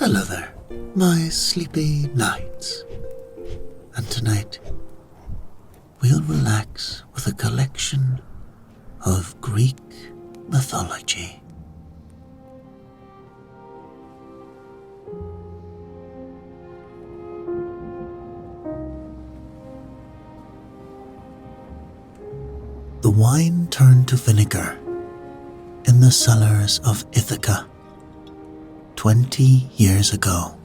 Hello there, my sleepy knights. And tonight, we'll relax with a collection of Greek mythology. The wine turned to vinegar in the cellars of Ithaca 20 years ago.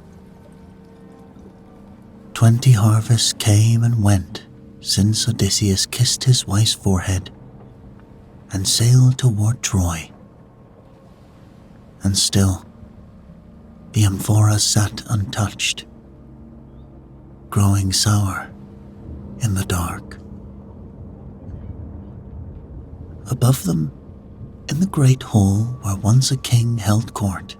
20 harvests came and went since Odysseus kissed his wife's forehead and sailed toward Troy. And still, the amphora sat untouched, growing sour in the dark. Above them, in the great hall where once a king held court,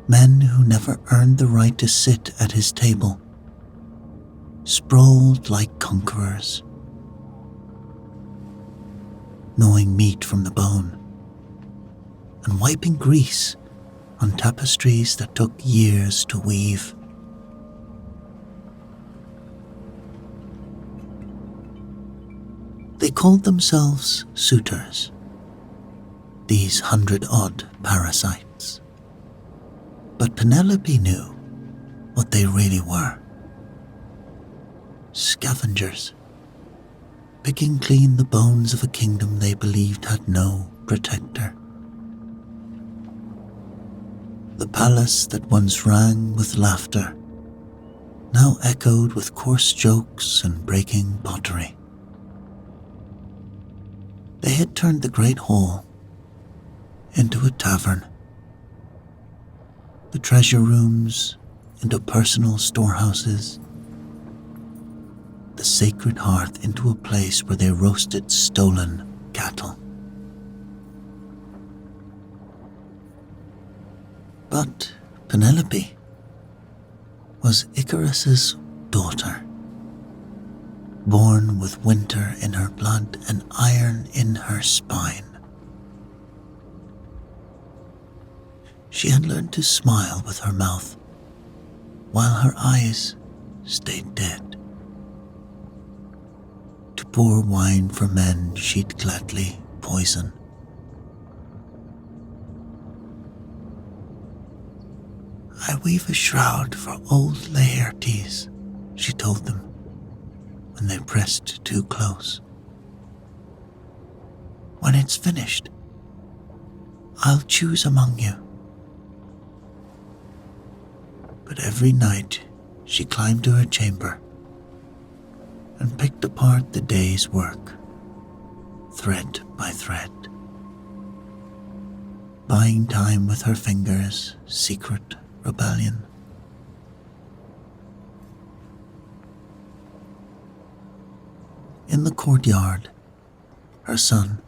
men who never earned the right to sit at his table sprawled like conquerors, gnawing meat from the bone and wiping grease on tapestries that took years to weave. They called themselves suitors, these 100-odd parasites. But Penelope knew what they really were. Scavengers, picking clean the bones of a kingdom they believed had no protector. The palace that once rang with laughter now echoed with coarse jokes and breaking pottery. They had turned the great hall into a tavern, the treasure rooms into personal storehouses, the sacred hearth into a place where they roasted stolen cattle. But Penelope was Icarus's daughter, born with winter in her blood and iron in her spine. She had learned to smile with her mouth, while her eyes stayed dead. To pour wine for men she'd gladly poison. I weave a shroud for old Laertes, she told them when they pressed too close. When it's finished, I'll choose among you. But every night she climbed to her chamber and picked apart the day's work, thread by thread, buying time with her fingers' secret rebellion. In the courtyard, her son,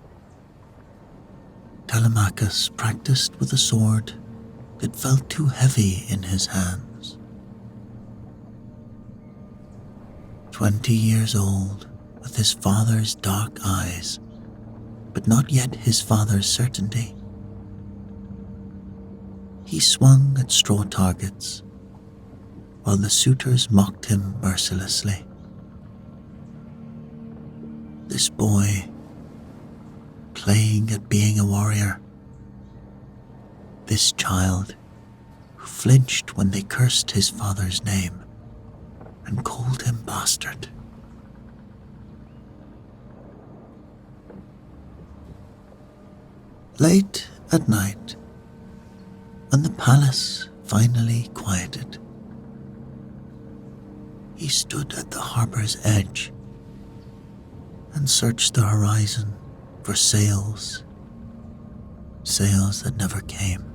Telemachus, practiced with a sword that felt too heavy in his hands. 20 years old, with his father's dark eyes, but not yet his father's certainty. He swung at straw targets, while the suitors mocked him mercilessly. This boy, playing at being a warrior. This child, who flinched when they cursed his father's name and called him bastard. Late at night, when the palace finally quieted, he stood at the harbor's edge and searched the horizon for sails that never came.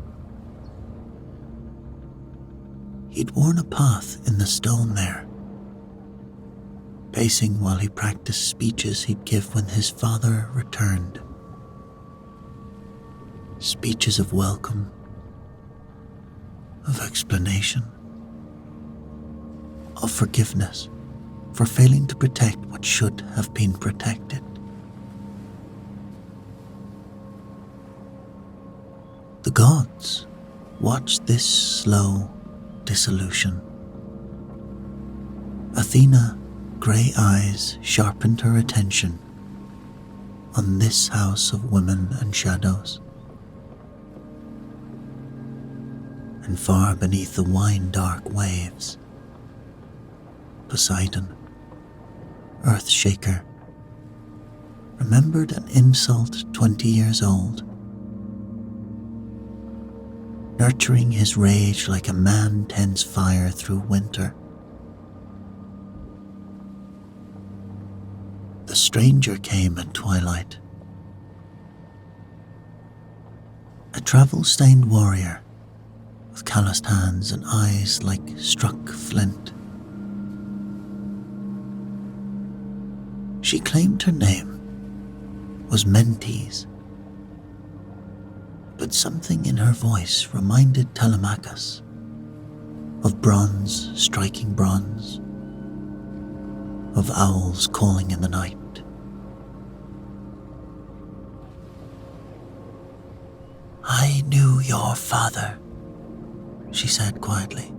He'd worn a path in the stone there, pacing while he practiced speeches he'd give when his father returned. Speeches of welcome, of explanation, of forgiveness for failing to protect what should have been protected. The gods watched this slow dissolution. Athena, grey eyes, sharpened her attention on this house of women and shadows. And far beneath the wine-dark waves, Poseidon, Earthshaker, remembered an insult 20 years old, nurturing his rage like a man tends fire through winter. The stranger came at twilight, a travel-stained warrior with calloused hands and eyes like struck flint. She claimed her name was Mentes, but something in her voice reminded Telemachus of bronze striking bronze, of owls calling in the night. "I knew your father," she said quietly.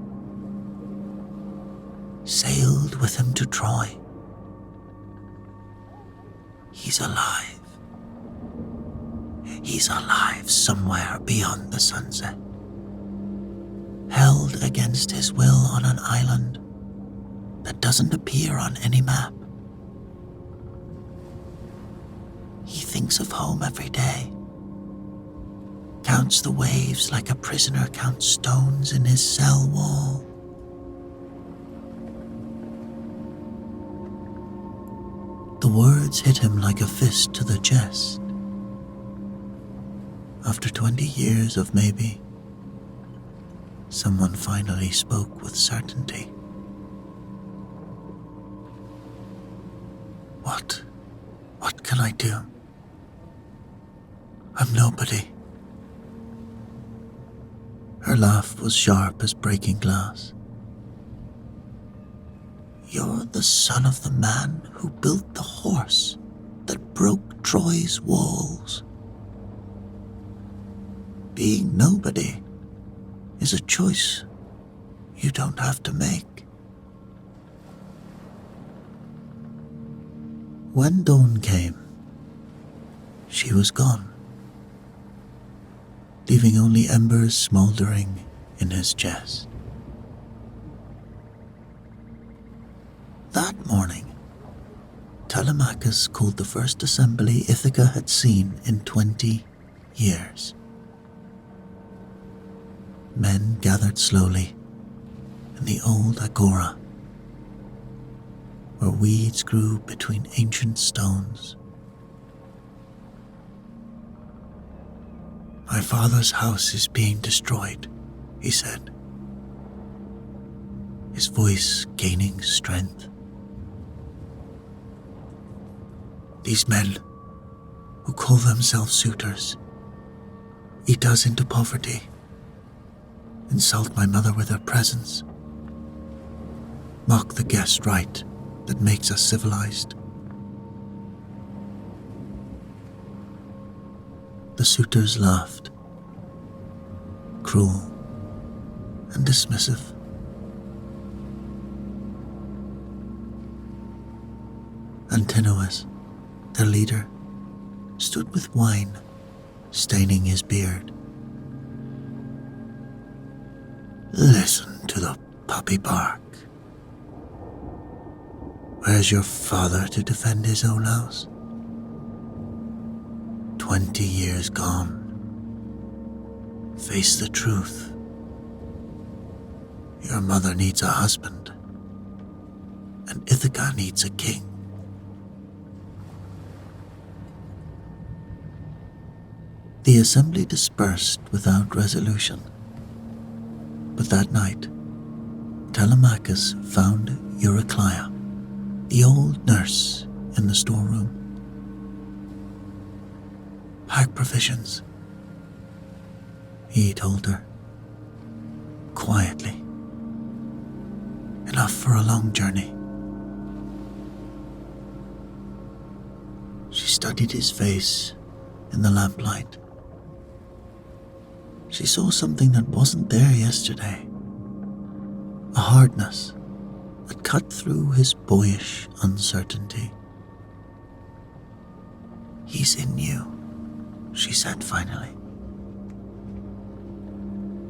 "Sailed with him to Troy. He's alive. He's alive somewhere beyond the sunset, held against his will on an island that doesn't appear on any map. He thinks of home every day, counts the waves like a prisoner counts stones in his cell wall. The words hit him like a fist to the chest. After 20 years of maybe, someone finally spoke with certainty. What can I do? I'm nobody." Her laugh was sharp as breaking glass. "You're the son of the man who built the horse that broke Troy's walls. Being nobody is a choice you don't have to make." When dawn came, she was gone, leaving only embers smouldering in his chest. That morning, Telemachus called the first assembly Ithaca had seen in 20 years. Men gathered slowly in the old agora, where weeds grew between ancient stones. "My father's house is being destroyed," he said, his voice gaining strength. "These men, who call themselves suitors, eat us into poverty, insult my mother with their presence, mock the guest right that makes us civilized." The suitors laughed, cruel and dismissive. Antinous, their leader, stood with wine staining his beard. "Listen to the puppy bark. Where's your father to defend his own house? 20 years gone. Face the truth. Your mother needs a husband, and Ithaca needs a king." The assembly dispersed without resolution, but that night, Telemachus found Eurycleia, the old nurse, in the storeroom. "Pack provisions," he told her, quietly. "Enough for a long journey." She studied his face in the lamplight. She saw something that wasn't there yesterday. A hardness that cut through his boyish uncertainty. "He's in you," she said finally.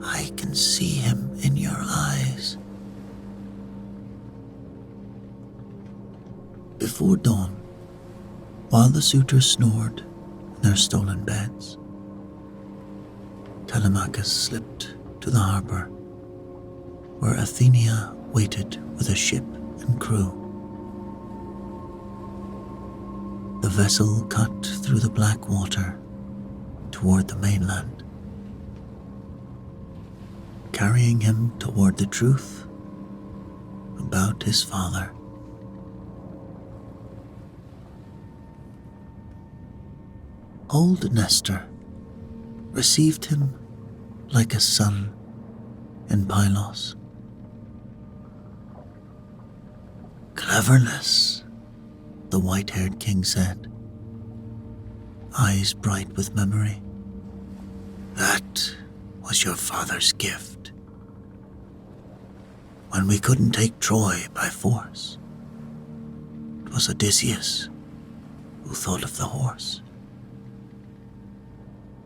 "I can see him in your eyes." Before dawn, while the suitors snored in their stolen beds, Telemachus slipped to the harbour, where Athenia waited with a ship and crew. The vessel cut through the black water toward the mainland, carrying him toward the truth about his father. Old Nestor received him like a son in Pylos. "Cleverness," the white-haired king said, eyes bright with memory. "That was your father's gift. When we couldn't take Troy by force, it was Odysseus who thought of the horse."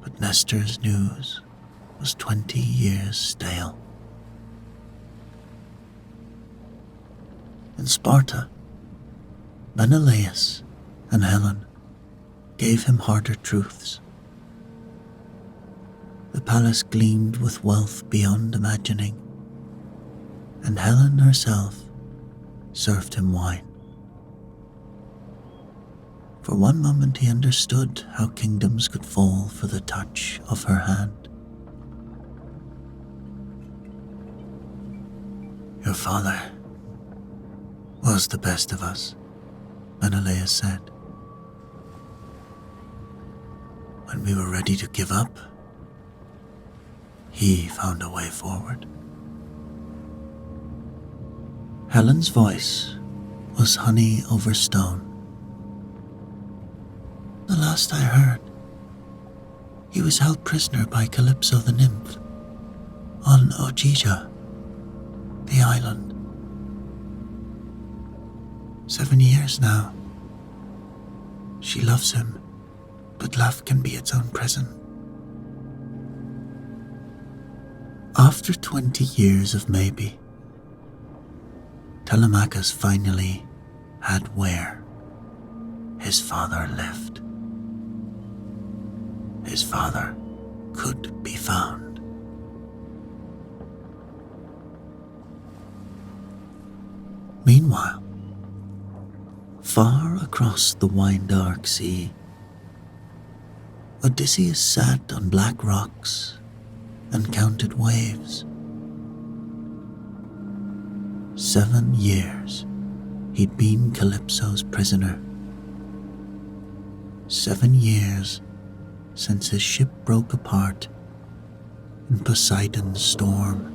But Nestor's news was 20 years stale. In Sparta, Menelaus and Helen gave him harder truths. The palace gleamed with wealth beyond imagining, and Helen herself served him wine. For one moment he understood how kingdoms could fall for the touch of her hand. "Your father was the best of us," Menelaus said. "When we were ready to give up, he found a way forward." Helen's voice was honey over stone. "The last I heard, he was held prisoner by Calypso the nymph on Ogygia, the island. 7 years now. She loves him, but love can be its own prison." After 20 years of maybe, Telemachus finally had where his father lived. His father could be found. Meanwhile, far across the wine-dark sea, Odysseus sat on black rocks and counted waves. 7 years he'd been Calypso's prisoner. 7 years since his ship broke apart in Poseidon's storm.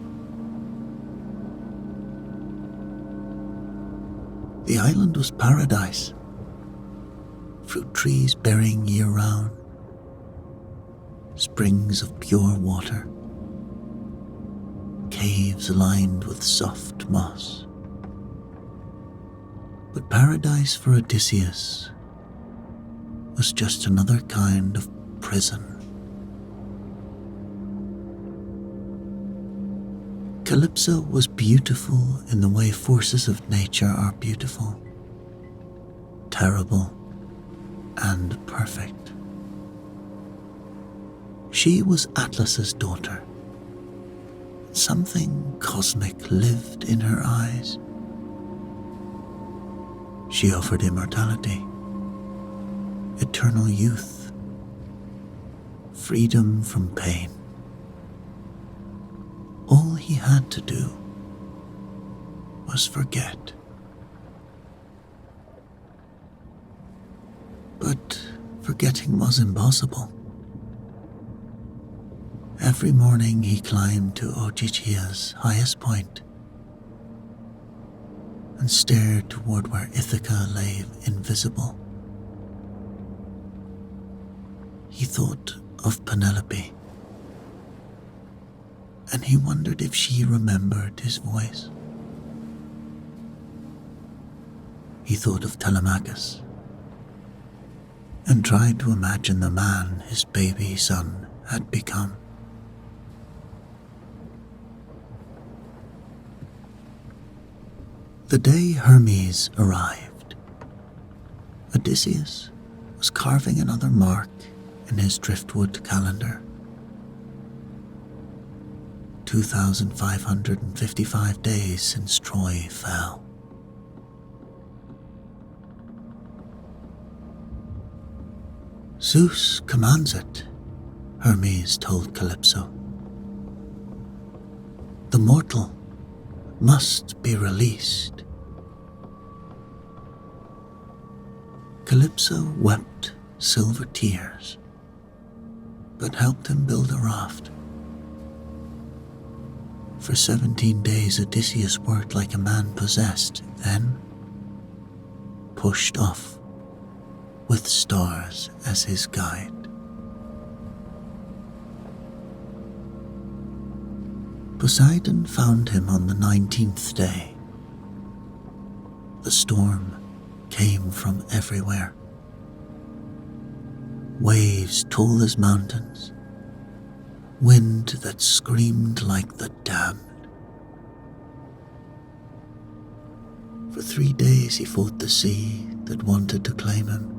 The island was paradise, fruit trees bearing year-round, springs of pure water, caves lined with soft moss. But paradise for Odysseus was just another kind of prison. Calypso was beautiful in the way forces of nature are beautiful, terrible, and perfect. She was Atlas's daughter. Something cosmic lived in her eyes. She offered immortality, eternal youth, freedom from pain. All he had to do was forget. But forgetting was impossible. Every morning he climbed to Ogygia's highest point and stared toward where Ithaca lay invisible. He thought of Penelope, and he wondered if she remembered his voice. He thought of Telemachus and tried to imagine the man his baby son had become. The day Hermes arrived, Odysseus was carving another mark in his driftwood calendar. 2,555 days since Troy fell. Zeus commands it, Hermes told Calypso. The mortal must be released. Calypso wept silver tears, but helped him build a raft. For 17 days Odysseus worked like a man possessed, then pushed off with stars as his guide. Poseidon found him on the 19th day. The storm came from everywhere. Waves tall as mountains, wind that screamed like the damned. For 3 days he fought the sea that wanted to claim him,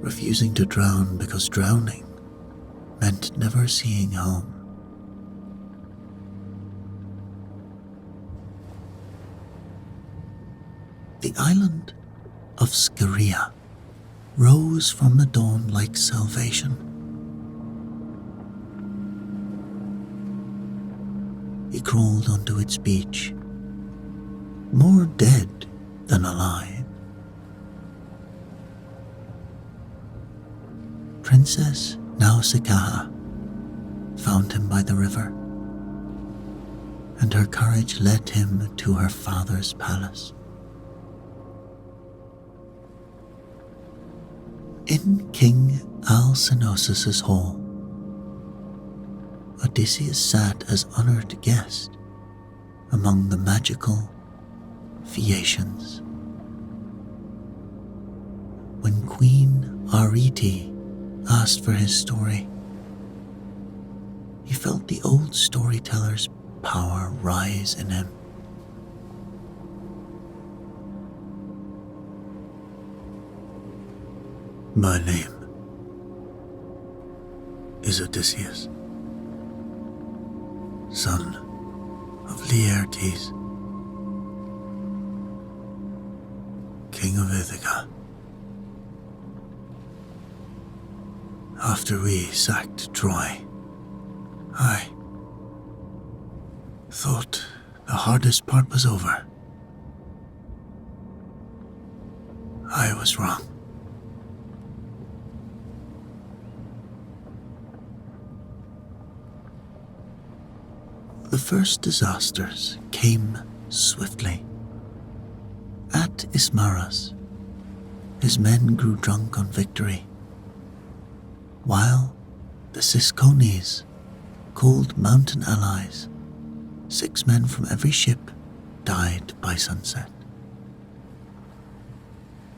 refusing to drown because drowning meant never seeing home. The island of Scheria rose from the dawn like salvation. He crawled onto its beach, more dead than alive. Princess Nausicaa found him by the river, and her courage led him to her father's palace. In King Alcinous's hall, Odysseus sat as honored guest among the magical Phaeacians. When Queen Arete asked for his story, he felt the old storyteller's power rise in him. My name is Odysseus, son of Laertes, king of Ithaca. After we sacked Troy, I thought the hardest part was over. I was wrong. The first disasters came swiftly. At Ismarus, his men grew drunk on victory, while the Ciscones, called mountain allies, 6 men from every ship, died by sunset.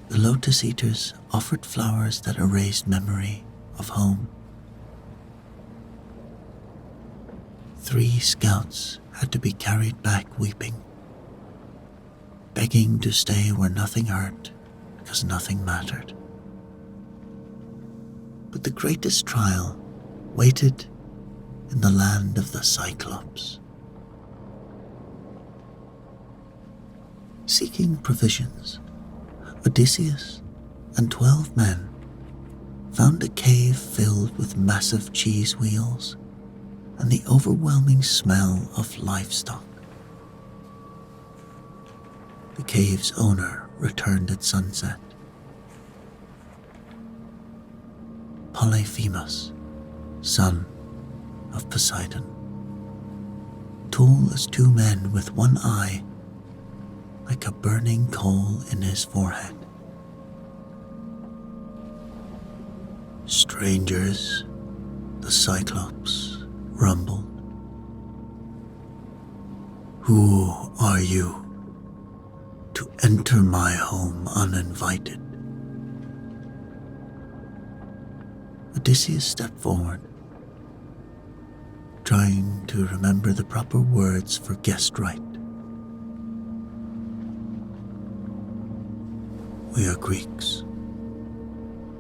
The Lotus Eaters offered flowers that erased memory of home. 3 scouts had to be carried back weeping, begging to stay where nothing hurt because nothing mattered. But the greatest trial waited in the land of the Cyclops. Seeking provisions, Odysseus and 12 men found a cave filled with massive cheese wheels and the overwhelming smell of livestock. The cave's owner returned at sunset. Polyphemus, son of Poseidon, tall as 2 men with 1 eye, like a burning coal in his forehead. Strangers, the Cyclops rumbled. "Who are you to enter my home uninvited?" Odysseus stepped forward, trying to remember the proper words for guest right. "We are Greeks,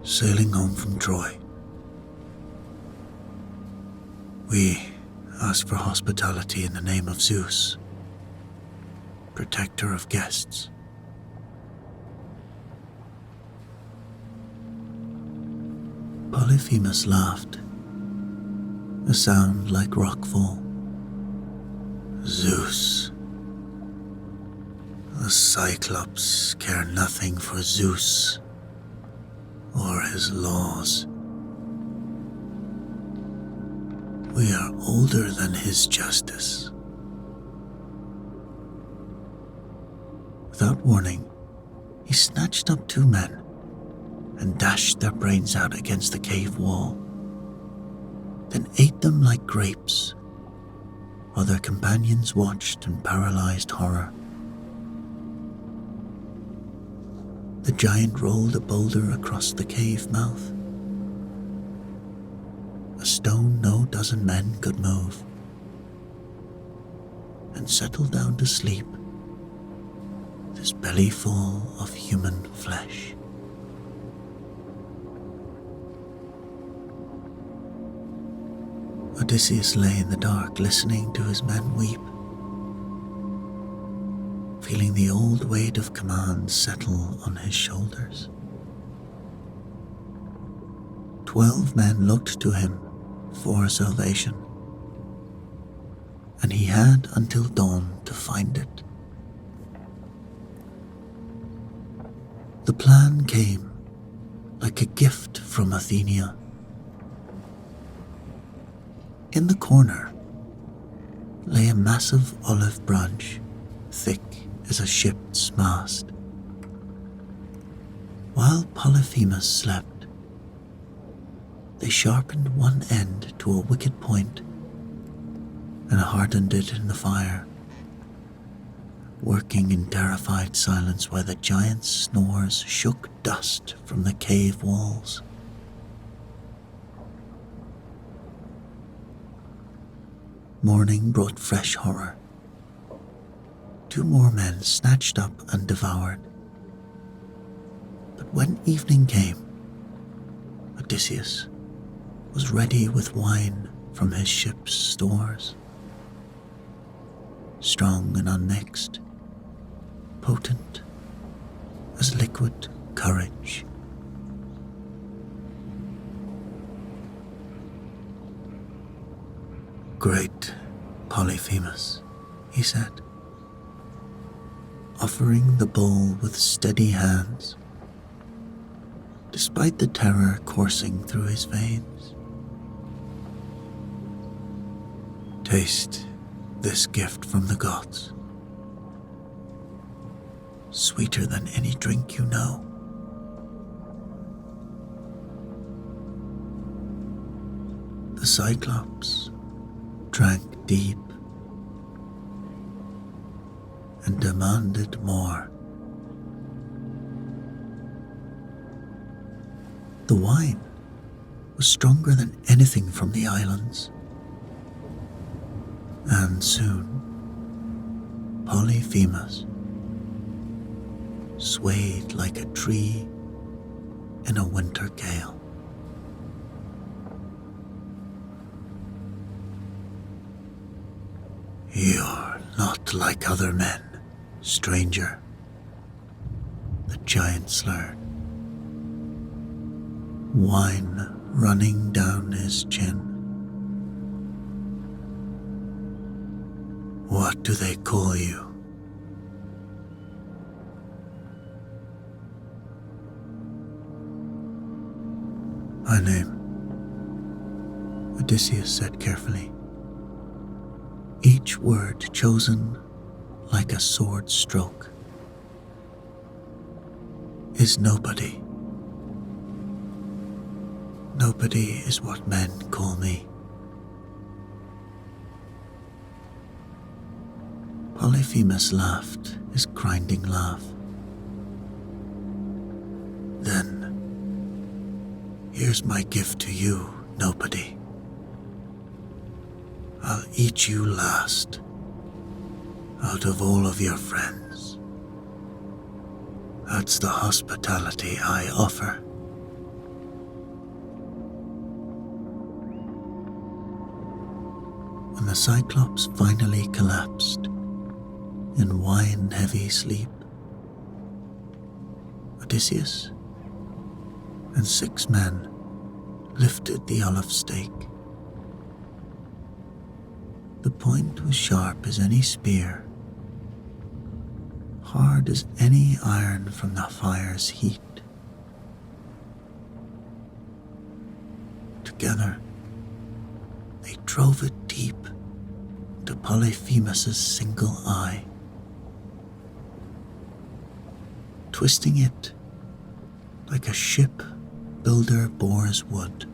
sailing home from Troy. We ask for hospitality in the name of Zeus, protector of guests." Polyphemus laughed, a sound like rockfall. "Zeus. The Cyclops care nothing for Zeus or his laws. We are older than his justice." Without warning, he snatched up two men and dashed their brains out against the cave wall, then ate them like grapes, while their companions watched in paralyzed horror. The giant rolled a boulder across the cave mouth, a stone no dozen men could move, and settled down to sleep, with his belly full of human flesh. Odysseus lay in the dark, listening to his men weep, feeling the old weight of command settle on his shoulders. 12 men looked to him for salvation, and he had until dawn to find it. The plan came like a gift from Athenia. In the corner lay a massive olive branch, thick as a ship's mast. While Polyphemus slept, they sharpened one end to a wicked point and hardened it in the fire, working in terrified silence while the giant's snores shook dust from the cave walls. Morning brought fresh horror. 2 more men snatched up and devoured. But when evening came, Odysseus was ready with wine from his ship's stores. Strong and unmixed, potent as liquid courage. "Great Polyphemus," he said, offering the bowl with steady hands, despite the terror coursing through his veins. "Taste this gift from the gods, sweeter than any drink you know." The Cyclops drank deep and demanded more. The wine was stronger than anything from the islands, and soon Polyphemus swayed like a tree in a winter gale. "You're not like other men, stranger," the giant slurred, wine running down his chin. "What do they call you?" "My name," Odysseus said carefully, each word chosen like a sword stroke, "is Nobody. Nobody is what men call me." Polyphemus laughed his grinding laugh. Then, here's my gift to you, nobody. I'll eat you last, out of all of your friends. That's the hospitality I offer. When the Cyclops finally collapsed in wine-heavy sleep, Odysseus and 6 men lifted the olive stake. The point was sharp as any spear, hard as any iron from the fire's heat. Together, they drove it deep into Polyphemus's single eye, twisting it like a ship builder bores wood,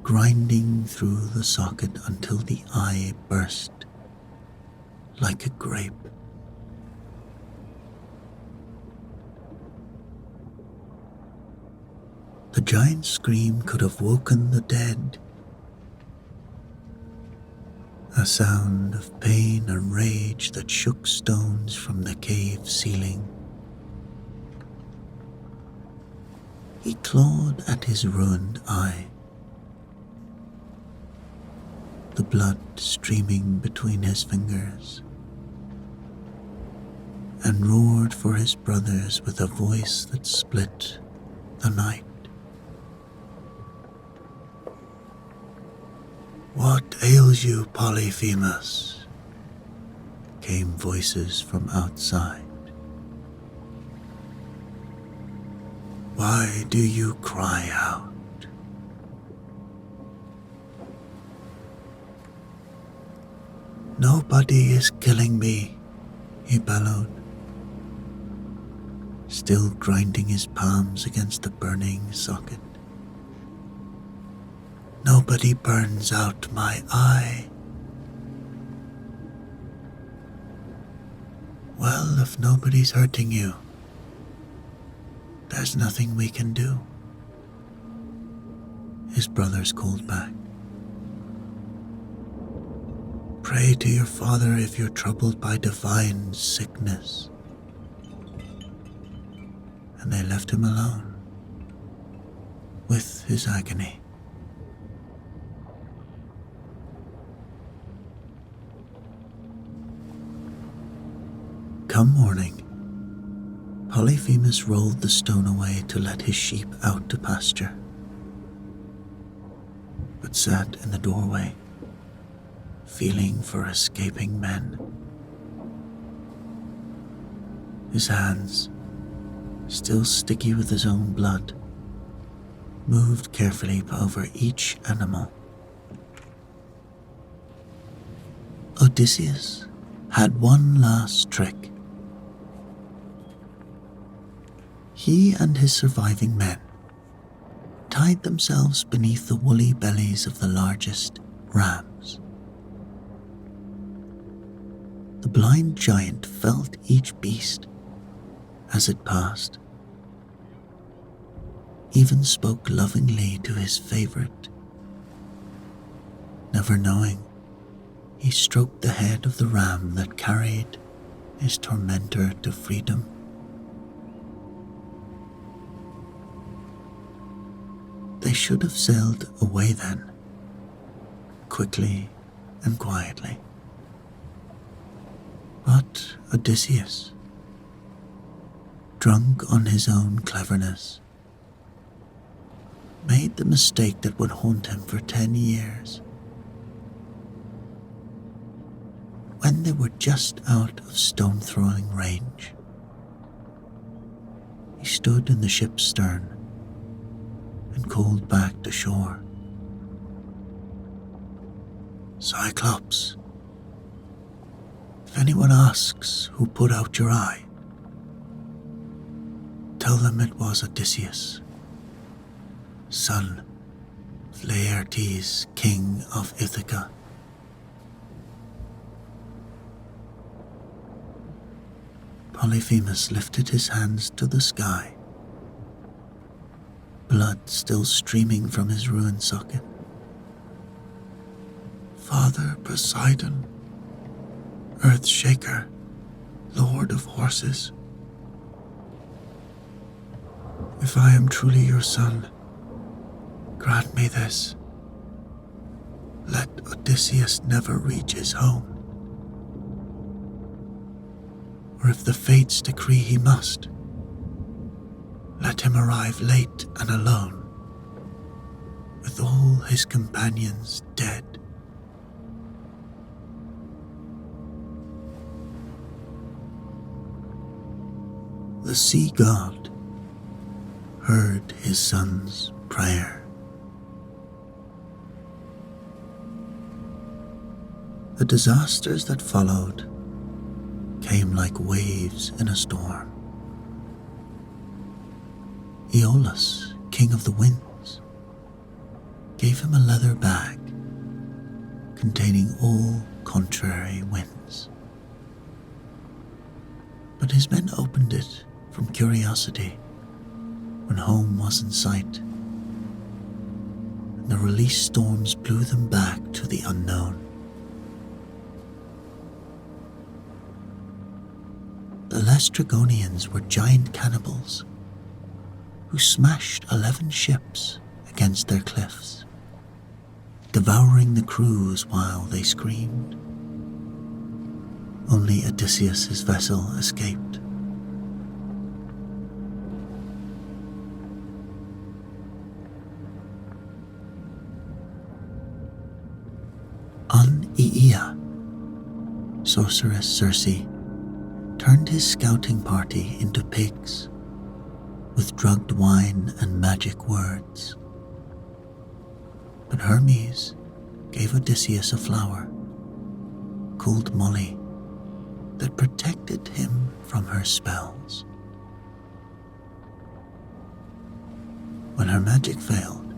grinding through the socket until the eye burst like a grape. The giant's scream could have woken the dead, a sound of pain and rage that shook stones from the cave ceiling. He clawed at his ruined eye, the blood streaming between his fingers, and roared for his brothers with a voice that split the night. "What ails you, Polyphemus?" came voices from outside. "Why do you cry out?" "Nobody is killing me," he bellowed, still grinding his palms against the burning socket. "Nobody burns out my eye." "Well, if nobody's hurting you, there's nothing we can do," his brothers called back. "Pray to your father if you're troubled by divine sickness." And they left him alone with his agony. Come morning, Polyphemus rolled the stone away to let his sheep out to pasture, but sat in the doorway, feeling for escaping men. His hands, still sticky with his own blood, moved carefully over each animal. Odysseus had one last trick. He and his surviving men tied themselves beneath the woolly bellies of the largest rams. The blind giant felt each beast as it passed, even spoke lovingly to his favorite. Never knowing, he stroked the head of the ram that carried his tormentor to freedom. They should have sailed away then, quickly and quietly. But Odysseus, drunk on his own cleverness, made the mistake that would haunt him for 10 years. When they were just out of stone-throwing range, he stood in the ship's stern and called back to shore. "Cyclops, if anyone asks who put out your eye, tell them it was Odysseus, son of Laertes, king of Ithaca. Polyphemus lifted his hands to the sky, blood still streaming from his ruined socket. Father Poseidon, Earthshaker, Lord of Horses, if I am truly your son, grant me this. Let Odysseus never reach his home. Or if the fates decree he must, let him arrive late and alone, with all his companions dead. The sea god heard his son's prayer. The disasters that followed came like waves in a storm. Aeolus, king of the winds, gave him a leather bag containing all contrary winds. But his men opened it from curiosity when home was in sight, and the released storms blew them back to the unknown. The Laestrygonians were giant cannibals who smashed 11 ships against their cliffs, devouring the crews while they screamed. Only Odysseus' vessel escaped. On Aea, sorceress Circe turned his scouting party into pigs with drugged wine and magic words. But Hermes gave Odysseus a flower called Molly that protected him from her spells. When her magic failed,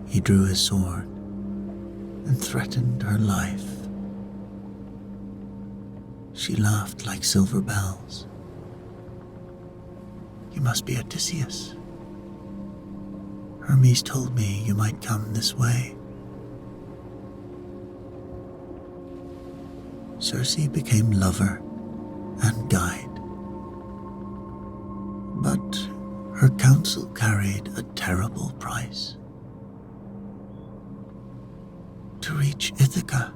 he drew his sword and threatened her life. She laughed like silver bells. You must be Odysseus. Hermes told me you might come this way. Circe became lover and guide. But her counsel carried a terrible price. To reach Ithaca,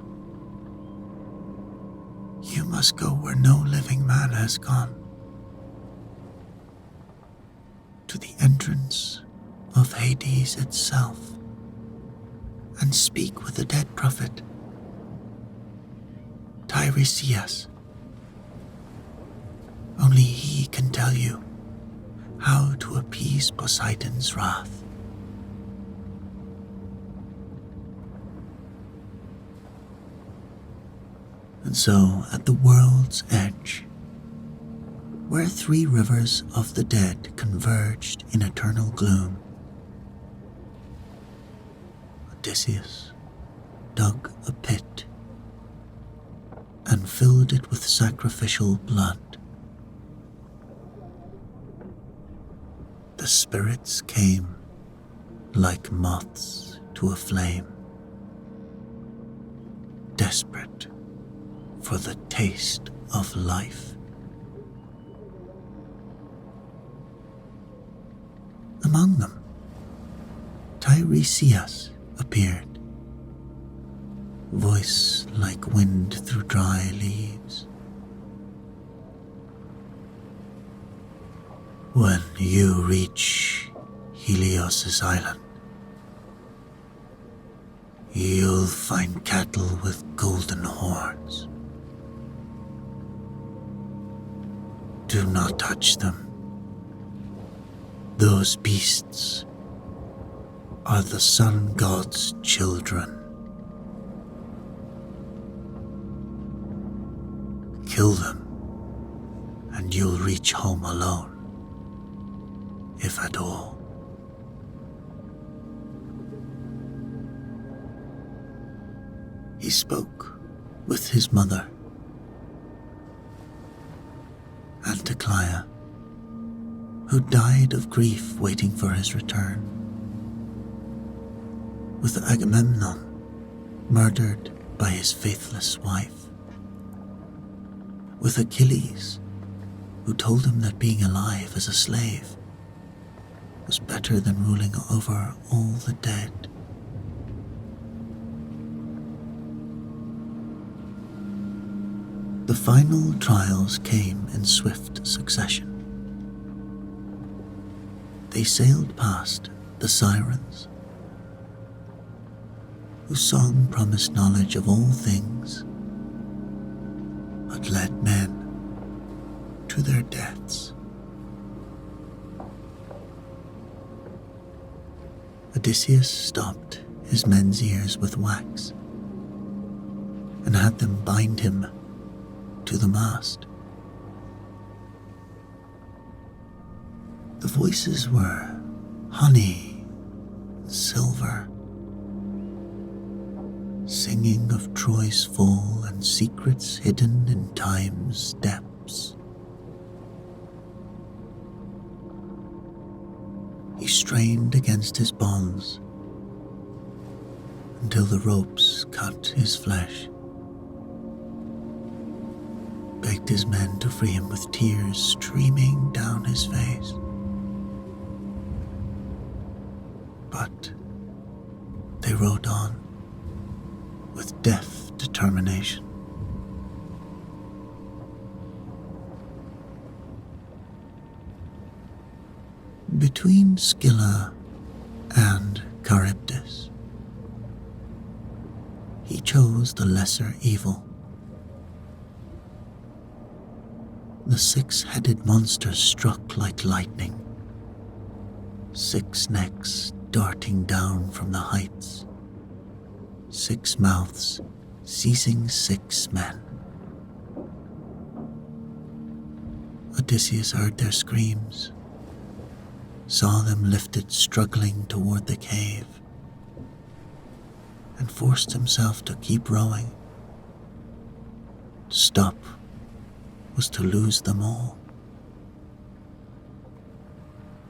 you must go where no living man has gone, to the entrance of Hades itself, and speak with the dead prophet, Tiresias. Only he can tell you how to appease Poseidon's wrath. And so, at the world's edge, where 3 rivers of the dead converged in eternal gloom, Odysseus dug a pit and filled it with sacrificial blood. The spirits came like moths to a flame, desperate for the taste of life. Among them, Tiresias appeared, voice like wind through dry leaves. When you reach Helios' island, you'll find cattle with golden horns. Do not touch them. Those beasts are the sun god's children. Kill them, and you'll reach home alone, if at all. He spoke with his mother, Anticlea, who died of grief waiting for his return, with Agamemnon murdered by his faithless wife, with Achilles, who told him that being alive as a slave was better than ruling over all the dead. The final trials came in swift succession. They sailed past the sirens, whose song promised knowledge of all things, but led men to their deaths. Odysseus stopped his men's ears with wax and had them bind him to the mast. The voices were honey and silver, singing of Troy's fall and secrets hidden in time's depths. He strained against his bonds until the ropes cut his flesh, begged his men to free him with tears streaming down his face. But they rode on with death determination. Between Scylla and Charybdis, he chose the lesser evil. The six-headed monster struck like lightning, 6 necks darting down from the heights, 6 mouths seizing 6 men. Odysseus heard their screams, saw them lifted struggling toward the cave, and forced himself to keep rowing. To stop was to lose them all.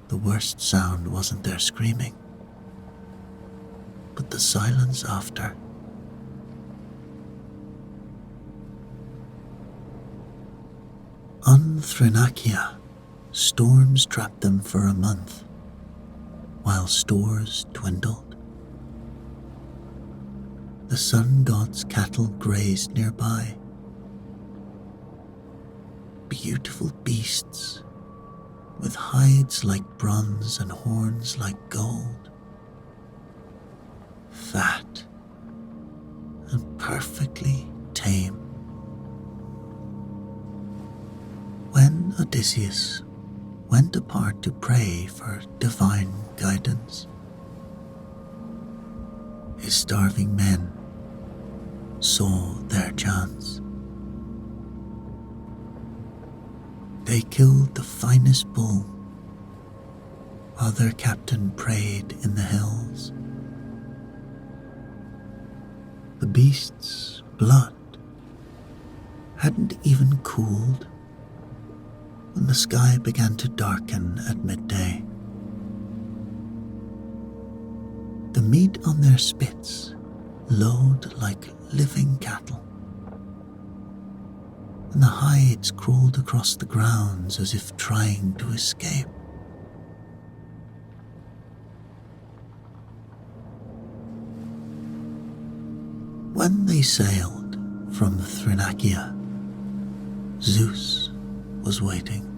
The worst sound wasn't their screaming, but the silence after. On Thrinacia, storms trapped them for a month, while stores dwindled. The sun god's cattle grazed nearby. Beautiful beasts, with hides like bronze and horns like gold, fat and perfectly tame. When Odysseus went apart to pray for divine guidance, his starving men saw their chance. They killed the finest bull, while their captain prayed in the hills. The beast's blood hadn't even cooled when the sky began to darken at midday. The meat on their spits lowed like living cattle, and the hides crawled across the grounds as if trying to escape. When they sailed from Thrinacia, Zeus was waiting.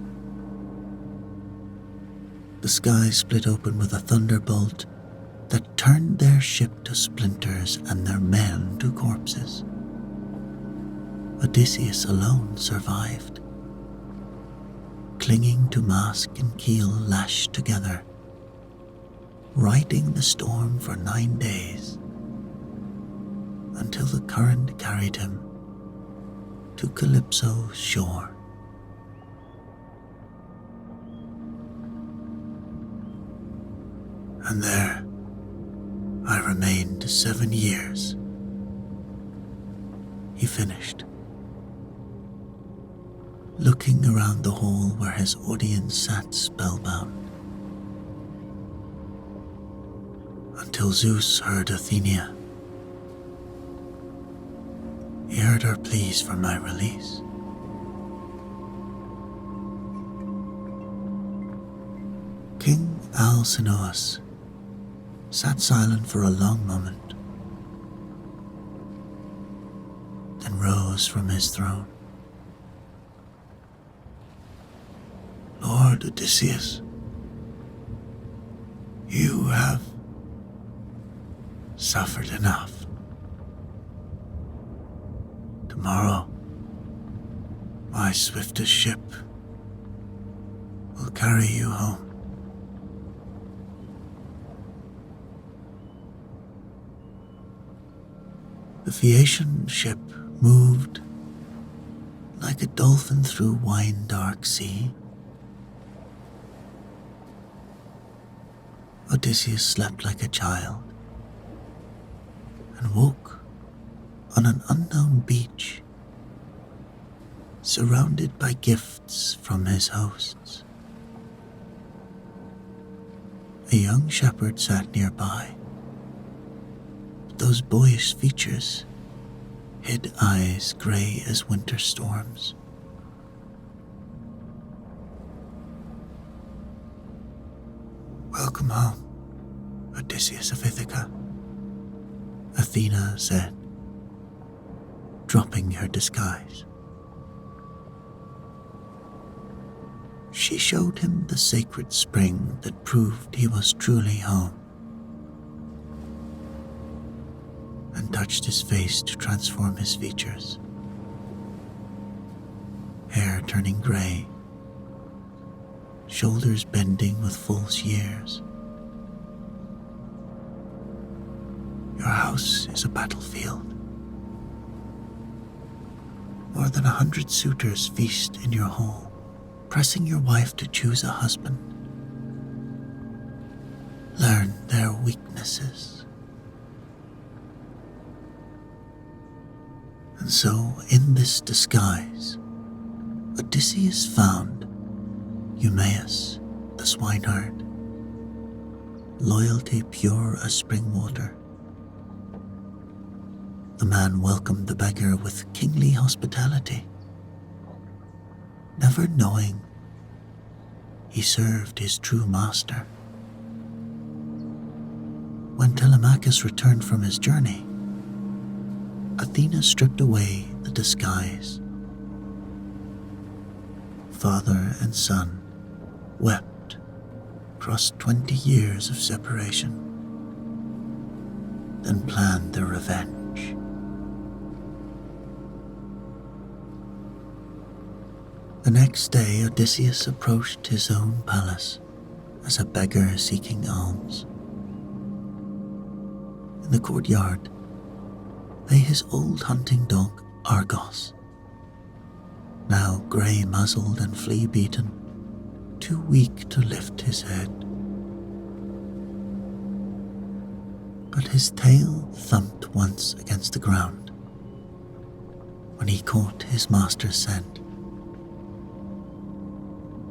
The sky split open with a thunderbolt that turned their ship to splinters and their men to corpses. Odysseus alone survived, clinging to mast and keel lashed together, riding the storm for 9 days, until the current carried him to Calypso's shore. And there I remained 7 years, he finished. looking around the hall where his audience sat spellbound, until Zeus heard Athena. He heard her pleas for my release. King Alcinous sat silent for a long moment, then rose from his throne. Lord Odysseus, you have suffered enough. Tomorrow, my swiftest ship will carry you home. The Phaeacian ship moved like a dolphin through wine-dark sea. Odysseus slept like a child and woke on an unknown beach, surrounded by gifts from his hosts. A young shepherd sat nearby, but those boyish features hid eyes grey as winter storms. Welcome home, Odysseus of Ithaca, Athena said, dropping her disguise. She showed him the sacred spring that proved he was truly home, and touched his face to transform his features, hair turning grey, shoulders bending with false years. Your house is a battlefield. More than 100 suitors feast in your hall, pressing your wife to choose a husband. Learn their weaknesses. And so, in this disguise, Odysseus found Eumaeus, the swineherd, loyalty pure as spring water. The man welcomed the beggar with kingly hospitality, never knowing he served his true master. When Telemachus returned from his journey, Athena stripped away the disguise. Father and son wept across 20 years of separation, then planned their revenge. The next day, Odysseus approached his own palace as a beggar seeking alms. In the courtyard lay his old hunting dog, Argos, now grey-muzzled and flea-beaten, too weak to lift his head. But his tail thumped once against the ground when he caught his master's scent,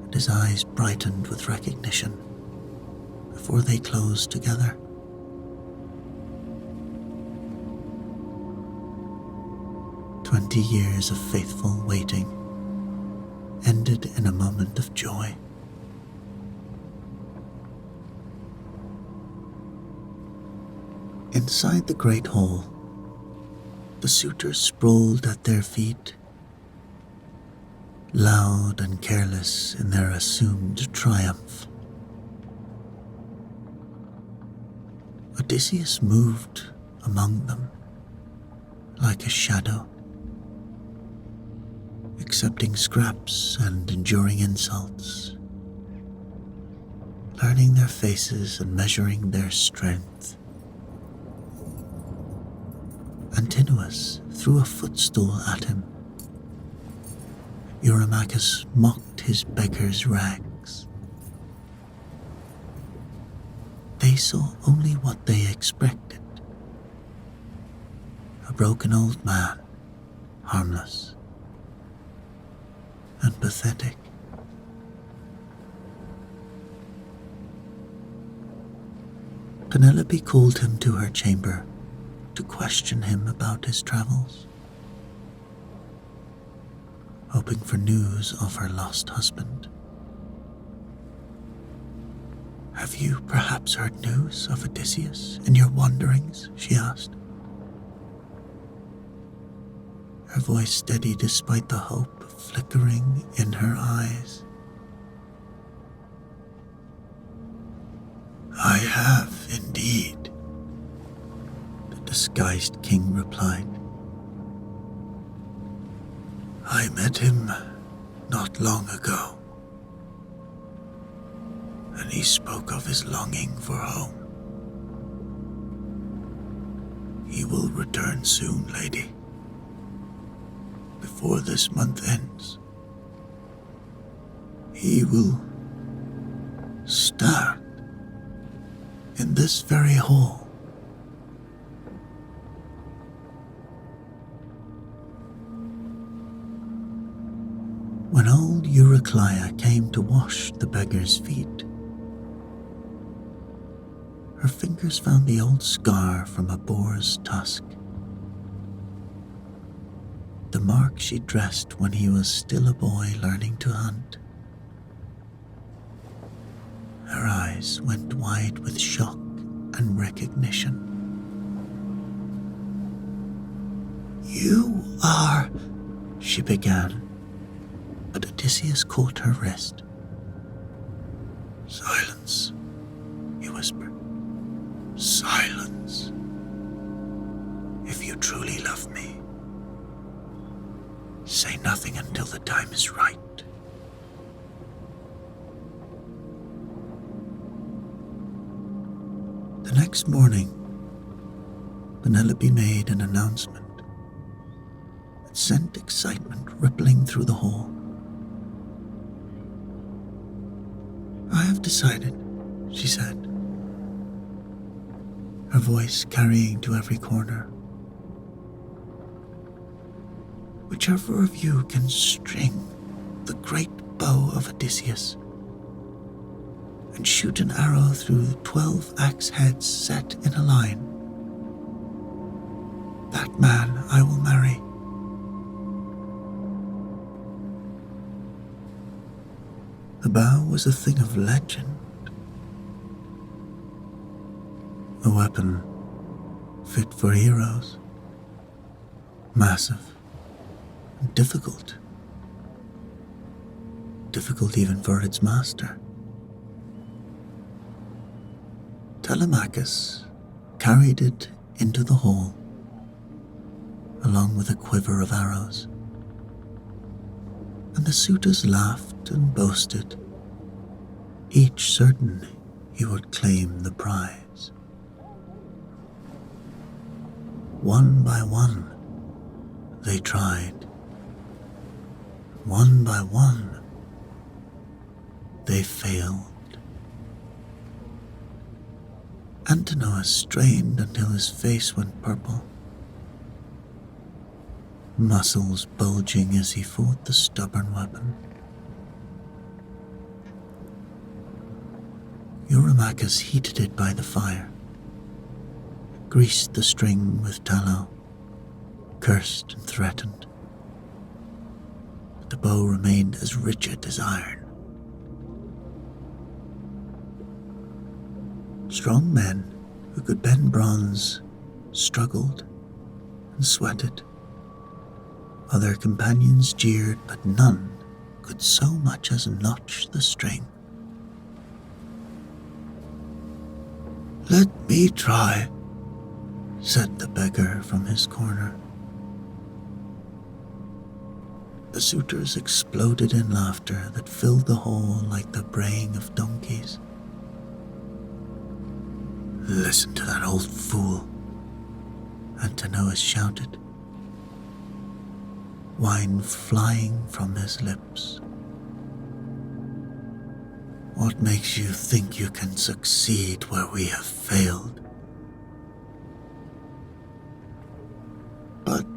and his eyes brightened with recognition before they closed together. "20 years of faithful waiting ended in a moment of joy. Inside the great hall, the suitors sprawled at their feet, loud and careless in their assumed triumph. Odysseus moved among them like a shadow, accepting scraps and enduring insults, learning their faces and measuring their strength. Antinous threw a footstool at him. Eurymachus mocked his beggar's rags. They saw only what they expected. A broken old man, harmless, and pathetic. Penelope called him to her chamber to question him about his travels, hoping for news of her lost husband. "Have you perhaps heard news of Odysseus in your wanderings?" she asked. Her voice steady despite the hope flickering in her eyes. "I have indeed," the disguised king replied. "I met him not long ago, and he spoke of his longing for home. He will return soon, lady, before this month ends. He will start in this very hall." When old Eurycleia came to wash the beggar's feet, her fingers found the old scar from a boar's tusk, the mark she dressed when he was still a boy learning to hunt. Her eyes went wide with shock and recognition. "You are," she began, but Odysseus caught her wrist. "Silence," he whispered. "Silence. If you truly love me, say nothing until the time is right." The next morning, Penelope made an announcement that sent excitement rippling through the hall. "I have decided," she said, her voice carrying to every corner. "Whichever of you can string the great bow of Odysseus and shoot an arrow through 12 axe heads set in a line, that man I will marry." The bow was a thing of legend, a weapon fit for heroes, massive and difficult even for its master. Telemachus carried it into the hall, along with a quiver of arrows, and the suitors laughed and boasted, each certain he would claim the prize. One by one, they tried. One by one, they failed. Antinous strained until his face went purple, muscles bulging as he fought the stubborn weapon. Eurymachus heated it by the fire, greased the string with tallow, cursed and threatened. But the bow remained as rigid as iron. Strong men who could bend bronze struggled and sweated, while their companions jeered, but none could so much as notch the string. "Let me try," said the beggar from his corner. The suitors exploded in laughter that filled the hall like the braying of donkeys. "Listen to that old fool," Antinous shouted, wine flying from his lips. "What makes you think you can succeed where we have failed?" But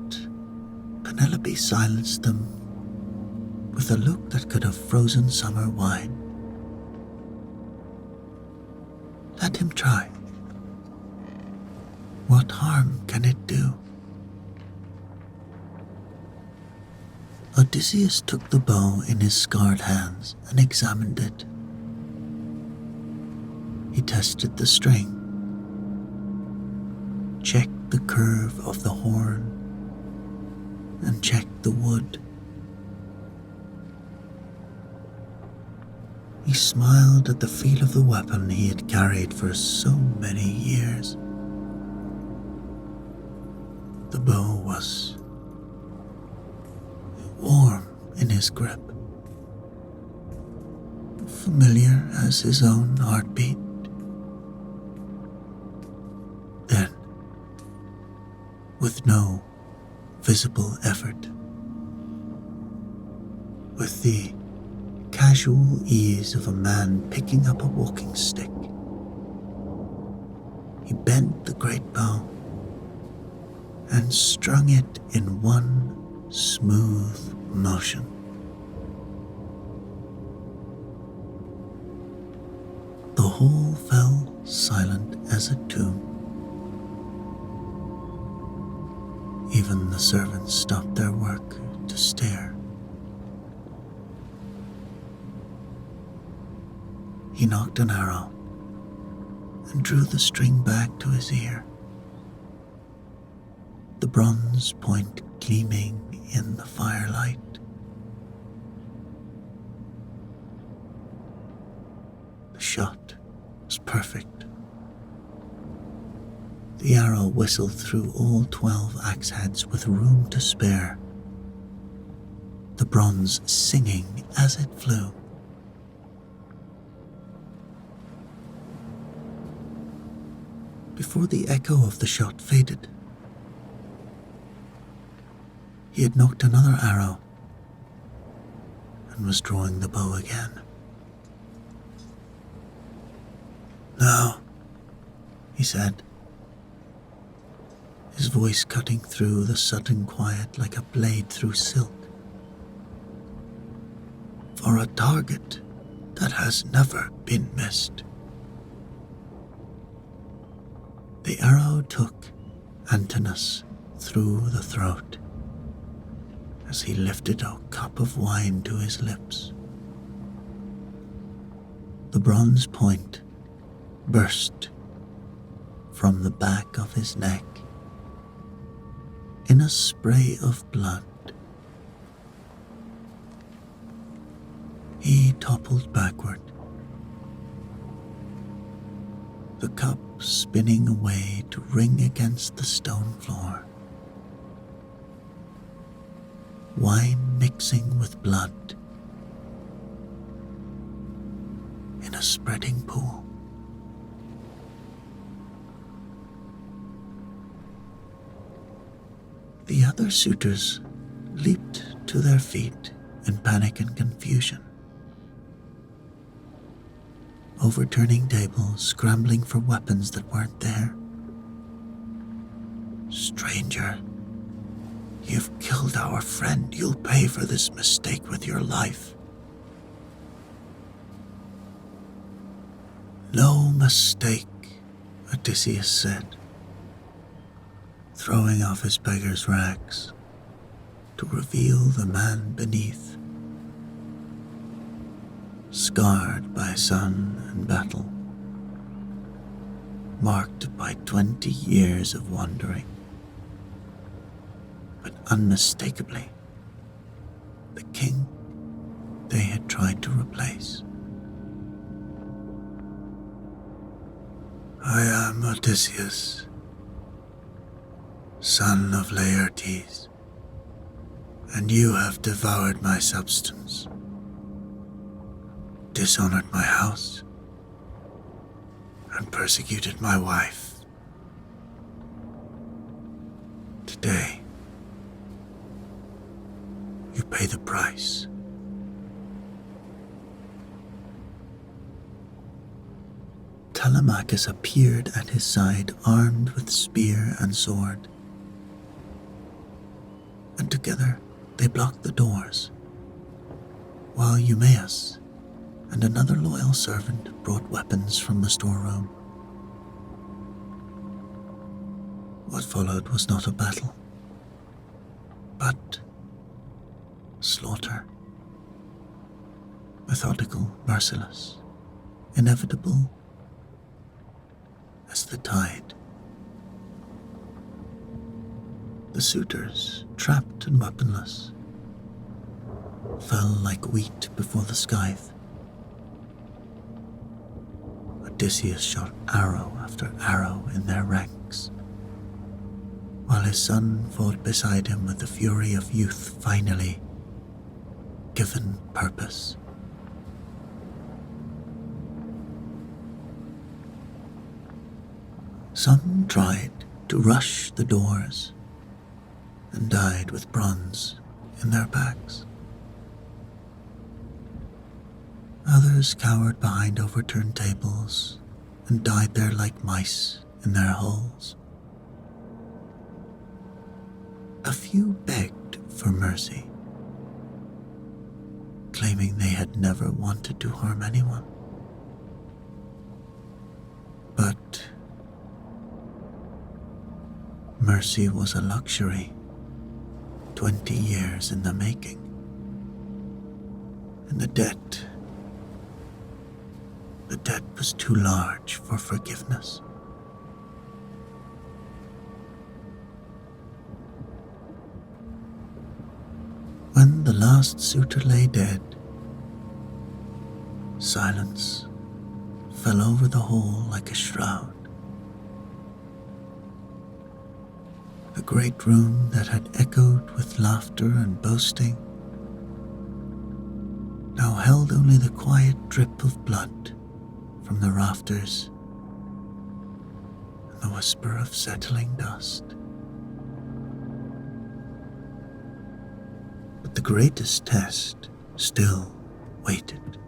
Penelope silenced them with a look that could have frozen summer wine. Let him try. What harm can it do? Odysseus took the bow in his scarred hands and examined it. He tested the string, checked the curve of the horn, and checked the wood. He smiled at the feel of the weapon he had carried for so many years. The bow was warm in his grip, familiar as his own heartbeat. Then, with no visible effort, with the casual ease of a man picking up a walking stick, he bent the great bow and strung it in one smooth motion. The whole fell silent as a tomb. Even the servants stopped their work to stare. He knocked an arrow and drew the string back to his ear, the bronze point gleaming in the firelight. The shot was perfect. The arrow whistled through all 12 axe heads with room to spare, the bronze singing as it flew. Before the echo of the shot faded, he had knocked another arrow and was drawing the bow again. "Now," he said, his voice cutting through the sudden quiet like a blade through silk, "for a target that has never been missed." The arrow took Antinous through the throat as he lifted a cup of wine to his lips. The bronze point burst from the back of his neck in a spray of blood. He toppled backward, the cup spinning away to ring against the stone floor, wine mixing with blood in a spreading pool. The other suitors leaped to their feet in panic and confusion, overturning tables, scrambling for weapons that weren't there. "Stranger, you've killed our friend. You'll pay for this mistake with your life." "No mistake," Odysseus said, throwing off his beggar's rags to reveal the man beneath, scarred by sun and battle, marked by 20 years of wandering, but unmistakably the king they had tried to replace. "I am Odysseus, son of Laertes, and you have devoured my substance, dishonored my house, and persecuted my wife. Today, you pay the price." Telemachus appeared at his side, armed with spear and sword, and together they blocked the doors, while Eumaeus and another loyal servant brought weapons from the storeroom. What followed was not a battle, but slaughter. Methodical, merciless, inevitable as the tide. The suitors, trapped and weaponless, fell like wheat before the scythe. Odysseus shot arrow after arrow in their ranks, while his son fought beside him with the fury of youth finally given purpose. Some tried to rush the doors and died with bronze in their backs. Others cowered behind overturned tables and died there like mice in their holes. A few begged for mercy, claiming they had never wanted to harm anyone. But mercy was a luxury 20 years in the making, and the debt was too large for forgiveness. When the last suitor lay dead, silence fell over the hall like a shroud. The great room that had echoed with laughter and boasting now held only the quiet drip of blood from the rafters and the whisper of settling dust. But the greatest test still waited.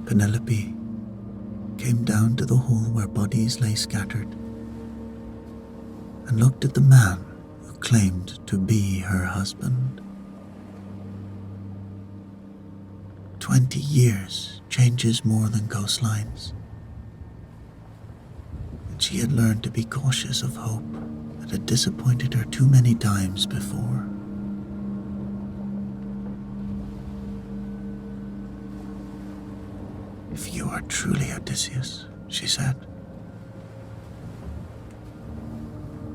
Penelope came down to the hall where bodies lay scattered and looked at the man who claimed to be her husband. 20 years changes more than coastlines, and she had learned to be cautious of hope that had disappointed her too many times before. "If you are truly Odysseus," she said,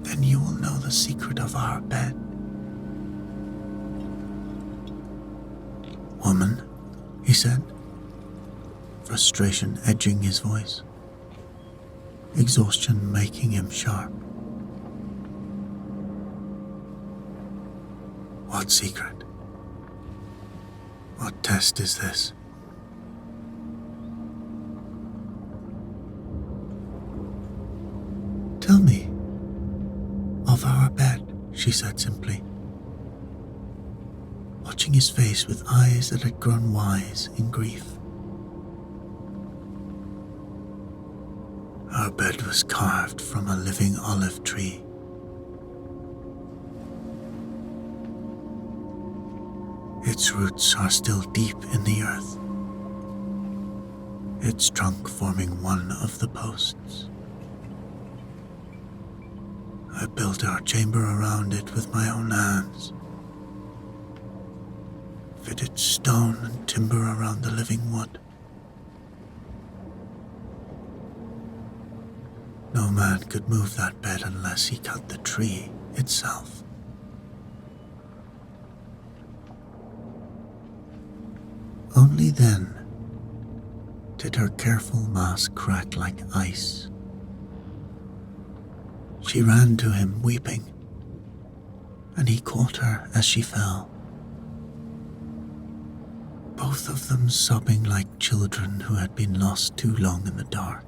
"then you will know the secret of our bed." "Woman," he said, frustration edging his voice, exhaustion making him sharp. "What secret? What test is this?" "Tell me of our bed," she said simply, watching his face with eyes that had grown wise in grief. "Our bed was carved from a living olive tree. Its roots are still deep in the earth, its trunk forming one of the posts. I built our chamber around it with my own hands, fitted stone and timber around the living wood. No man could move that bed unless he cut the tree itself. Only then did her careful mass crack like ice. She ran to him weeping, and he caught her as she fell, both of them sobbing like children who had been lost too long in the dark.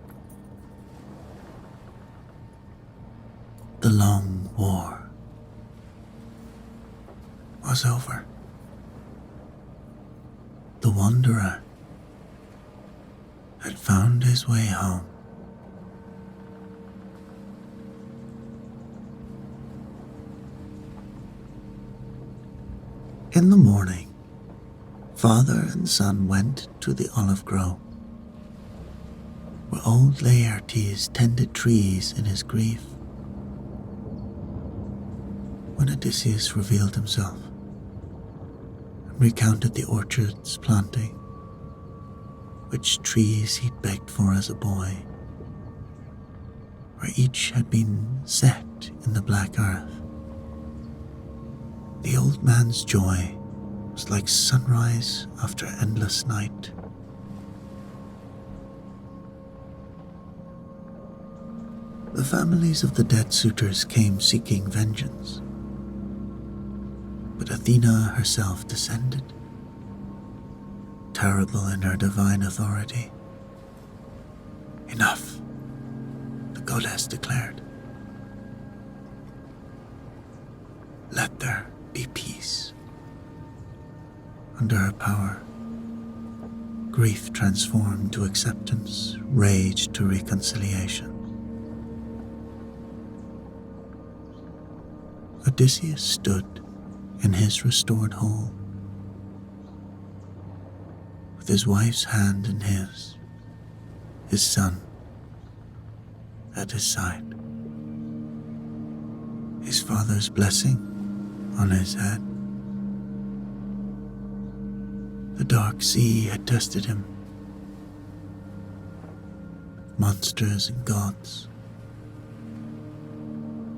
The long war was over. The wanderer had found his way home. In the morning, father and son went to the olive grove, where old Laertes tended trees in his grief. When Odysseus revealed himself and recounted the orchard's planting, which trees he'd begged for as a boy, where each had been set in the black earth, the old man's joy was like sunrise after endless night. The families of the dead suitors came seeking vengeance, but Athena herself descended, terrible in her divine authority. Enough, the goddess declared. Let there be peace. Under her power, grief transformed to acceptance, rage to reconciliation. Odysseus stood in his restored hall, with his wife's hand in his son at his side, his father's blessing on his head. The dark sea had tested him. Monsters and gods,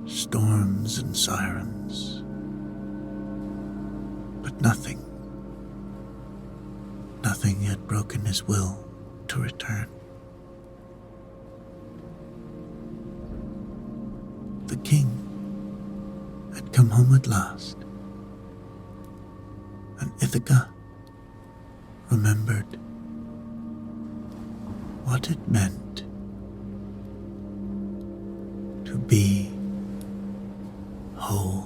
storms and sirens, but nothing had broken his will to return. The king had come home at last, and Ithaca remembered what it meant to be whole.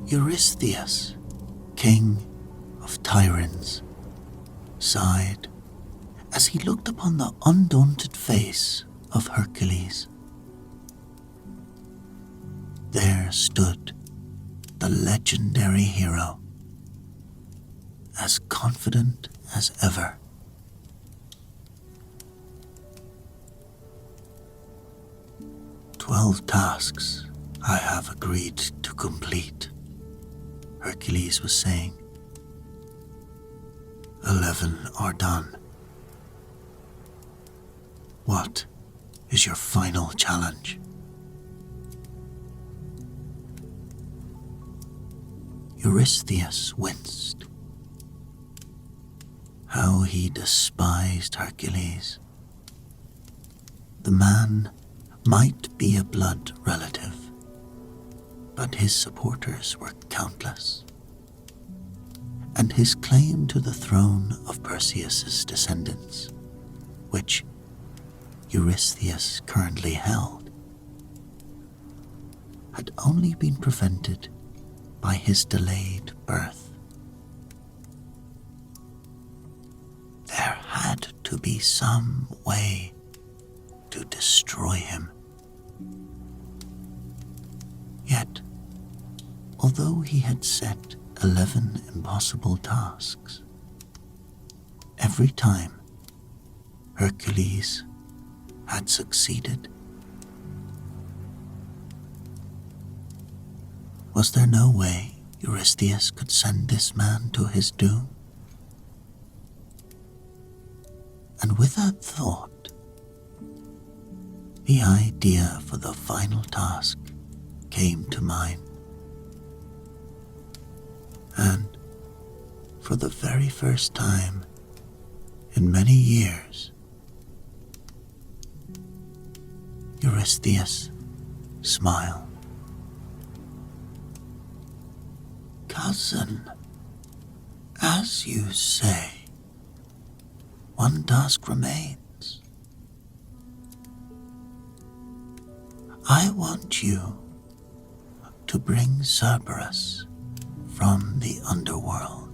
Eurystheus, king of Tyrants, sighed as he looked upon the undaunted face of Hercules. There stood the legendary hero, as confident as ever. "12 tasks I have agreed to complete," Hercules was saying. 11 are done. What is your final challenge? Eurystheus winced. How he despised Hercules. The man might be a blood relative, but his supporters were countless, and his claim to the throne of Perseus's descendants, which Eurystheus currently held, had only been prevented by his delayed birth. There had to be some way to destroy him. Yet, although he had set 11 impossible tasks, every time Hercules had succeeded. Was there no way Eurystheus could send this man to his doom? And with that thought, the idea for the final task came to mind. And for the very first time in many years, Eurystheus smiled. "Cousin, as you say, one task remains. I want you to bring Cerberus from the underworld.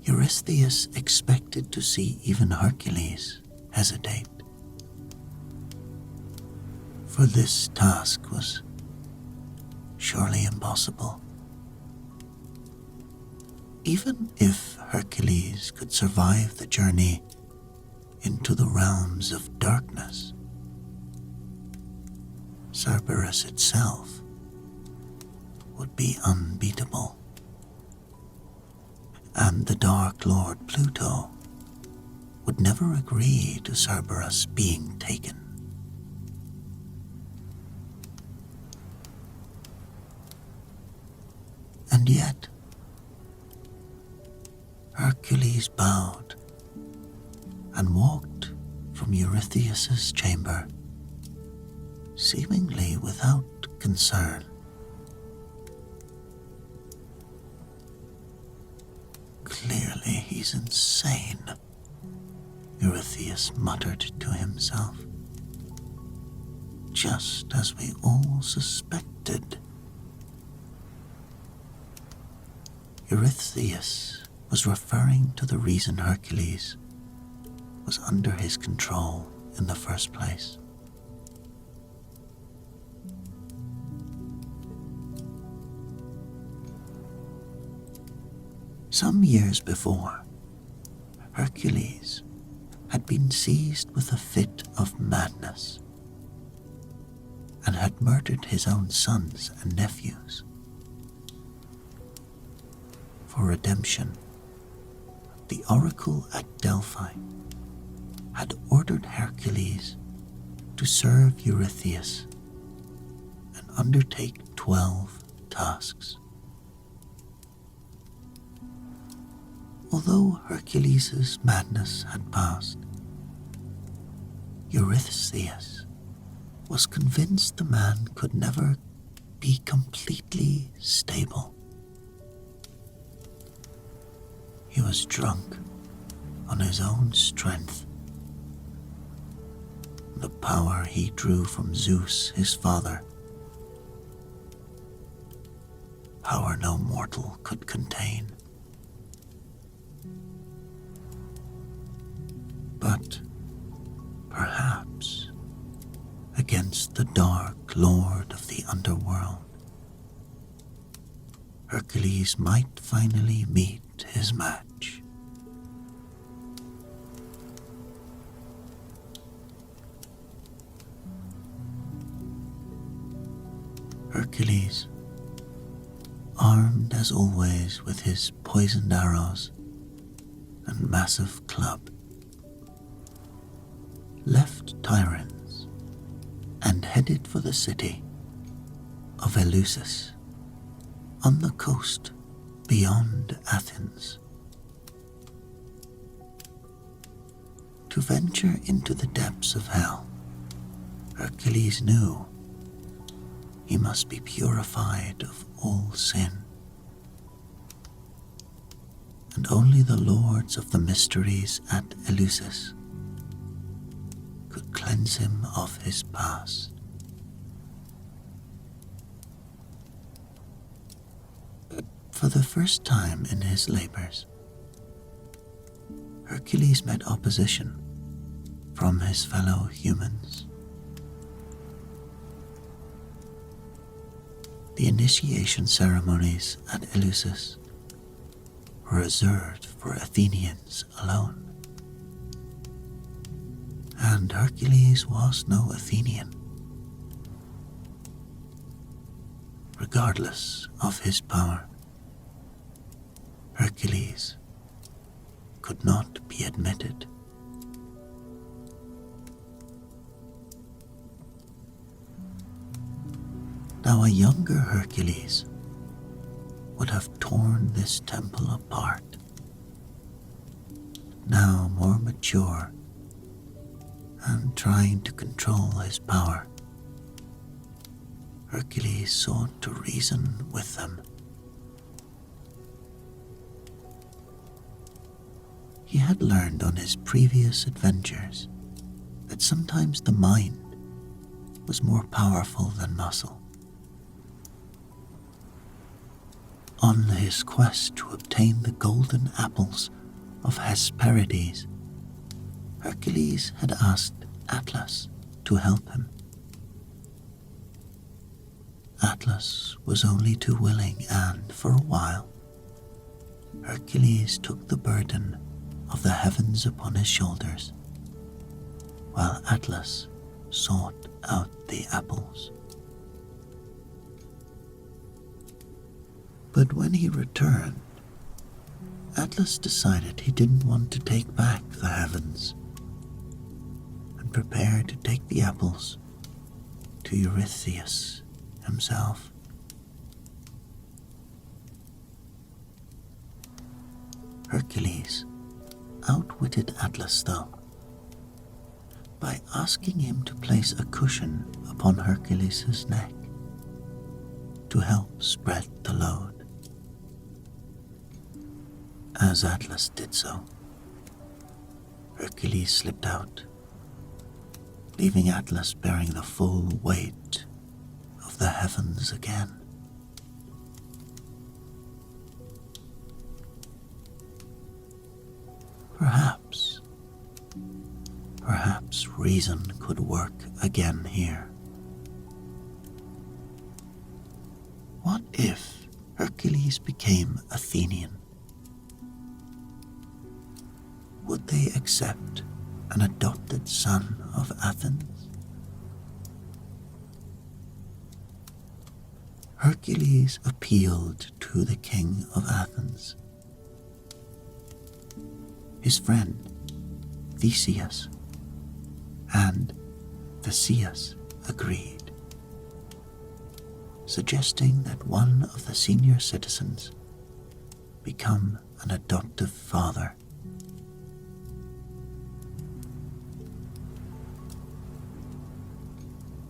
Eurystheus expected to see even Hercules hesitate, for this task was surely impossible. Even if Hercules could survive the journey into the realms of darkness, Cerberus itself would be unbeatable, and the Dark Lord Pluto would never agree to Cerberus being taken. And yet, Hercules bowed and walked from Eurystheus's chamber, seemingly without concern. Clearly he's insane, Eurystheus muttered to himself, just as we all suspected. Eurystheus was referring to the reason Hercules was under his control in the first place. Some years before, Hercules had been seized with a fit of madness and had murdered his own sons and nephews. For redemption, the oracle at Delphi had ordered Hercules to serve Eurystheus and undertake 12 tasks. Although Hercules' madness had passed, Eurystheus was convinced the man could never be completely stable. He was drunk on his own strength, the power he drew from Zeus, his father, power no mortal could contain. But perhaps against the Dark Lord of the underworld, Hercules might finally meet his match. Hercules, armed as always with his poisoned arrows and massive club, left Tiryns and headed for the city of Eleusis on the coast beyond Athens. To venture into the depths of hell, Hercules knew he must be purified of all sin, and only the lords of the mysteries at Eleusis could cleanse him of his past. For the first time in his labors, Hercules met opposition from his fellow humans. The initiation ceremonies at Eleusis were reserved for Athenians alone, and Hercules was no Athenian. Regardless of his power, Hercules could not be admitted. Now a younger Hercules would have torn this temple apart. Now more mature and trying to control his power, Hercules sought to reason with them. He had learned on his previous adventures that sometimes the mind was more powerful than muscle. On his quest to obtain the golden apples of Hesperides, Hercules had asked Atlas to help him. Atlas was only too willing, and for a while, Hercules took the burden of the heavens upon his shoulders, while Atlas sought out the apples. But when he returned, Atlas decided he didn't want to take back the heavens and prepared to take the apples to Eurystheus himself. Hercules outwitted Atlas, though, by asking him to place a cushion upon Hercules' neck to help spread the load. As Atlas did so, Hercules slipped out, leaving Atlas bearing the full weight of the heavens again. Perhaps reason could work again here. What if Hercules became Athenian? Would they accept an adopted son of Athens? Hercules appealed to the king of Athens. His friend, Theseus, and Theseus agreed, suggesting that one of the senior citizens become an adoptive father.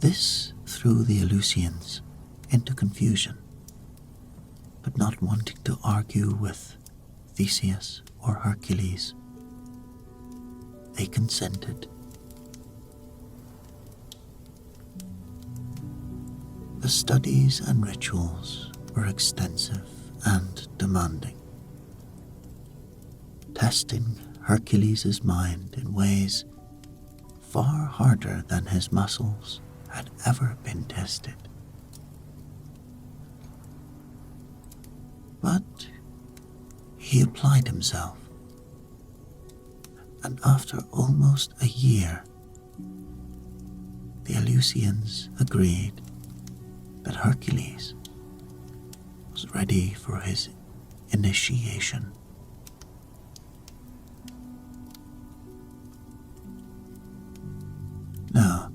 This threw the Eleusinians into confusion, but not wanting to argue with Theseus or Hercules, they consented. The studies and rituals were extensive and demanding, testing Hercules' mind in ways far harder than his muscles had ever been tested. But he applied himself, and after almost a year, the Eleusinians agreed that Hercules was ready for his initiation. Now,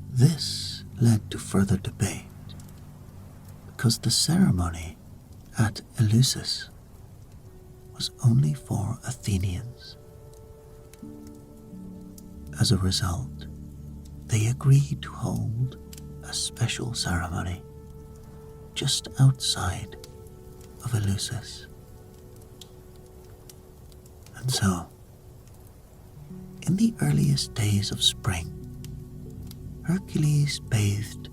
this led to further debate, because the ceremony at Eleusis was only for Athenians. As a result, they agreed to hold a special ceremony just outside of Eleusis. And so, in the earliest days of spring, Hercules bathed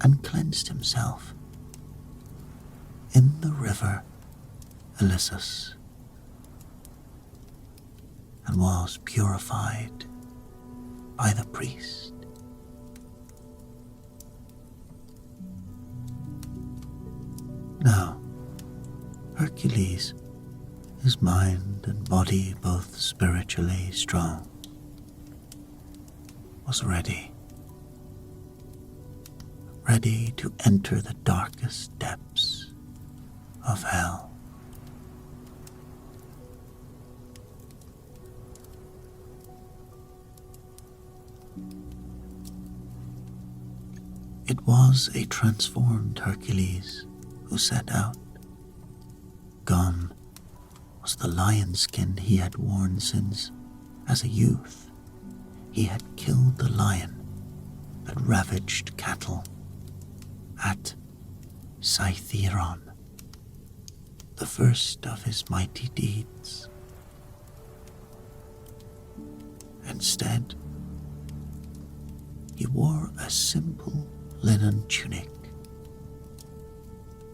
and cleansed himself in the river Eleusis and was purified by the priest. Now, Hercules, his mind and body both spiritually strong, was ready to enter the darkest depths of hell. It was a transformed Hercules who set out. Gone was the lion skin he had worn since, as a youth, he had killed the lion that ravaged cattle at Cytheron, the first of his mighty deeds. Instead, he wore a simple linen tunic,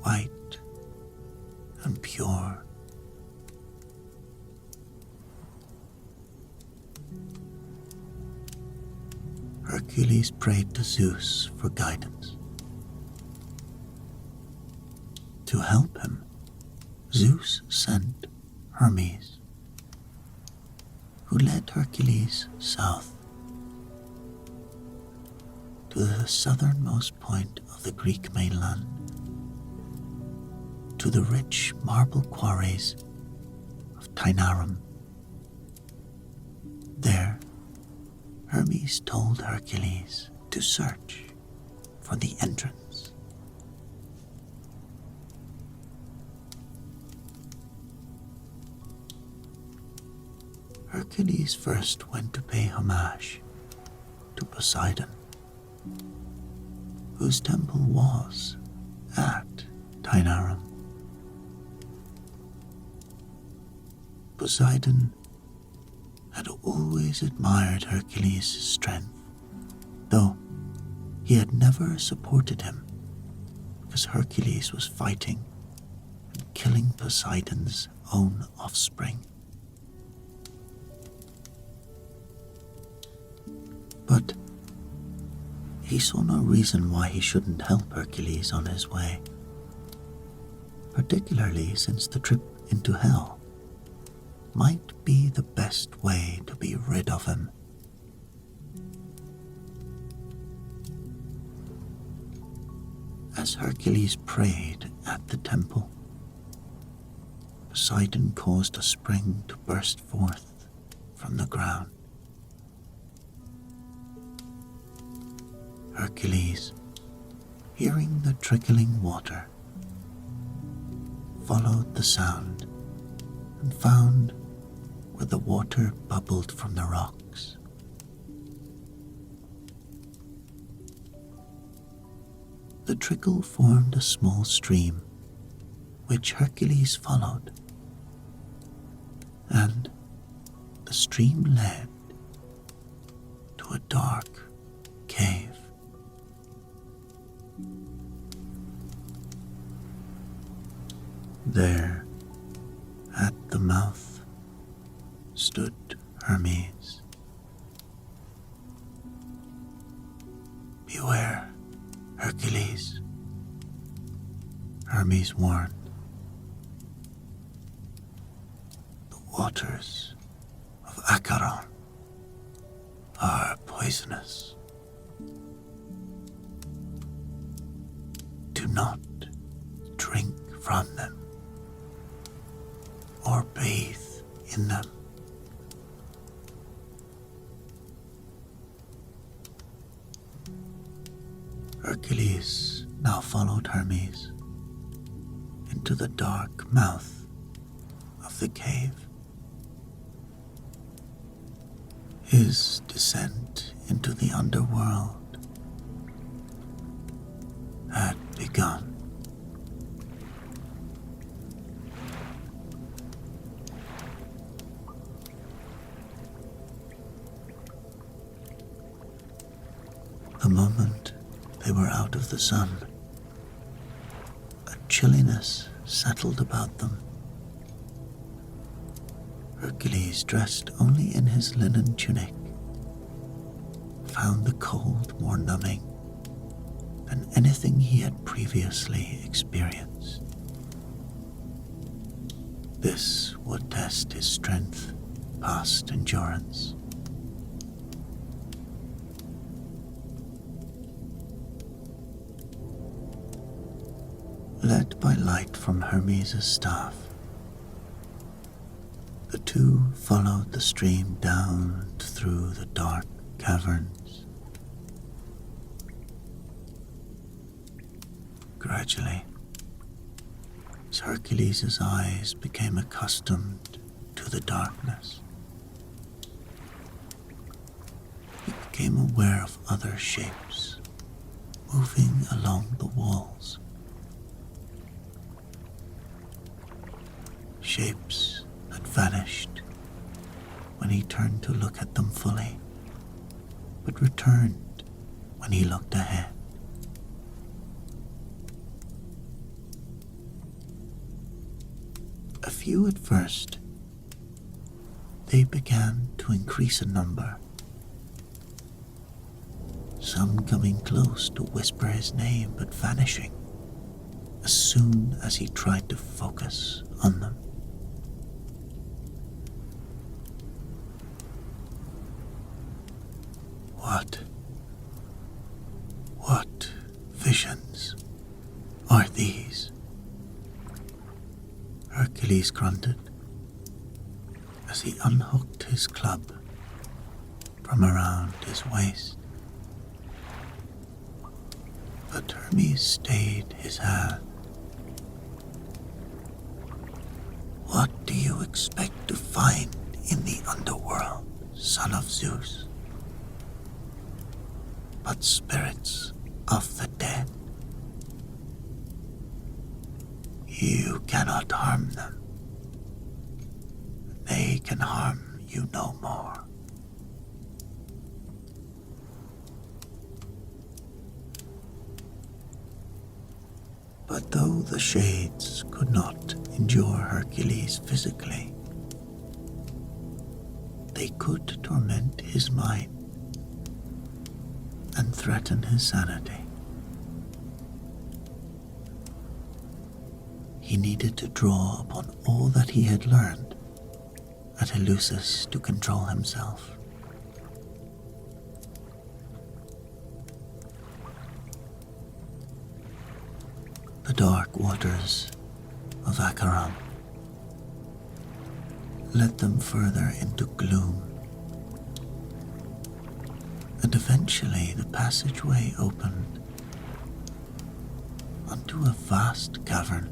white and pure. Hercules prayed to Zeus for guidance. To help him, Zeus sent Hermes, who led Hercules south to the southernmost point of the Greek mainland, to the rich marble quarries of Tainarum. There, Hermes told Hercules to search for the entrance. Hercules first went to pay homage to Poseidon, whose temple was at Tainarum. Poseidon had always admired Hercules' strength, though he had never supported him because Hercules was fighting and killing Poseidon's own offspring. But he saw no reason why he shouldn't help Hercules on his way, particularly since the trip into hell might be the best way to be rid of him. As Hercules prayed at the temple, Poseidon caused a spring to burst forth from the ground. Hercules, hearing the trickling water, followed the sound and found where the water bubbled from the rocks. The trickle formed a small stream, which Hercules followed, and the stream led to a dark cave. There, at the mouth, stood Hermes. "Beware, Hercules," Hermes warned. "The waters of Acheron are poisonous. Do not drink from them or bathe in them." Hercules now followed Hermes into the dark mouth of the cave. His descent into the underworld had begun. The moment they were out of the sun, a chilliness settled about them. Hercules, dressed only in his linen tunic, found the cold more numbing than anything he had previously experienced. This would test his strength past endurance. Led by light from Hermes' staff, the two followed the stream down through the dark caverns. Gradually, as Hercules' eyes became accustomed to the darkness, he became aware of other shapes moving along the walls. Shapes that vanished when he turned to look at them fully, but returned when he looked ahead. A few at first, they began to increase in number, some coming close to whisper his name but vanishing as soon as he tried to focus on them. What visions are these? Hercules grunted as he unhooked his club from around his waist. But Hermes stayed his hand. What do you expect to find in the underworld, son of Zeus? But spirits of the dead. You cannot harm them. They can harm you no more. But though the shades could not endure Hercules physically, they could torment his mind and threaten his sanity. He needed to draw upon all that he had learned at Eleusis to control himself. The dark waters of Acheron led them further into gloom, and eventually the passageway opened onto a vast cavern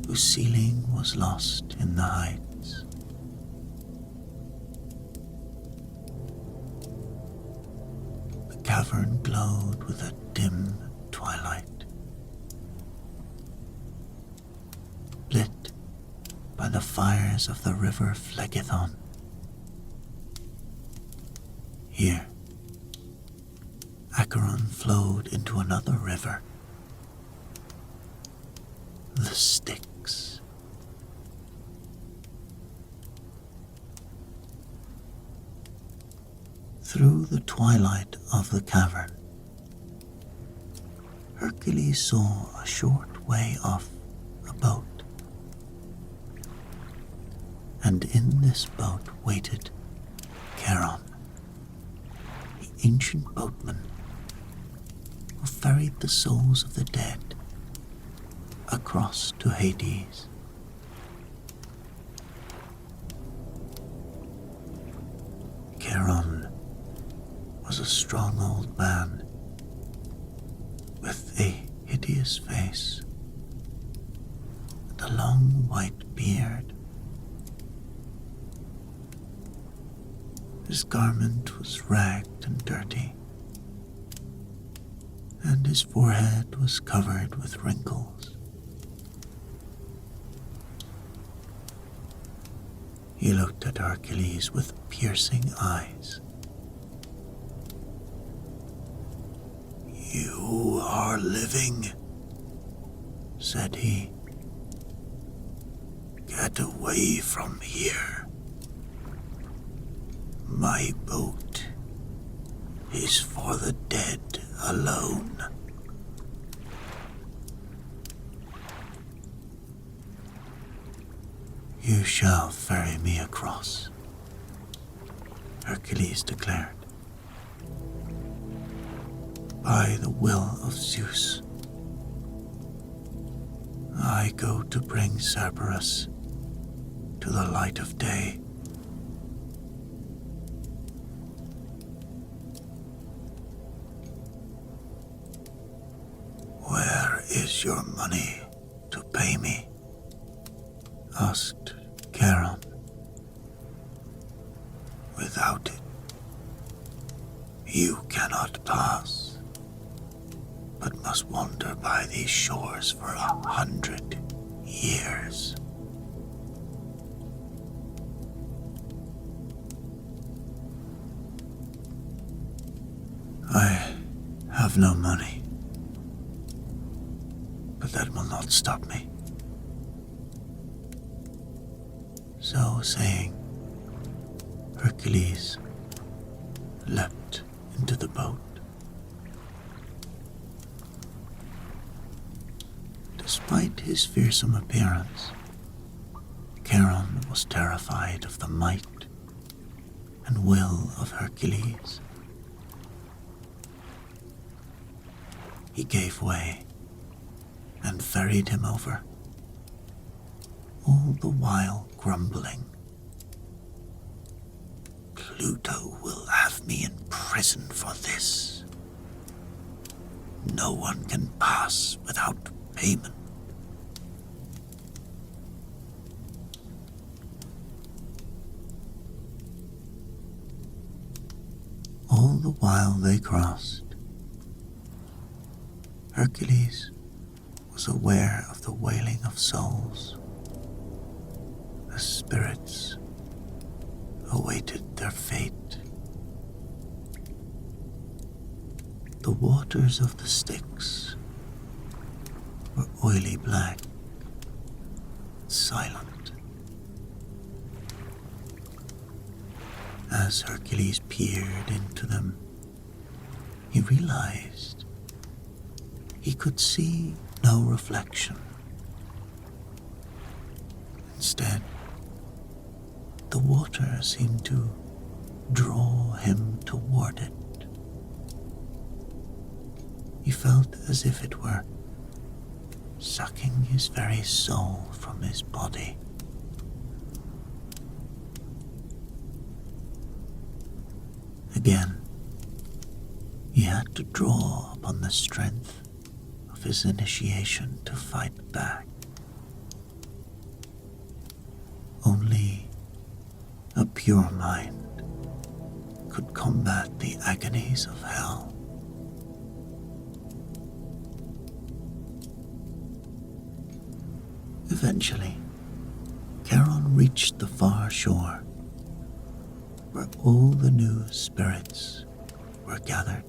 whose ceiling was lost in the heights. The cavern glowed with a dim twilight, lit by the fires of the river Phlegethon. Here, Acheron flowed into another river, the Styx. Through the twilight of the cavern, Hercules saw a short way off a boat, and in this boat waited Charon, the ancient boatman who ferried the souls of the dead across to Hades. Charon was a strong old man with a hideous face and a long white beard. His garment was ragged and dirty, and his forehead was covered with wrinkles. He looked at Hercules with piercing eyes. "You are living," said he. "Get away from here. My boat is for the dead alone." "You shall ferry me across," Hercules declared. "By the will of Zeus, I go to bring Cerberus to the light of day." "Where is your money to pay me?" asked Charon. "Without it, you cannot pass, but must wander by these shores for 100 years. I have no money, but that will not stop me. So saying, Hercules leapt into the boat. Despite his fearsome appearance, Charon was terrified of the might and will of Hercules. He gave way and ferried him over, all the while grumbling. Pluto will have me in prison for this. No one can pass without payment. All the while they crossed, Hercules was aware of the wailing of souls. The spirits awaited their fate. The waters of the Styx were oily black, silent. As Hercules peered into them, he realized he could see no reflection. Instead, the water seemed to draw him toward it. He felt as if it were sucking his very soul from his body. Again, he had to draw upon the strength of his initiation to fight back. Only a pure mind could combat the agonies of hell. Eventually, Charon reached the far shore, where all the new spirits were gathered.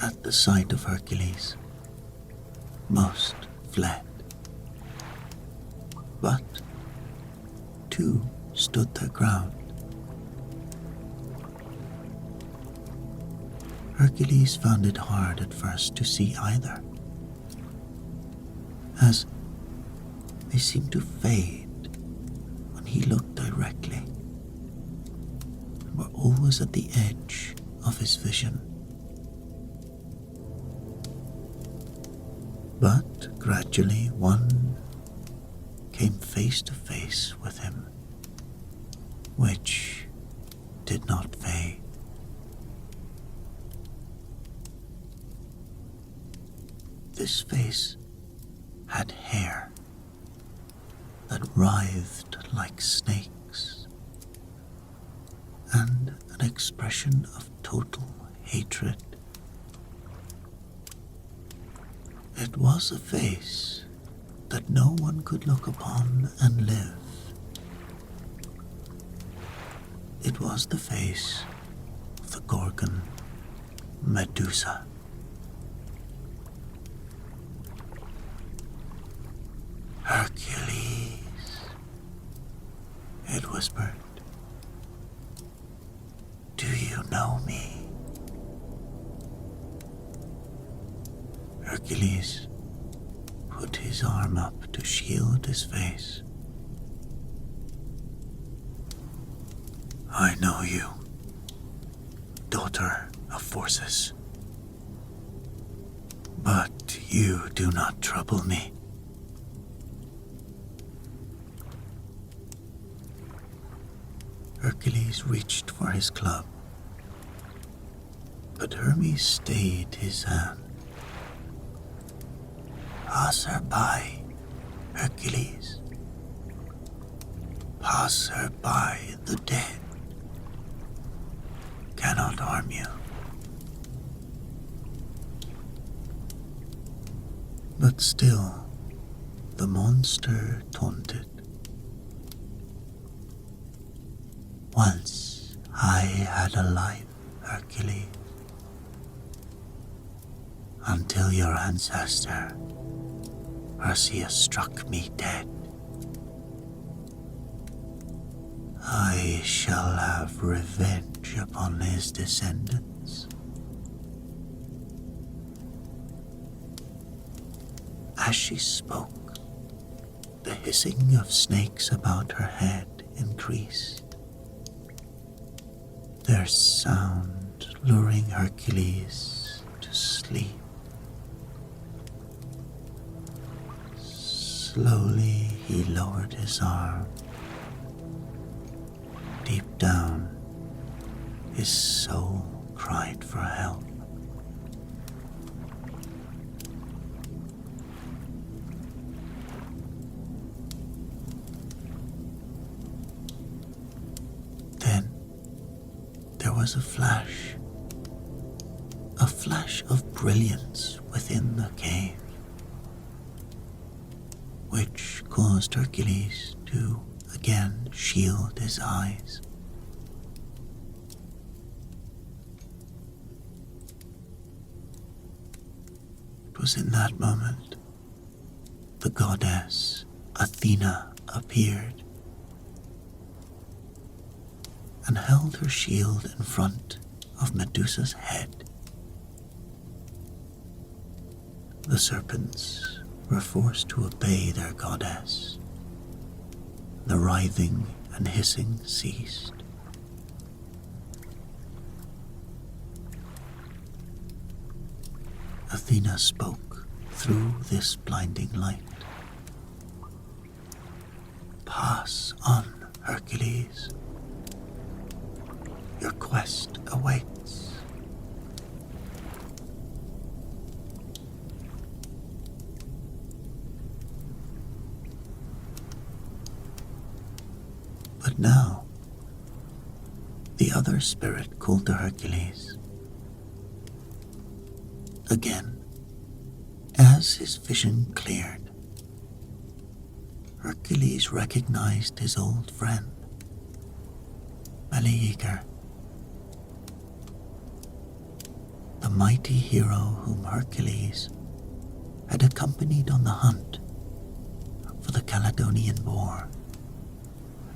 At the sight of Hercules, most fled, but two stood their ground. Hercules found it hard at first to see either, as they seemed to fade when he looked directly, and were always at the edge of his vision. But gradually one came face to face with him, which did not fade. This face had hair that writhed like snakes, and an expression of total hatred. It was a face that no one could look upon and live. It was the face of the Gorgon Medusa. Hercules, it whispered. Do you know me? Hercules put his arm up to shield his face. I know you, daughter of forces. But you do not trouble me. Hercules reached for his club, but Hermes stayed his hand. Pass her by, Hercules. Pass her by. The dead cannot harm you. But still, the monster taunted. Once I had a life, Hercules, until your ancestor, Perseus, struck me dead. I shall have revenge upon his descendants. As she spoke, the hissing of snakes about her head increased, their sound luring Hercules to sleep. Slowly he lowered his arm. Deep down, his soul cried for help. Then there was a flash of brilliance within the cave, which caused Hercules to again shield his eyes. It was in that moment the goddess Athena appeared and held her shield in front of Medusa's head. The serpents were forced to obey their goddess. The writhing and hissing ceased. Athena spoke through this blinding light. Pass on, Hercules. Your quest awaits. But now, the other spirit called to Hercules. Again, as his vision cleared, Hercules recognized his old friend, Meleager, the mighty hero whom Hercules had accompanied on the hunt for the Caledonian boar,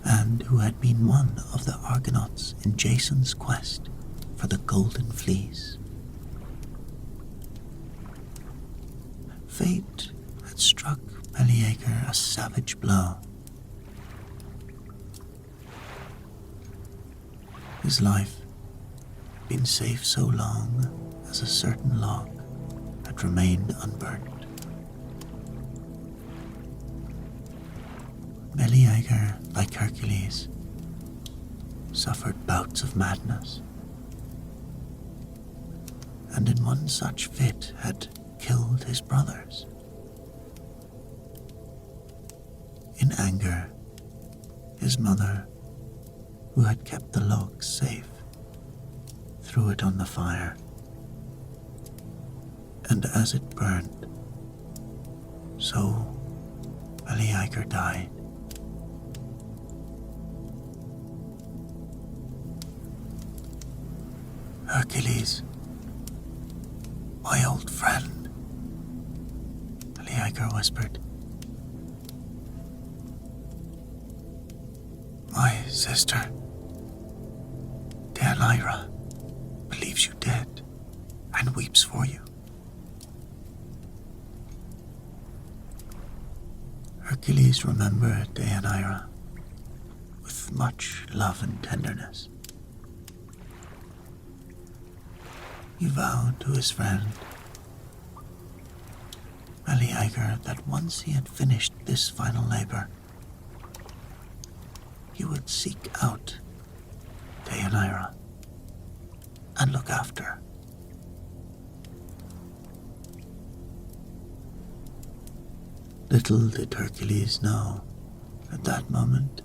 and who had been one of the Argonauts in Jason's quest for the Golden Fleece. Fate had struck Meleager a savage blow. His life had been safe so long as a certain log had remained unburnt. Meleager, like Hercules, suffered bouts of madness, and in one such fit had killed his brothers. In anger, his mother, who had kept the log safe, threw it on the fire, and as it burned, so Meleager died. Hercules, my old friend, Meleager whispered. My sister, Deianira, believes you dead and weeps for you. Hercules remembered Deianira with much love and tenderness. He vowed to his friend, Meleager, that once he had finished this final labor, he would seek out Deianira and look after her. Little did Hercules know at that moment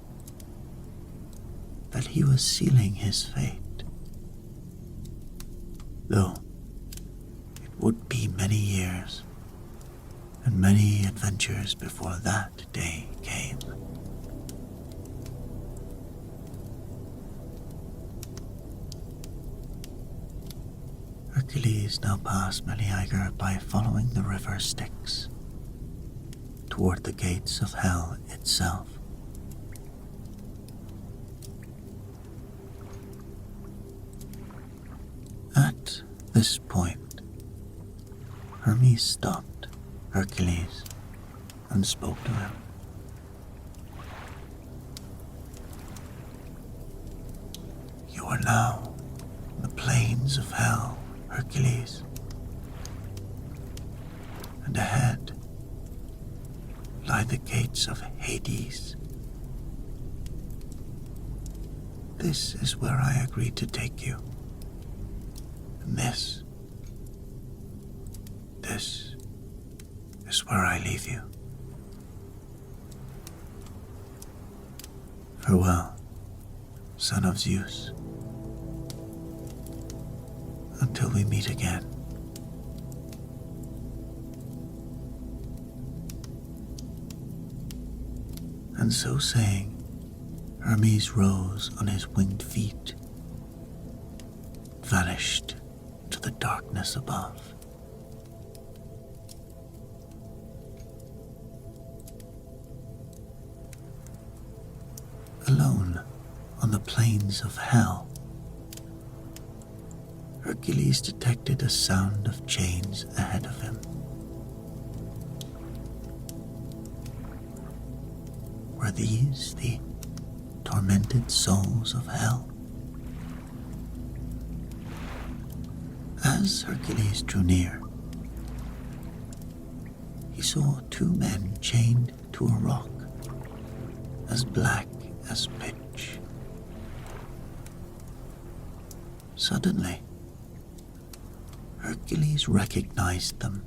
that he was sealing his fate. Though it would be many years and many adventures before that day came. Hercules now passed Meleager by following the river Styx toward the gates of hell itself. At this point, Hermes stopped Hercules and spoke to him. "You are now in the plains of hell, Hercules, and ahead lie the gates of Hades. This is where I agreed to take you, and this is where I leave you. Farewell, son of Zeus, until we meet again." And so saying, Hermes rose on his winged feet, vanished to the darkness above. Alone on the plains of hell, Hercules detected a sound of chains ahead of him. Were these the tormented souls of hell? As Hercules drew near, he saw two men chained to a rock as black as pitch. Suddenly, Hercules recognized them.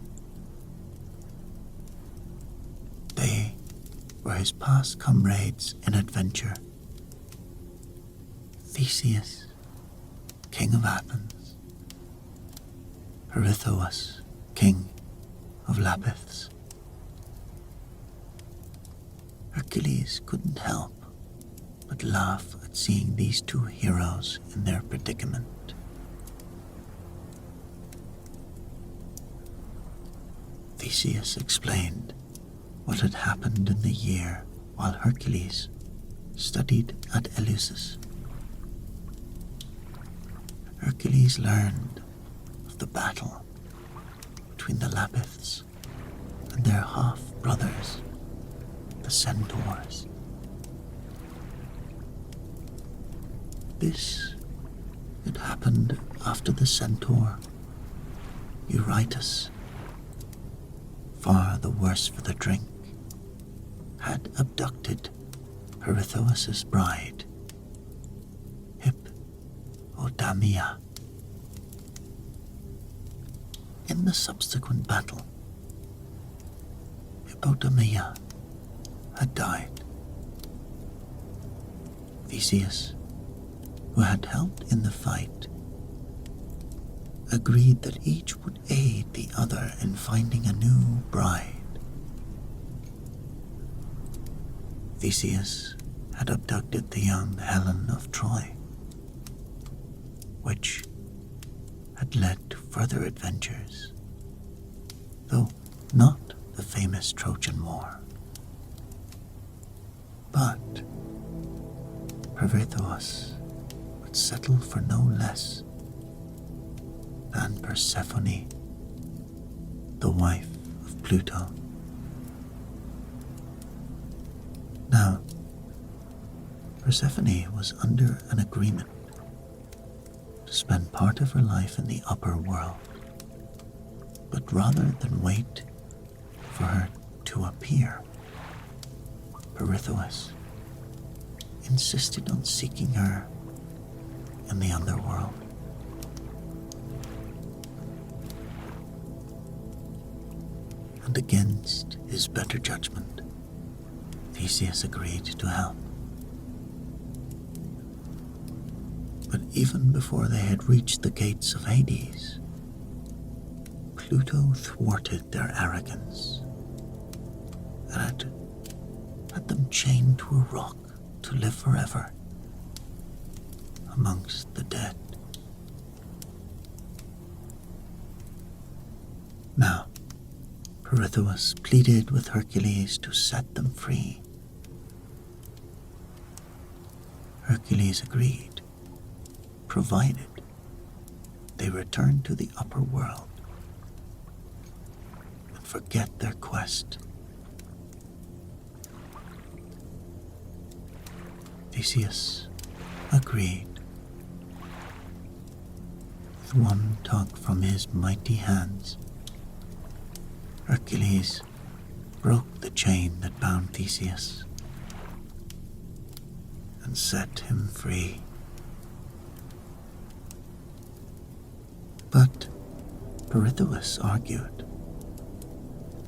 They were his past comrades in adventure. Theseus, king of Athens, Pirithous, king of Lapiths. Hercules couldn't help but laugh at seeing these two heroes in their predicament. Theseus explained what had happened in the year while Hercules studied at Eleusis. Hercules learned of the battle between the Lapiths and their half-brothers, the Centaurs. This had happened after the Centaur, Eurytus, far the worse for the drink, had abducted Pirithous' bride, Hippodamia. In the subsequent battle, Hippodamia had died. Theseus, who had helped in the fight, agreed that each would aid the other in finding a new bride. Theseus had abducted the young Helen of Troy, which had led to further adventures, though not the famous Trojan War. But Pirithous would settle for no less than Persephone, the wife of Pluto. Now, Persephone was under an agreement to spend part of her life in the upper world, but rather than wait for her to appear, Pirithous insisted on seeking her in the underworld. And against his better judgment, Theseus agreed to help. But even before they had reached the gates of Hades, Pluto thwarted their arrogance and had them chained to a rock to live forever amongst the dead. Pirithous pleaded with Hercules to set them free. Hercules agreed, provided they return to the upper world and forget their quest. Theseus agreed. With one tug from his mighty hands, Hercules broke the chain that bound Theseus and set him free. But Pirithous argued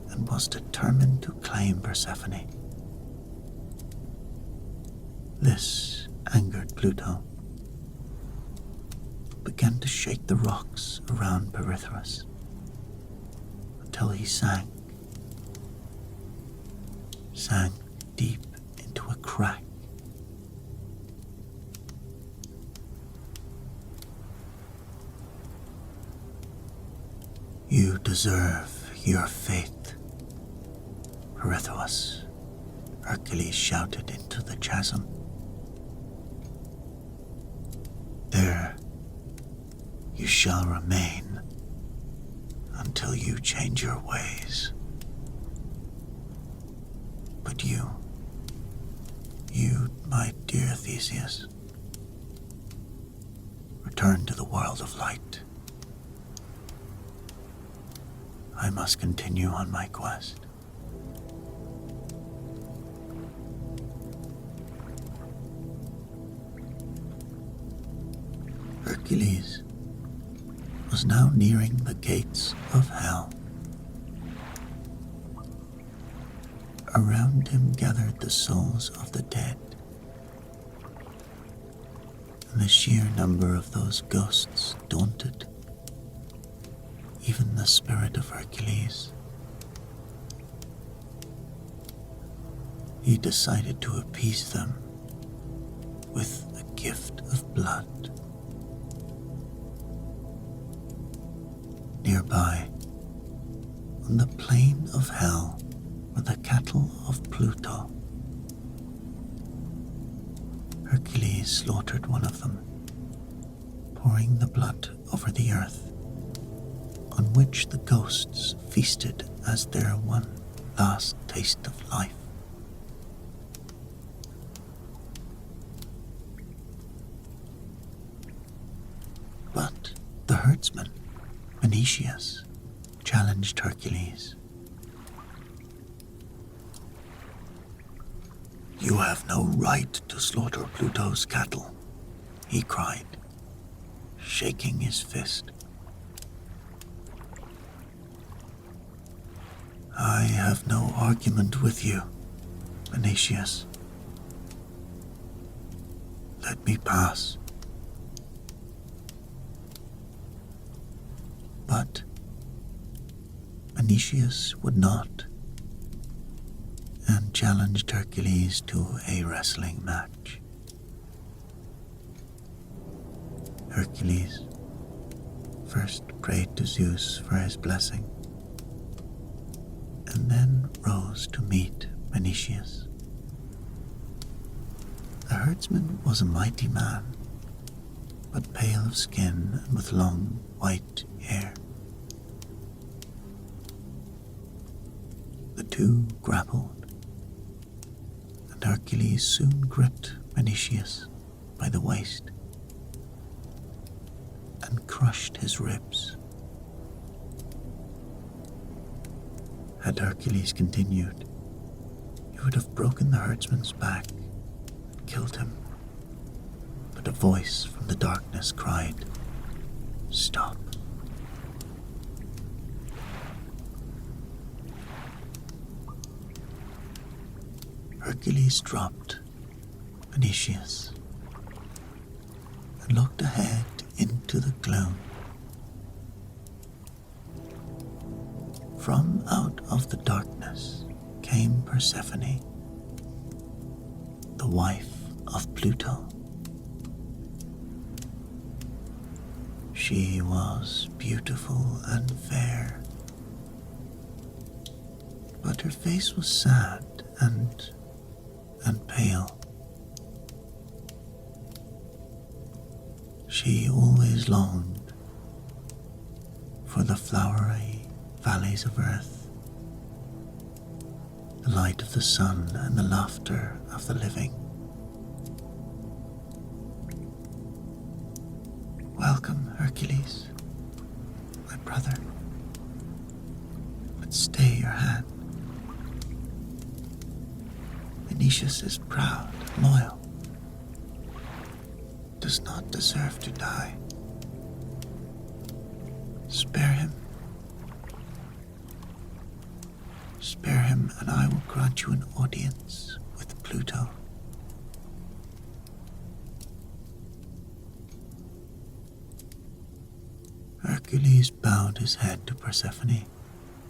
and was determined to claim Persephone. This angered Pluto, who began to shake the rocks around Pirithous until he sank deep into a crack. You deserve your fate, Pirithous, Hercules shouted into the chasm. There you shall remain until you change your ways. But you, my dear Theseus, return to the world of light. I must continue on my quest. Hercules was now nearing the gates of hell. Around him gathered the souls of the dead, and the sheer number of those ghosts daunted even the spirit of Hercules. He decided to appease them with a gift of blood. Nearby, on the plain of hell, were the cattle of Pluto. Hercules slaughtered one of them, pouring the blood over the earth, on which the ghosts feasted as their one last taste of life. But the herdsman, Menecius, challenged Hercules. "You have no right to slaughter Pluto's cattle," he cried, shaking his fist. "I have no argument with you, Menecius. Let me pass." But Menecius would not, and challenged Hercules to a wrestling match. Hercules first prayed to Zeus for his blessing, and then rose to meet Menecius. The herdsman was a mighty man, but pale of skin and with long white hair. The two grappled, and Hercules soon gripped Menecius by the waist and crushed his ribs. Had Hercules continued, he would have broken the herdsman's back and killed him. But a voice from the darkness cried, "Stop." Hercules dropped Menecius and looked ahead into the gloom. From out of the darkness came Persephone, the wife of Pluto. She was beautiful and fair, but her face was sad and pale. She always longed for the flowery valleys of earth, the light of the sun and the laughter of the living. Welcome, Hercules, my brother. But stay your hand. Venetius is proud and loyal, does not deserve to die. Spare him. Spare him, and I will grant you an audience with Pluto. Hercules bowed his head to Persephone,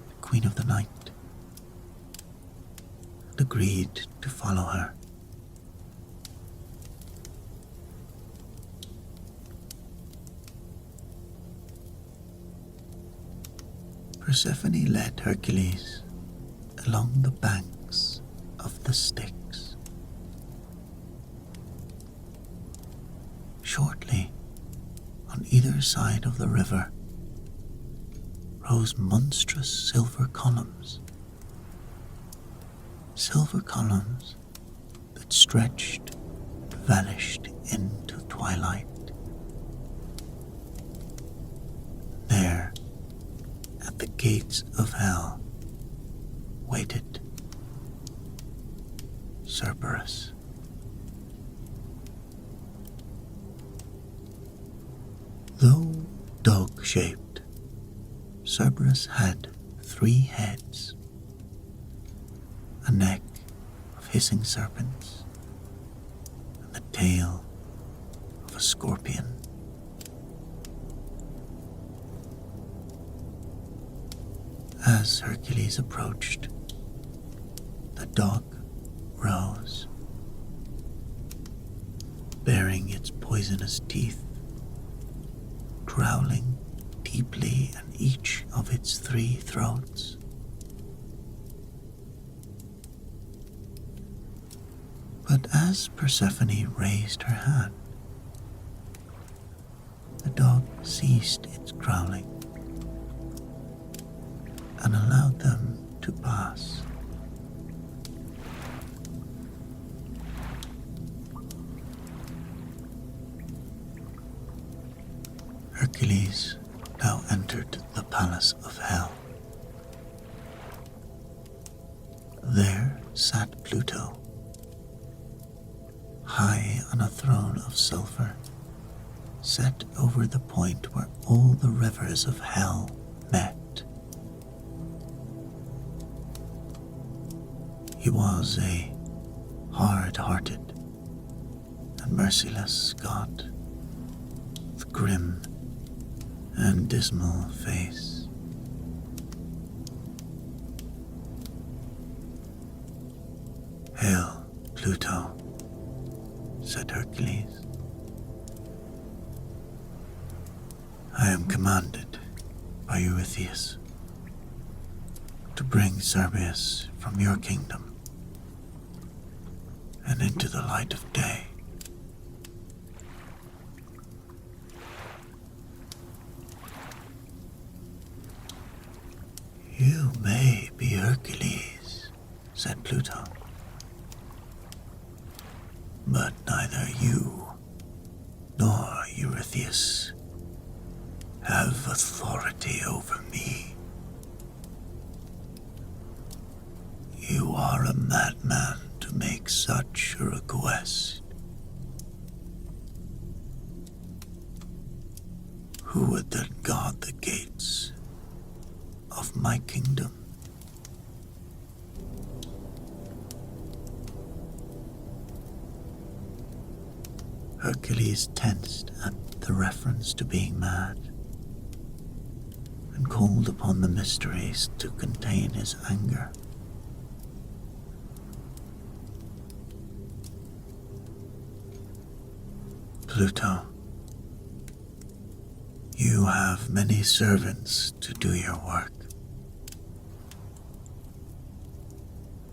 the queen of the night, and agreed to follow her. Persephone led Hercules along the banks of the Styx. Shortly, on either side of the river, rose monstrous silver columns that stretched and vanished into twilight. There, at the gates of hell, waited Cerberus. Though dog-shaped, Cerberus had 3 heads, a neck of hissing serpents, and the tail of a scorpion. As Hercules approached, the dog rose, baring its poisonous teeth, growling deeply in each of its 3 throats. But as Persephone raised her hand, the dog ceased its growling and allowed them to pass. Hercules now entered the palace of hell. There sat Pluto, high on a throne of sulfur, set over the point where all the rivers of hell met. He was a hard-hearted and merciless god with grim and dismal face. "Hail, Pluto," said Hercules. "I am commanded by Eurystheus to bring Cerberus from your kingdom and into the light of day. You may be Hercules," said Pluto, "but neither you nor Eurystheus have authority over me. You are a madman to make such a request. Who would then guard the gates of my kingdom?" Hercules tensed at the reference to being mad and called upon the mysteries to contain his anger. "Pluto, you have many servants to do your work.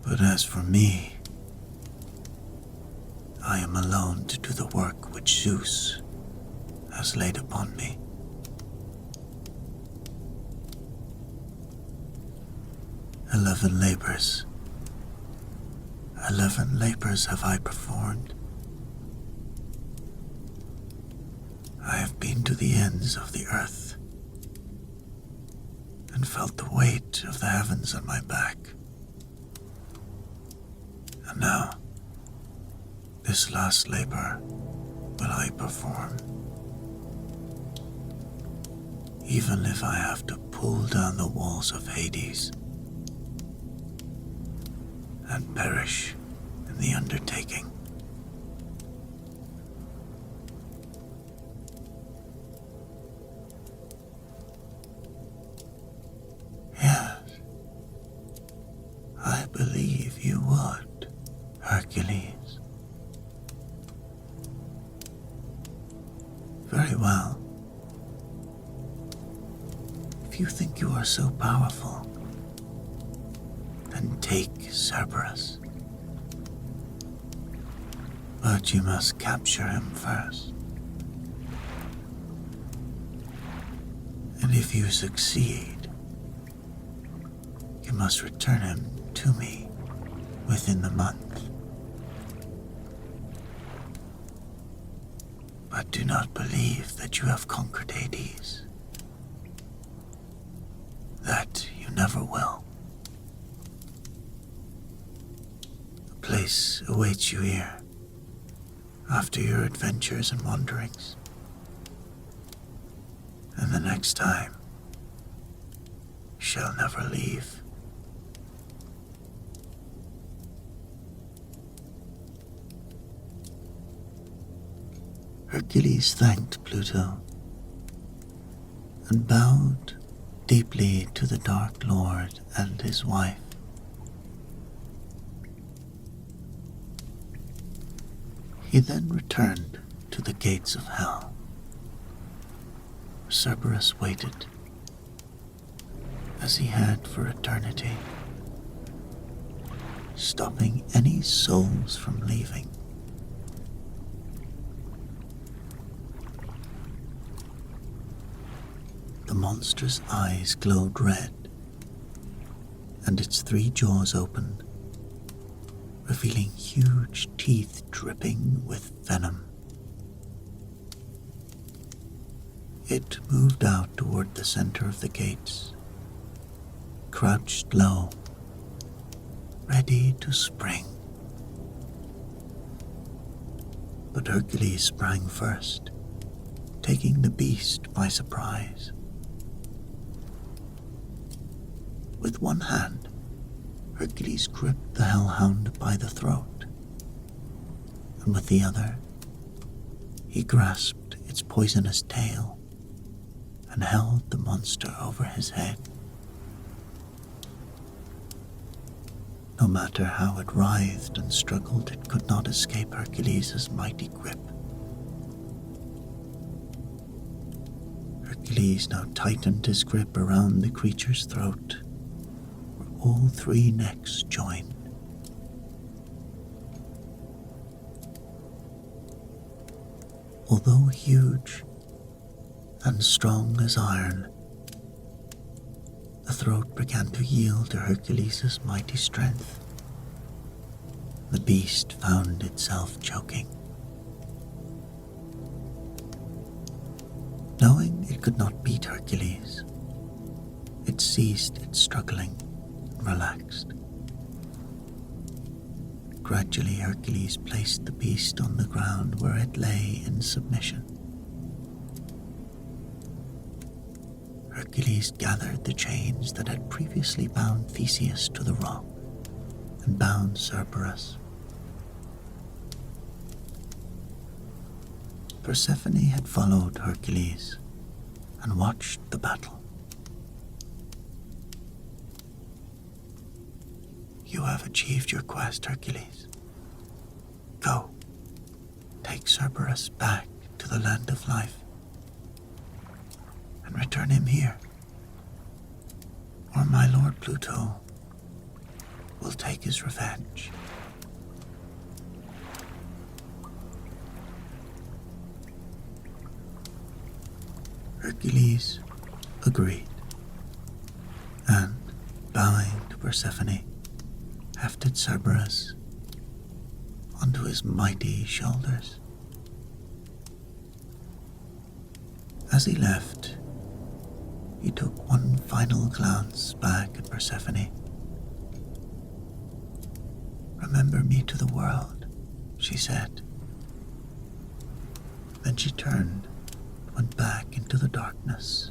But as for me, I am alone to do the work which Zeus has laid upon me. 11 labors. 11 labors have I performed. I have been to the ends of the earth and felt the weight of the heavens on my back. And now, this last labor will I perform, even if I have to pull down the walls of Hades and perish in the undertaking. Yes, I believe you would, Hercules. Very well. If you think you are so powerful, then take Cerberus. But you must capture him first. And if you succeed, you must return him to me within the month. But do not believe that you have conquered Hades. That you never will. A place awaits you here after your adventures and wanderings. And the next time, you shall never leave. Hercules thanked Pluto and bowed deeply to the Dark Lord and his wife. He then returned to the gates of hell. Cerberus waited, as he had for eternity, stopping any souls from leaving. The monster's eyes glowed red, and its 3 jaws opened, revealing huge teeth dripping with venom. It moved out toward the center of the gates, crouched low, ready to spring. But Hercules sprang first, taking the beast by surprise. With one hand, Hercules gripped the hellhound by the throat, and with the other, he grasped its poisonous tail and held the monster over his head. No matter how it writhed and struggled, it could not escape Hercules' mighty grip. Hercules now tightened his grip around the creature's throat, all 3 necks joined. Although huge and strong as iron, the throat began to yield to Hercules' mighty strength. The beast found itself choking. Knowing it could not beat Hercules, it ceased its struggling, relaxed. Gradually, Hercules placed the beast on the ground where it lay in submission. Hercules gathered the chains that had previously bound Theseus to the rock and bound Cerberus. Persephone had followed Hercules and watched the battle. You have achieved your quest, Hercules. Go, take Cerberus back to the land of life and return him here, or my lord Pluto will take his revenge. Hercules agreed, and, bowing to Persephone, hefted Cerberus onto his mighty shoulders. As he left, he took one final glance back at Persephone. "Remember me to the world," she said. Then she turned and went back into the darkness.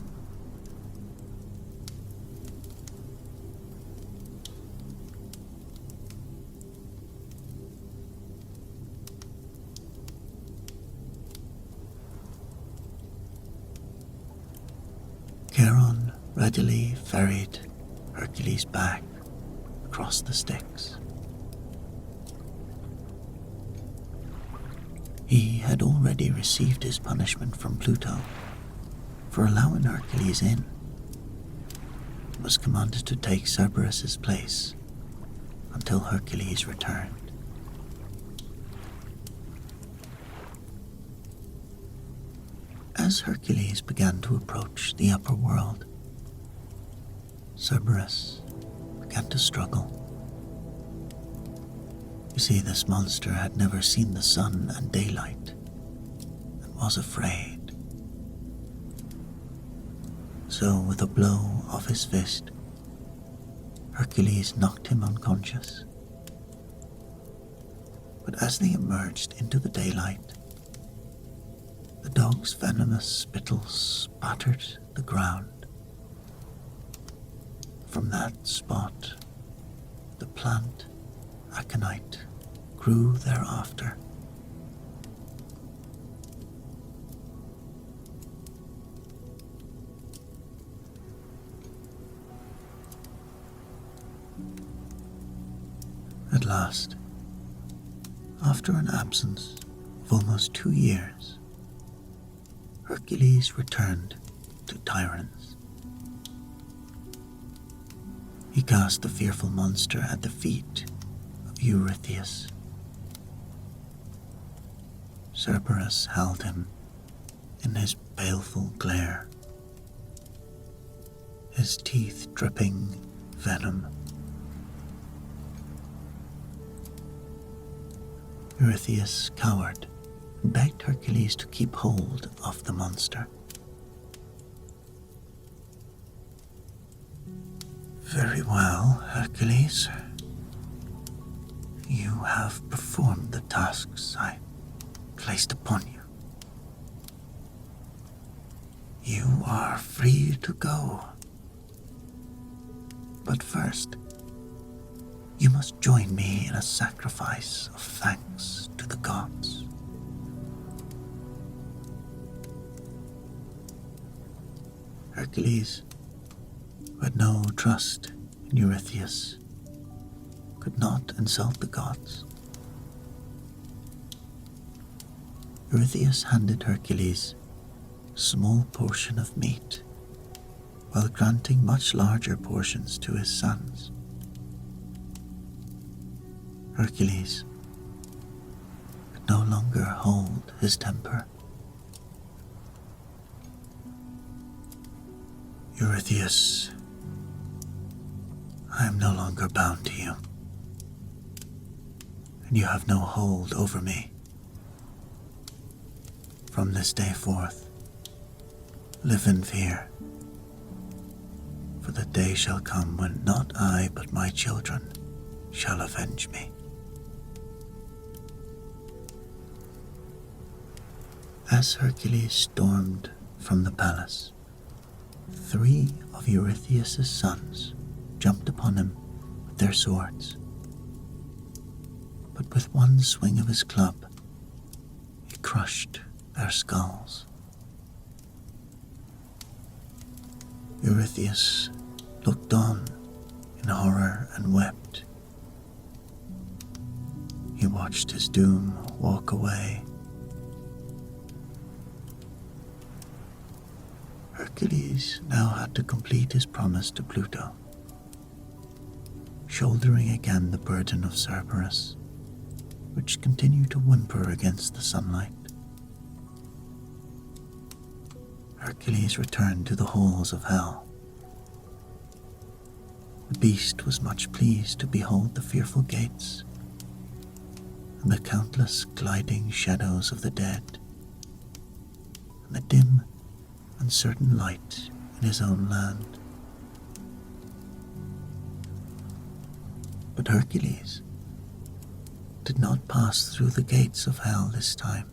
Charon readily ferried Hercules back across the Styx. He had already received his punishment from Pluto for allowing Hercules in, and was commanded to take Cerberus's place until Hercules returned. As Hercules began to approach the upper world, Cerberus began to struggle. You see, this monster had never seen the sun and daylight, and was afraid. So, with a blow of his fist, Hercules knocked him unconscious. But as they emerged into the daylight, the dog's venomous spittle spattered the ground. From that spot, the plant aconite grew thereafter. At last, after an absence of almost 2 years, Hercules returned to Tyrannus. He cast the fearful monster at the feet of Eurystheus. Cerberus held him in his baleful glare, his teeth dripping venom. Eurystheus cowered and begged Hercules to keep hold of the monster. "Very well, Hercules. You have performed the tasks I placed upon you. You are free to go. But first, you must join me in a sacrifice of thanks to the gods." Hercules, who had no trust in Eurystheus, could not insult the gods. Eurystheus handed Hercules a small portion of meat, while granting much larger portions to his sons. Hercules could no longer hold his temper. "Eurystheus, I am no longer bound to you, and you have no hold over me. From this day forth, live in fear, for the day shall come when not I but my children shall avenge me." As Hercules stormed from the palace, 3 of Eurystheus' sons jumped upon him with their swords. But with one swing of his club, he crushed their skulls. Eurystheus looked on in horror and wept. He watched his doom walk away. Hercules now had to complete his promise to Pluto. shouldering again the burden of Cerberus, which continued to whimper against the sunlight. Hercules returned to the halls of hell. The beast was much pleased to behold the fearful gates and the countless gliding shadows of the dead, and the dim, uncertain light in his own land. But Hercules did not pass through the gates of hell this time.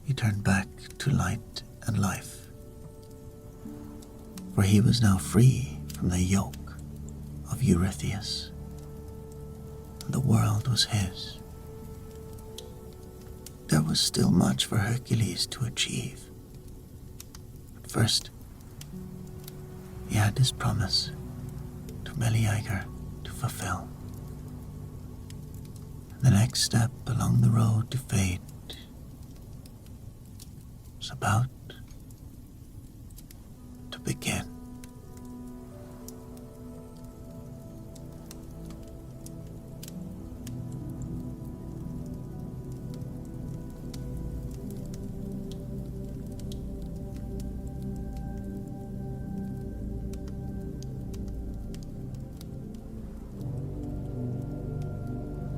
He turned back to light and life, for he was now free from the yoke of Eurystheus, and the world was his. There was still much for Hercules to achieve. But first, he had his promise to Meleager to fulfill. And the next step along the road to fate was about to begin.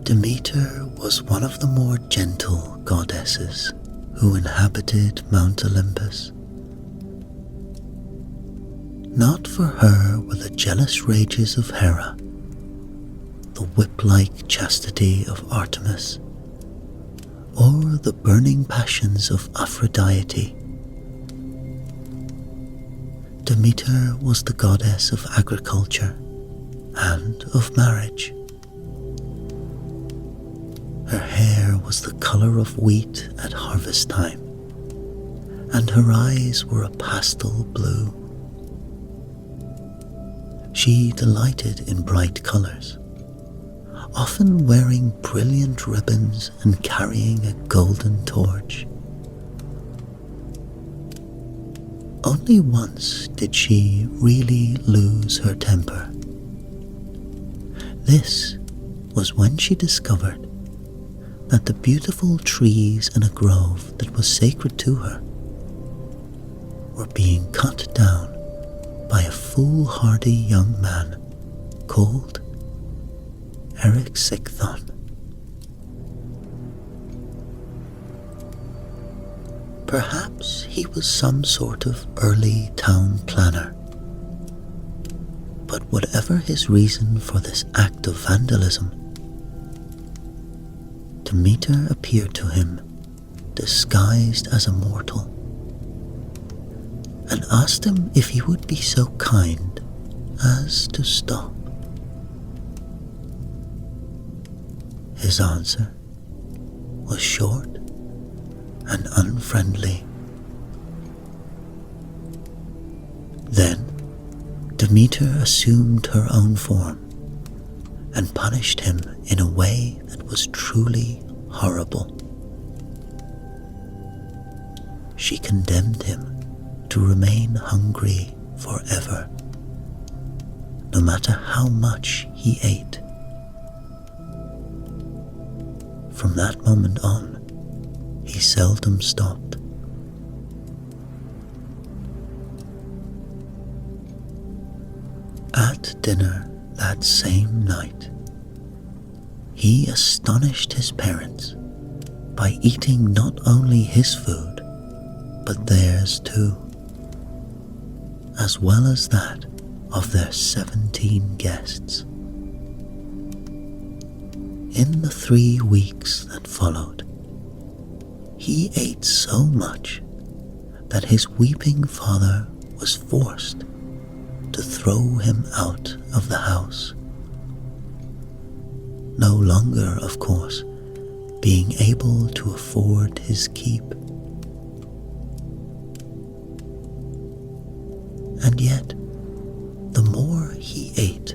Demeter was one of the more gentle goddesses who inhabited Mount Olympus. Not for her were the jealous rages of Hera, the whip-like chastity of Artemis, or the burning passions of Aphrodite. Demeter was the goddess of agriculture and of marriage. Her hair was the color of wheat at harvest time, and her eyes were a pastel blue. She delighted in bright colors, often wearing brilliant ribbons and carrying a golden torch. Only once did she really lose her temper. This was when she discovered that the beautiful trees in a grove that was sacred to her were being cut down by a foolhardy young man called Eryxithon. Perhaps he was some sort of early town planner, but whatever his reason for this act of vandalism, Demeter appeared to him disguised as a mortal and asked him if he would be so kind as to stop. His answer was short and unfriendly. Then Demeter assumed her own form and punished him in a way that was truly horrible. She condemned him to remain hungry forever, no matter how much he ate. From that moment on, he seldom stopped. At dinner that same night, he astonished his parents by eating not only his food, but theirs too, as well as that of their 17 guests. In the 3 weeks that followed, he ate so much that his weeping father was forced to throw him out of the house. No longer, of course, being able to afford his keep. And yet, the more he ate,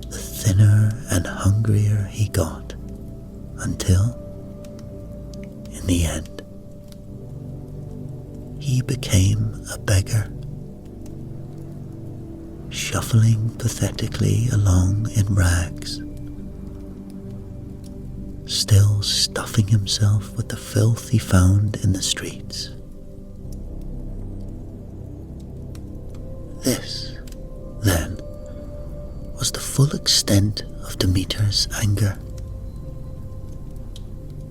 the thinner and hungrier he got, until, in the end, he became a beggar. shuffling pathetically along in rags, still stuffing himself with the filth he found in the streets. This, then, was the full extent of Demeter's anger.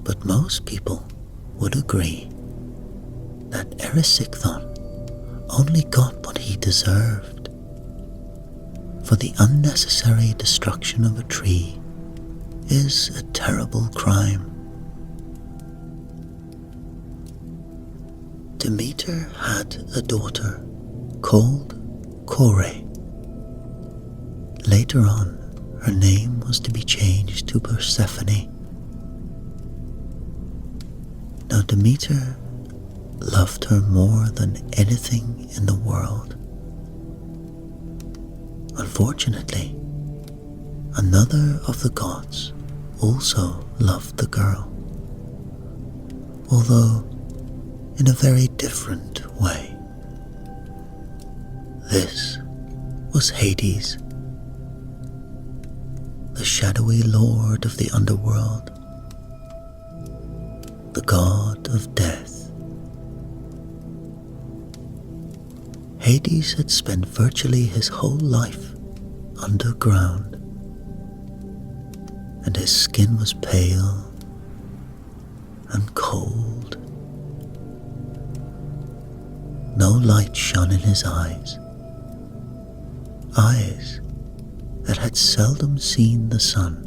But most people would agree that Erysichthon only got what he deserved, for the unnecessary destruction of a tree is a terrible crime. Demeter had a daughter called Kore. Later on, her name was to be changed to Persephone. Now Demeter loved her more than anything in the world. Unfortunately, another of the gods also loved the girl, although in a very different way. This was Hades, the shadowy lord of the underworld, the god of death. Hades had spent virtually his whole life underground, and his skin was pale and cold. No light shone in his eyes that had seldom seen the sun.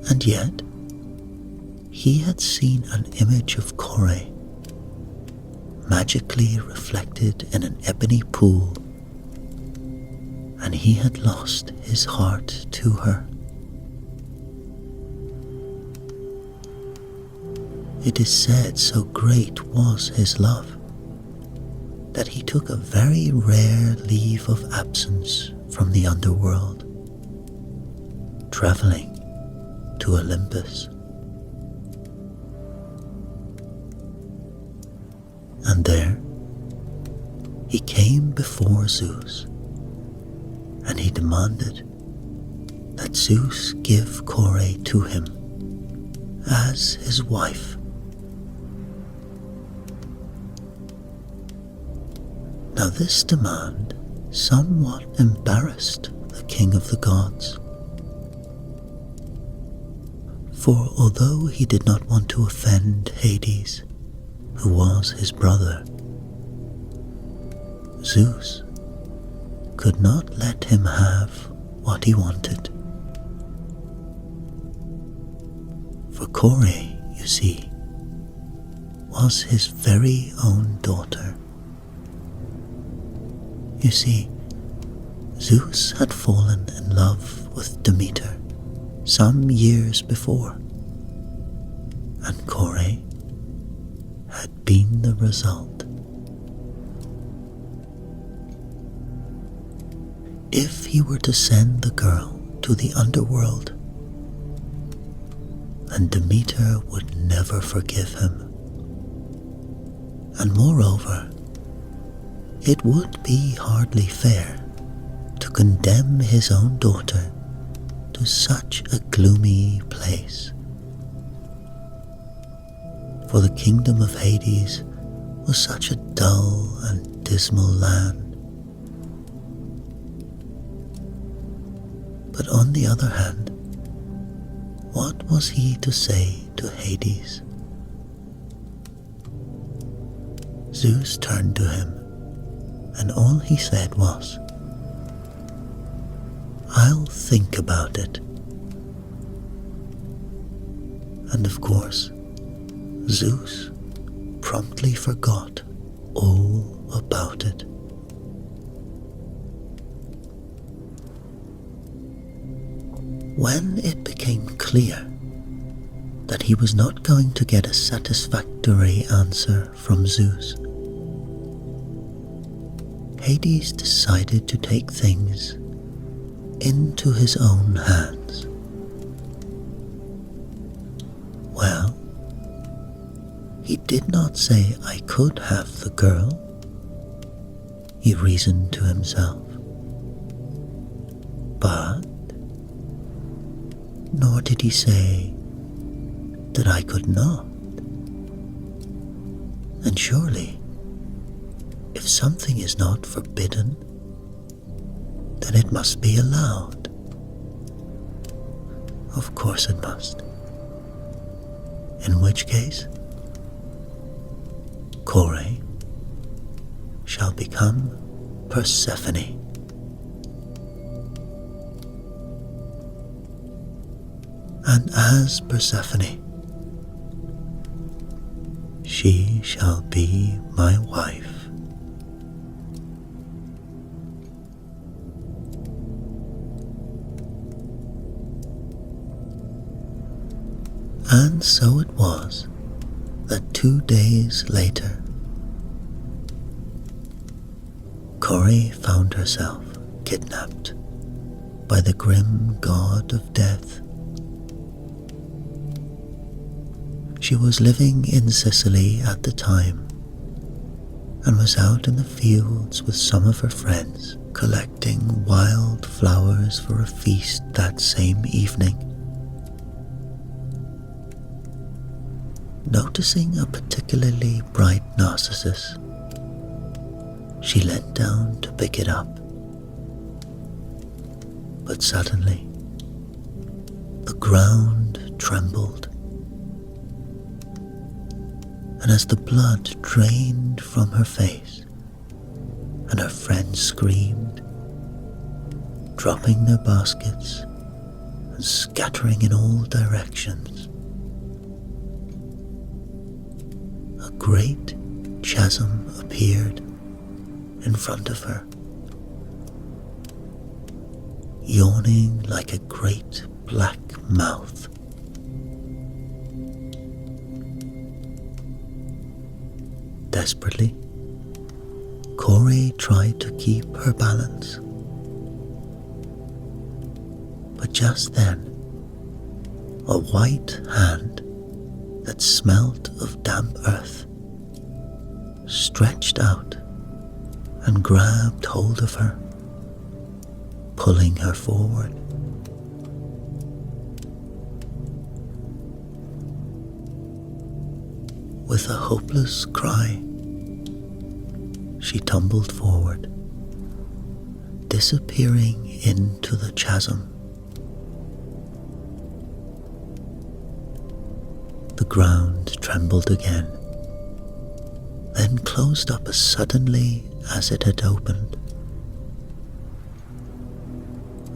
And yet, he had seen an image of Kore, magically reflected in an ebony pool, and he had lost his heart to her. It is said so great was his love that he took a very rare leave of absence from the underworld, traveling to Olympus. And there he came before Zeus, and he demanded that Zeus give Kore to him as his wife. Now this demand somewhat embarrassed the king of the gods, for although he did not want to offend Hades, who was his brother, Zeus could not let him have what he wanted. For Kore, you see, was his very own daughter. You see, Zeus had fallen in love with Demeter some years before, and Kore had been the result. If he were to send the girl to the underworld, then Demeter would never forgive him. And moreover, it would be hardly fair to condemn his own daughter to such a gloomy place. For the kingdom of Hades was such a dull and dismal land. But on the other hand, what was he to say to Hades? Zeus turned to him, and all he said was, "I'll think about it." And of course, Zeus promptly forgot all about it. When it became clear that he was not going to get a satisfactory answer from Zeus, Hades decided to take things into his own hands. Well, he did not say I could have the girl. he reasoned to himself. But nor did he say that I could not. And surely, if something is not forbidden, then it must be allowed. Of course it must. In which case, Kore shall become Persephone. And as Persephone, she shall be my wife. And so it was that 2 days later, Kore found herself kidnapped by the grim god of death. She was living in Sicily at the time and was out in the fields with some of her friends collecting wild flowers for a feast that same evening. Noticing a particularly bright narcissus, she leant down to pick it up. But suddenly, the ground trembled, and as the blood drained from her face, and her friends screamed, dropping their baskets and scattering in all directions, a great chasm appeared in front of her, yawning like a great black mouth. Desperately, Kore tried to keep her balance. But just then, a white hand that smelt of damp earth stretched out and grabbed hold of her, pulling her forward. With a hopeless cry, she tumbled forward, disappearing into the chasm. The ground trembled again, then closed up as suddenly as it had opened.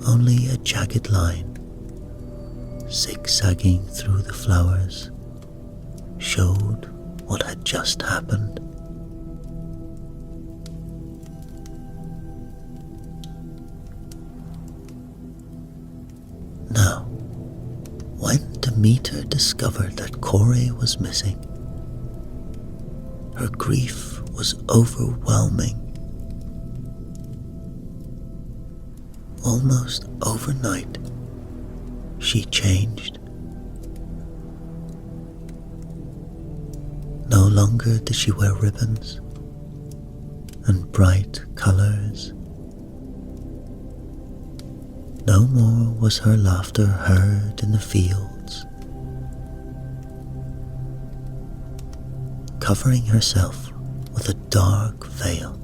Only a jagged line, zigzagging through the flowers, showed what had just happened. Now, when Demeter discovered that Kore was missing, her grief was overwhelming. Almost overnight, she changed. No longer did she wear ribbons and bright colors. No more was her laughter heard in the fields. Covering herself with a dark veil,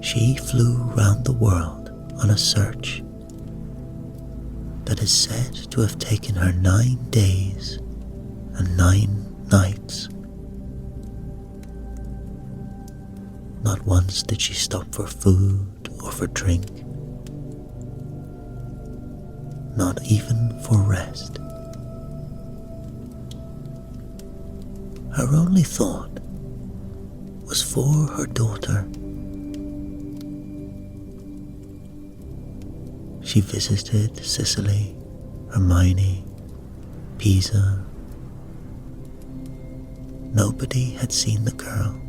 she flew round the world on a search that is said to have taken her 9 days and 9 nights. Not once did she stop for food or for drink, not even for rest. Her only thought was for her daughter. She visited Sicily, Hermione, Pisa. Nobody had seen the girl,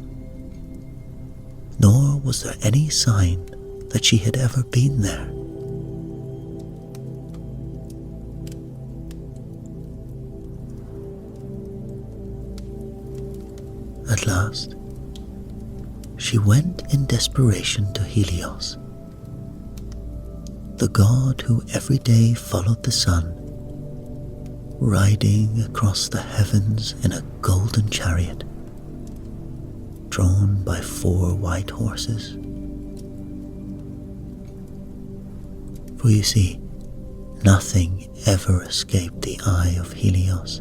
nor was there any sign that she had ever been there. At last, She went in desperation to Helios, the god who every day followed the sun, riding across the heavens in a golden chariot, drawn by 4 white horses. For you see, nothing ever escaped the eye of Helios.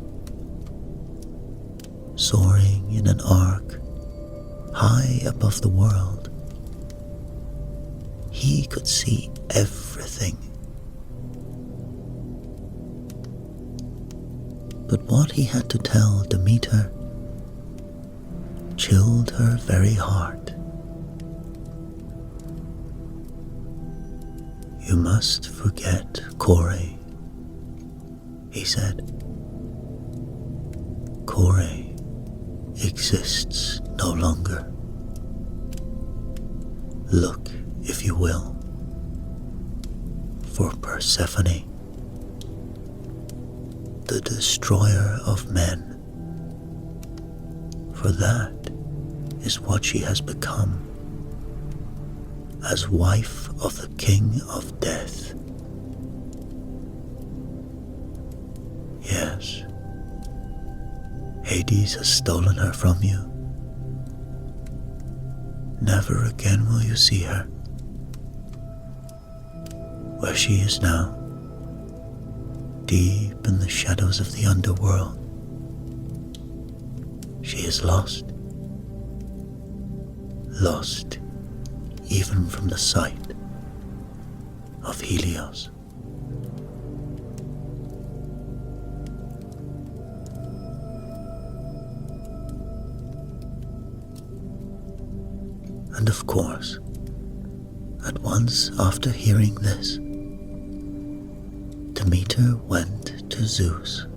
Soaring in an arc high above the world, he could see everything. But what he had to tell Demeter chilled her very heart. You must forget Kore, he said. Kore exists no longer. Look, if you will, for Persephone, the destroyer of men, for that is what she has become, as wife of the King of Death. Yes, Hades has stolen her from you. Never again will you see her. Where she is now, deep in the shadows of the underworld, she is lost. Lost even from the sight of Helios. And of course, at once after hearing this, Demeter went to Zeus.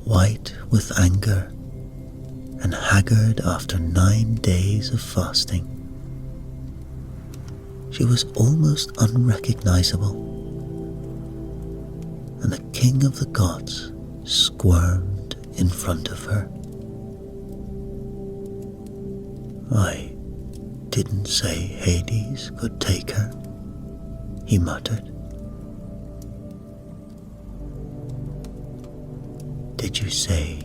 White with anger and haggard after 9 days of fasting, she was almost unrecognizable, and the king of the gods squirmed in front of her. I didn't say Hades could take her, he muttered. Did you say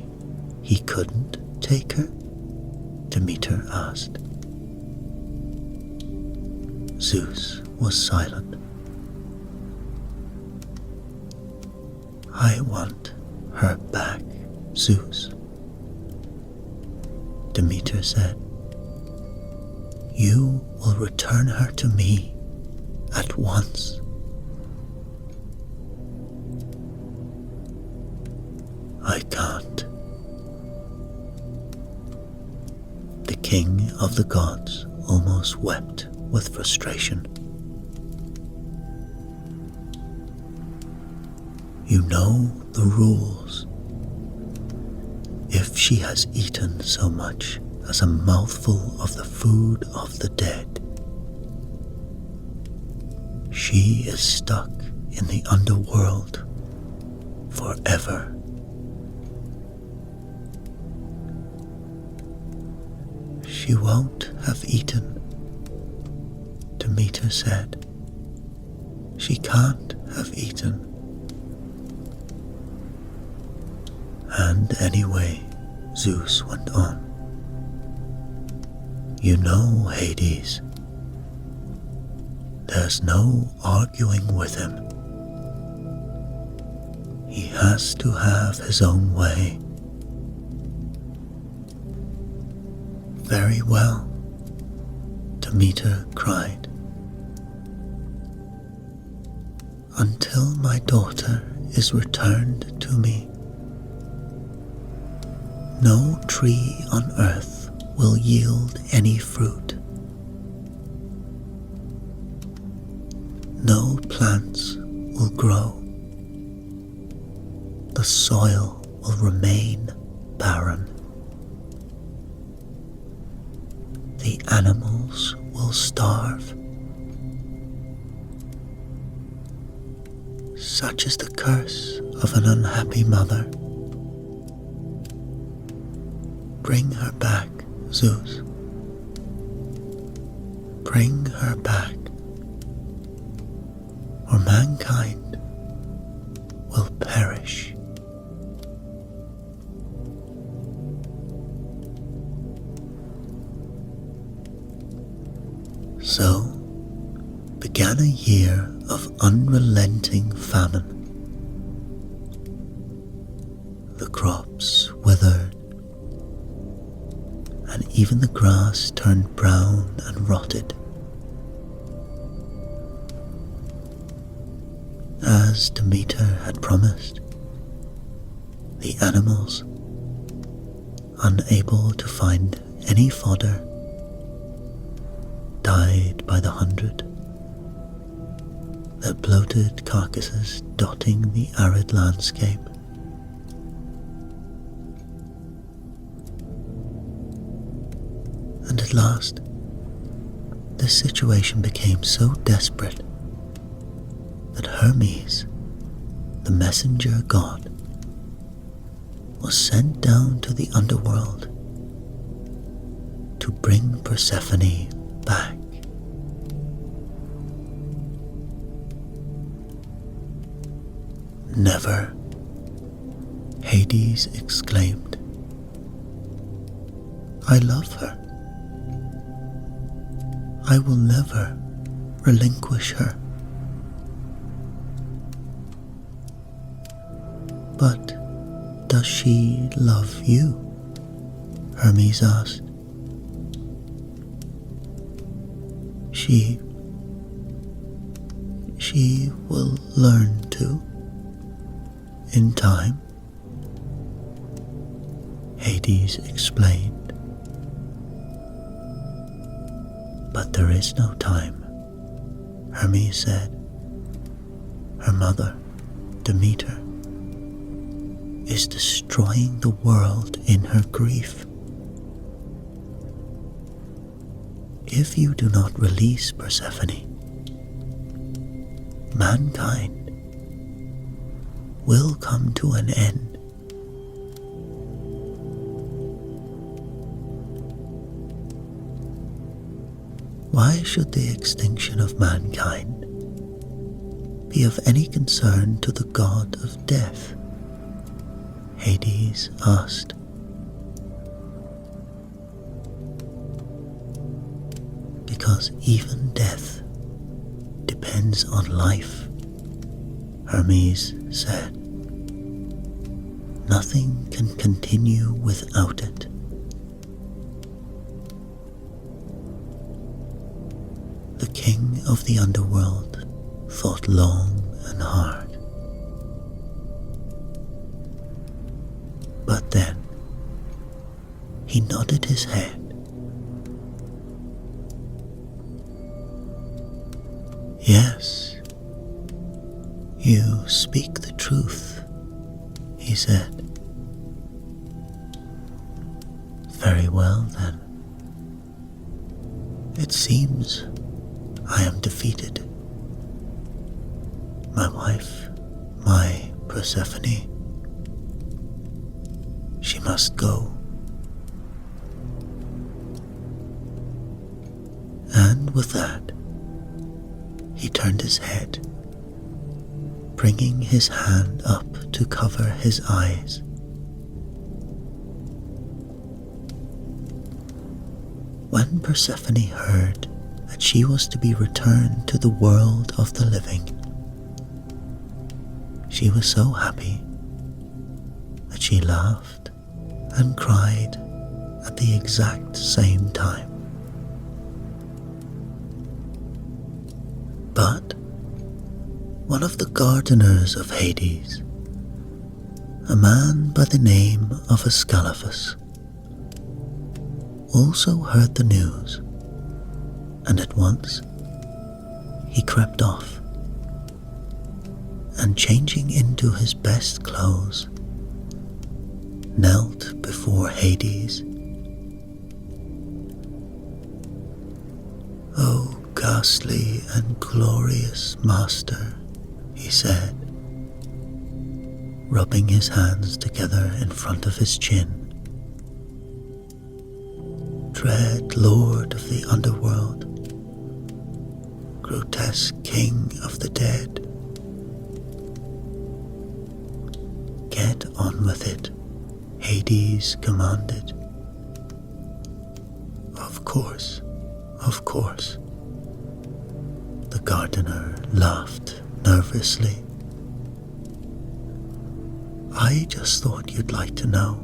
he couldn't take her? Demeter asked. Zeus was silent. I want her back, Zeus, Demeter said. You will return her to me at once. I can't. The king of the gods almost wept with frustration. You know the rules. If she has eaten so much as a mouthful of the food of the dead, she is stuck in the underworld forever. She won't have eaten, Demeter said. She can't have eaten. And anyway, Zeus went on, you know, Hades, there's no arguing with him. He has to have his own way. Very well, Demeter cried. Until my daughter is returned to me, no tree on earth will yield any fruit. No plants will grow. The soil will remain barren. The animals will starve. Such is the curse of an unhappy mother. Bring her back, Zeus. Bring her back, or mankind will perish. So began a year of unrelenting famine. The crops withered, and even the grass turned brown and rotted. As Demeter had promised, the animals, unable to find any fodder, died by the hundred, their bloated carcasses dotting the arid landscape. And at last, the situation became so desperate that Hermes, the messenger god, was sent down to the underworld to bring Persephone back. Never, Hades exclaimed. I love her. I will never relinquish her. But does she love you? Hermes asked. She will learn to, in time, Hades explained. But there is no time, Hermes said. Her mother, Demeter, is destroying the world in her grief. If you do not release Persephone, mankind will come to an end. Why should the extinction of mankind be of any concern to the god of death? Hades asked. Because even death depends on life, Hermes said. Nothing can continue without it. The king of the underworld thought long and hard. But then he nodded his head. Yes, you speak the truth, he said. Very well then. It seems I am defeated. My wife, my Persephone, she must go. And with that, he turned his head, bringing his hand up to cover his eyes. When Persephone heard that she was to be returned to the world of the living, she was so happy that she laughed and cried at the exact same time. But one of the gardeners of Hades, a man by the name of Ascalaphus, also heard the news, and at once he crept off, and changing into his best clothes, knelt before Hades. "O ghastly and glorious master," he said, rubbing his hands together in front of his chin, dread lord of the underworld, grotesque king of the dead. Get on with it, Hades commanded. Of course, of course. The gardener laughed nervously. I just thought you'd like to know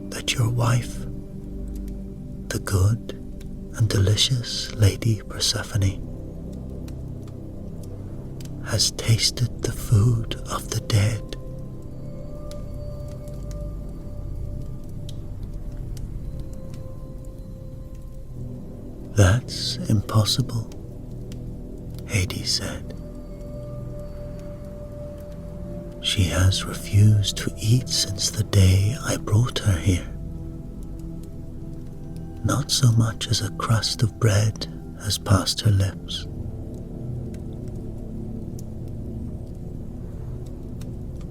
that your wife, the good and delicious Lady Persephone, has tasted the food of the dead. That's impossible, Hades said. She has refused to eat since the day I brought her here. Not so much as a crust of bread has passed her lips.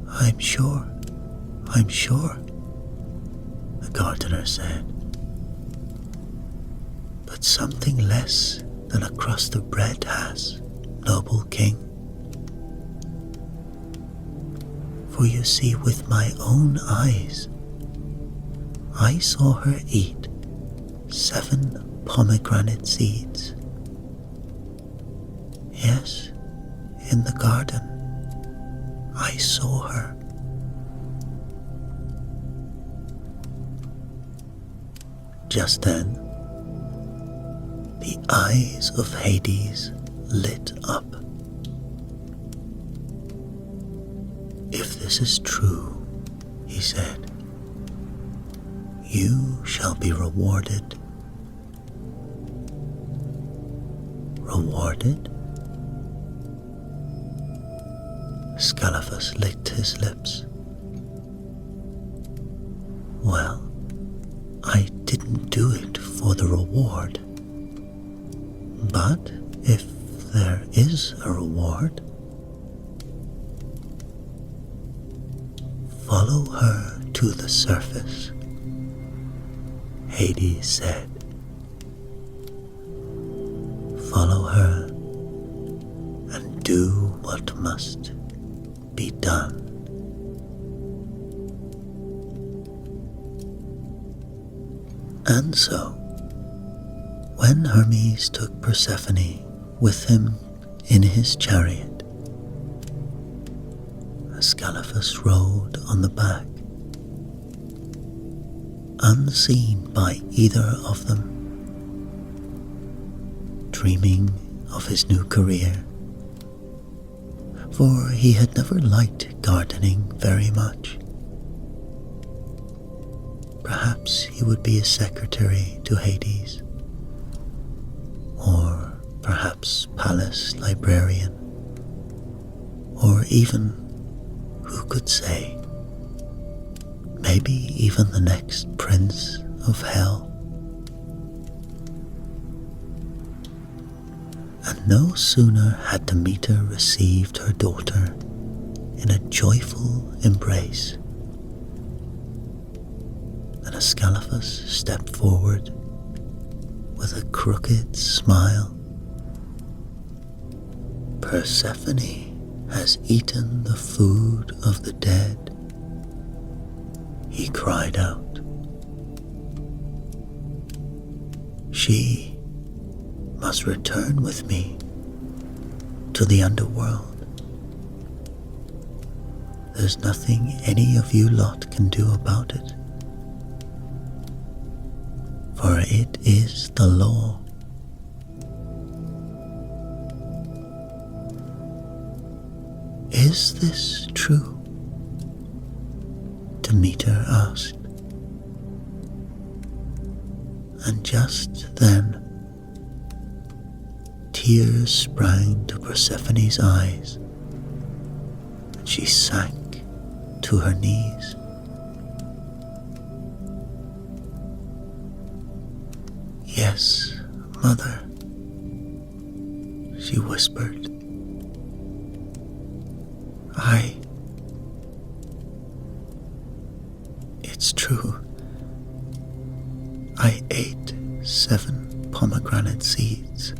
I'm sure, the gardener said. But something less than a crust of bread has, noble king. For you see, with my own eyes, I saw her eat 7 pomegranate seeds. Yes, in the garden, I saw her. Just then, the eyes of Hades lit up. If this is true, he said, you shall be rewarded. Rewarded? Scalaphus licked his lips. Well, I didn't do it for the reward. But if there is a reward, follow her to the surface, Hades said. Follow her and do what must be done. And so, when Hermes took Persephone with him in his chariot, Ascalaphus rode on the back, unseen by either of them, dreaming of his new career, for he had never liked gardening very much. Perhaps he would be a secretary to Hades, or perhaps palace librarian, or even, who could say, maybe even the next prince of hell. And no sooner had Demeter received her daughter in a joyful embrace than Ascalaphus stepped forward with a crooked smile. Persephone has eaten the food of the dead, he cried out. She must return with me to the underworld. There's nothing any of you lot can do about it, for it is the law. Is this true? Demeter asked. And just then, tears sprang to Persephone's eyes, and she sank to her knees. Yes, Mother, she whispered. It's true. I I ate 7 pomegranate seeds.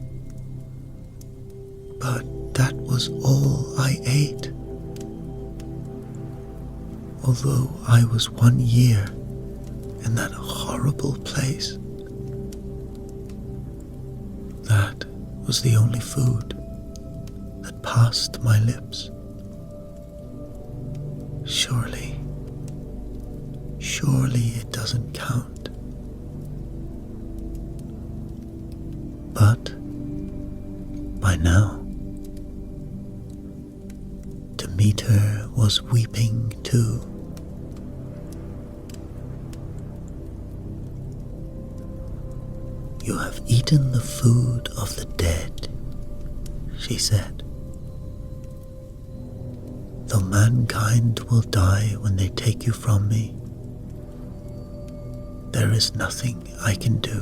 But that was all I ate. Although I was 1 year in that horrible place, that was the only food that passed my lips. Surely it doesn't count. But by now, Demeter was weeping too. "You have eaten the food of the dead," she said. "Though mankind will die when they take you from me, there is nothing I can do."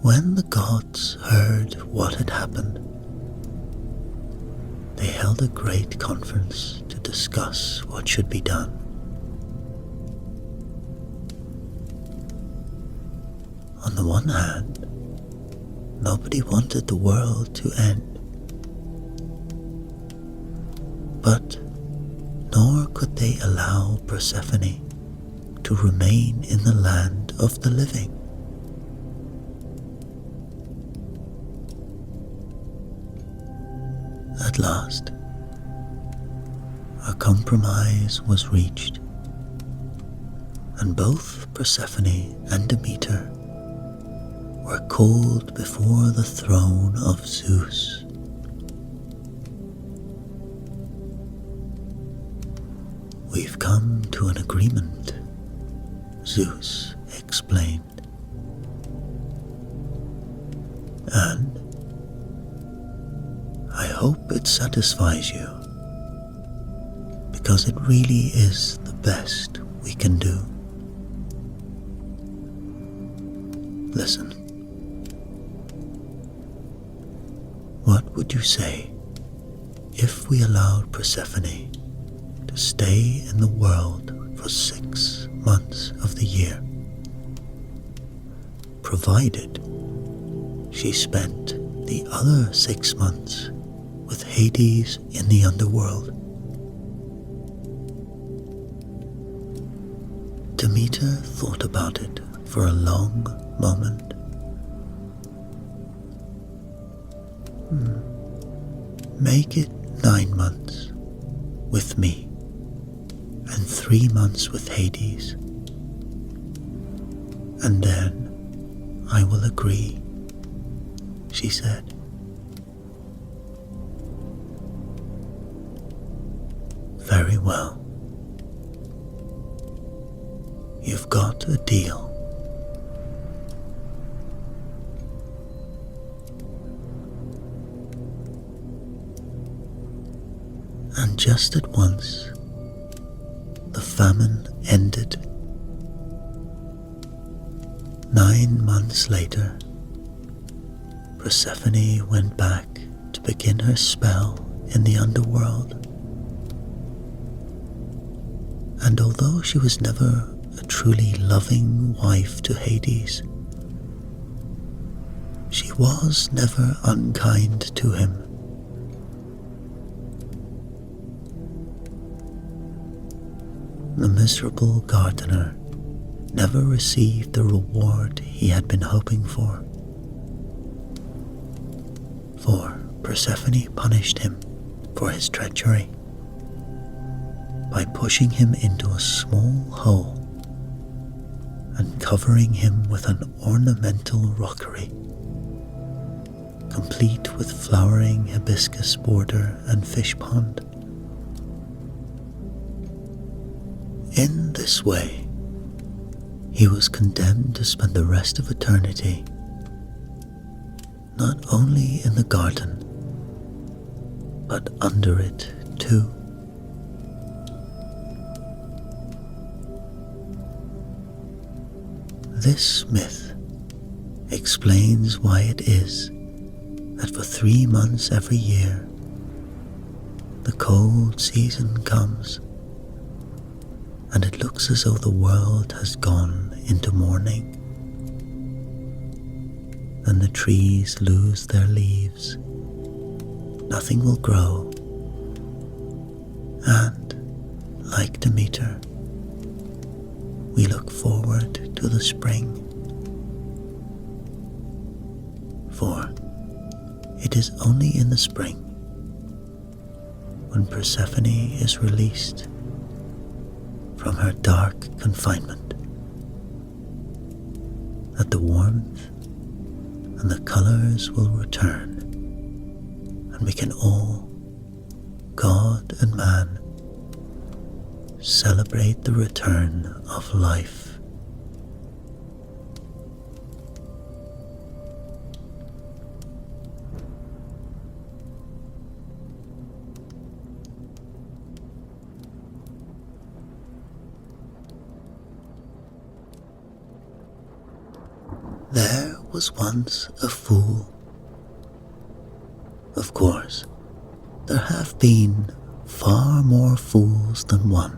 When the gods heard what had happened, they held a great conference to discuss what should be done. On the one hand, nobody wanted the world to end, but nor could they allow Persephone to remain in the land of the living. At last, a compromise was reached, and both Persephone and Demeter were called before the throne of Zeus. "We've come to an agreement," Zeus explained. "And I hope it satisfies you, because it really is the best we can do. Listen. What would you say if we allowed Persephone to stay in the world for 6 months of the year, provided she spent the other 6 months with Hades in the underworld?" Demeter thought about it for a long moment. "Make it 9 months with me and 3 months with Hades, and then I will agree," she said. "Very well. You've got a deal." And just at once, the famine ended. 9 months later, Persephone went back to begin her spell in the underworld. And although she was never a truly loving wife to Hades, she was never unkind to him. The miserable gardener never received the reward he had been hoping for Persephone punished him for his treachery by pushing him into a small hole and covering him with an ornamental rockery, complete with flowering hibiscus border and fish pond. In this way, he was condemned to spend the rest of eternity not only in the garden, but under it too. This myth explains why it is that for 3 months every year, The cold season comes, and it looks as though the world has gone into mourning. And the trees lose their leaves. Nothing will grow. And, like Demeter, we look forward to the spring. For it is only in the spring, when Persephone is released from her dark confinement, that the warmth and the colors will return, and we can all, God and man, celebrate the return of life. There was once a fool. Of course, there have been far more fools than one,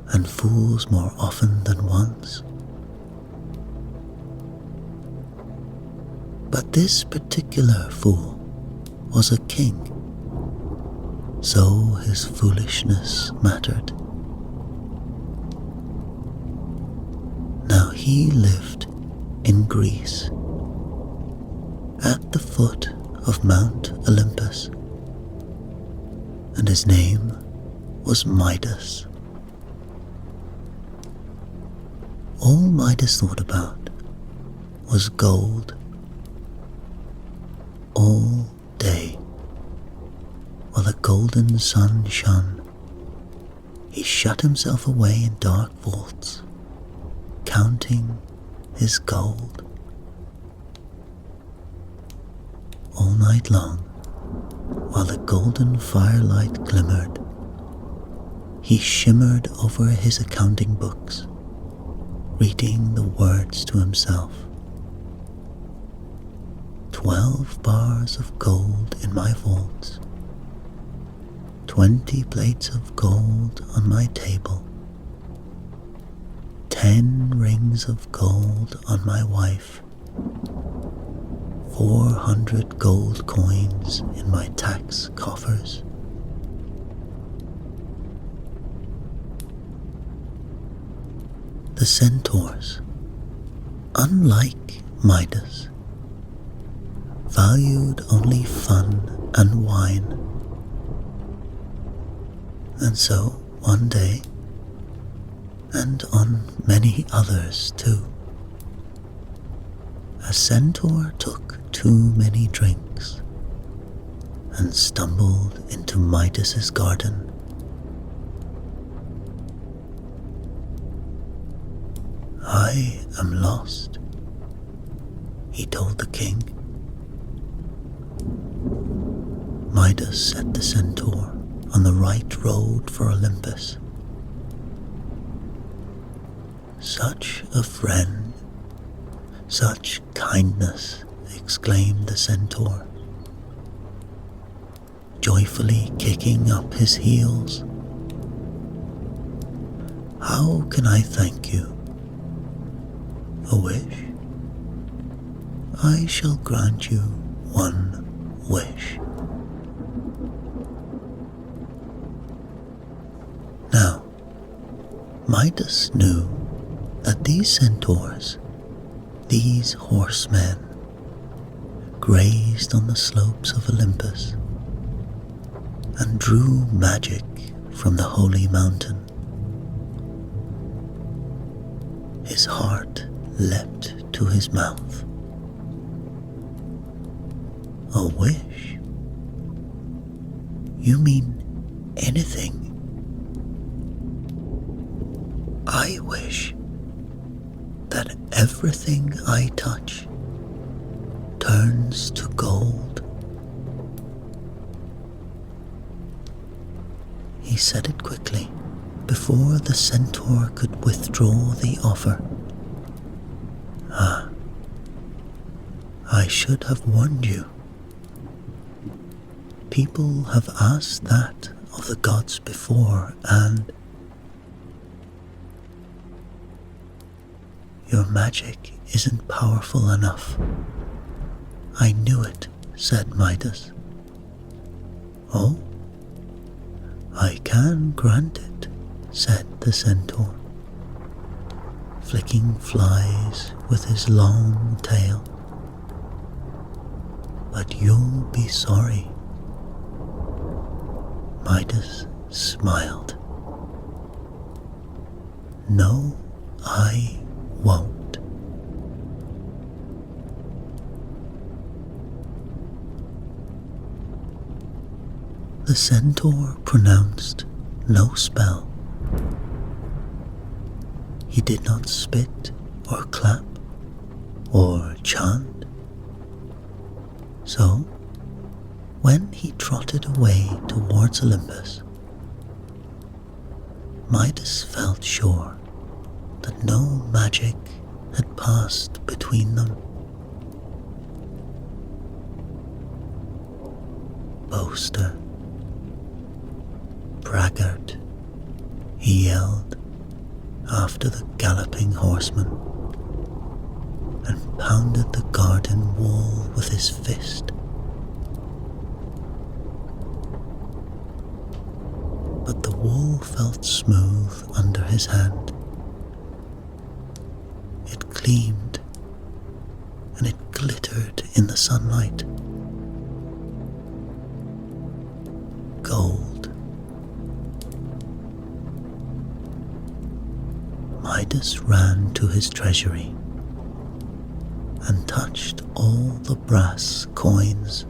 and fools more often than once. But this particular fool was a king, so his foolishness mattered. Now he lived in Greece, at the foot of Mount Olympus, and his name was Midas. All Midas thought about was gold. All day, while the golden sun shone, he shut himself away in dark vaults, counting his gold. All night long, while the golden firelight glimmered, he shimmered over his accounting books, reading the words to himself. 12 bars of gold in my vaults, 20 plates of gold on my table, 10 rings of gold on my wife, 400 gold coins in my tax coffers. The centaurs, unlike Midas, valued only fun and wine. And so, one day, and on many others too, a centaur took too many drinks and stumbled into Midas's garden. "I am lost," he told the king. Midas set the centaur on the right road for Olympus. "Such a friend, such kindness," exclaimed the centaur, joyfully kicking up his heels. "How can I thank you? A wish? I shall grant you one wish." Now, Midas knew that these centaurs, these horsemen, grazed on the slopes of Olympus and drew magic from the holy mountain. His heart leapt to his mouth. "A wish? You mean anything? I wish that everything I touch turns to gold." He said it quickly, before the centaur could withdraw the offer. "Ah, I should have warned you. people have asked that of the gods before, and your magic isn't powerful enough. I knew it, said Midas. Oh, I can grant it, said the centaur, flicking flies with his long tail. But you'll be sorry. Midas smiled. No, I won't. The centaur pronounced no spell. He did not spit or clap or chant. So, when he trotted away towards Olympus, Midas felt sure that no magic had passed between them. Boaster, braggart, he yelled after the galloping horseman, and pounded the garden wall with his fist. But the wall felt smooth under his hand. It gleamed, and it glittered in the sunlight. Gold. Midas ran to his treasury and touched all the brass coins.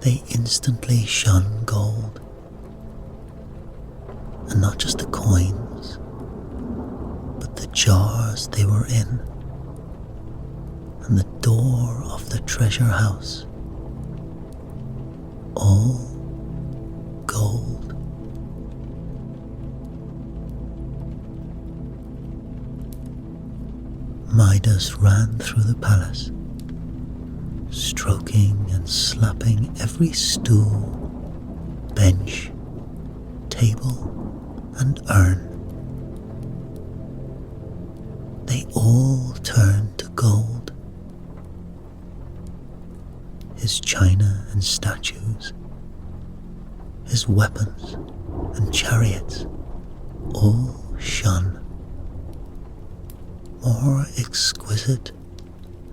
They instantly shone gold, and not just the coins, but the jars they were in, and the door of the treasure house, all gold. Midas ran through the palace, stroking and slapping every stool, bench, table, and urn. They all turned to gold. His china and statues, his weapons and chariots, all shone, more exquisite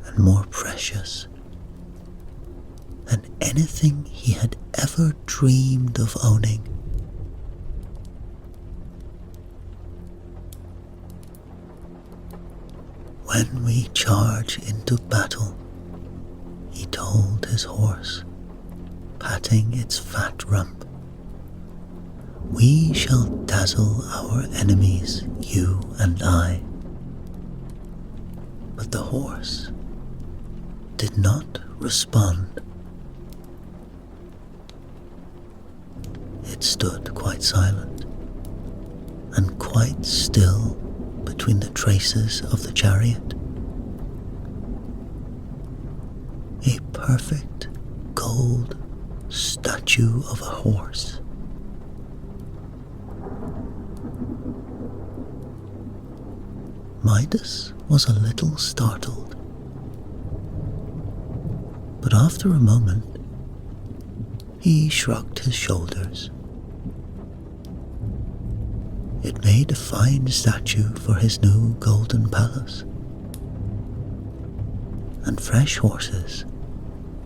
and more precious than anything he had ever dreamed of owning. When we charge into battle, he told his horse, patting its fat rump, we shall dazzle our enemies, you and I. But the horse did not respond. It stood quite silent and quite still between the traces of the chariot. A perfect gold statue of a horse. Midas was a little startled, but after a moment he shrugged his shoulders. It made a fine statue for his new golden palace, and fresh horses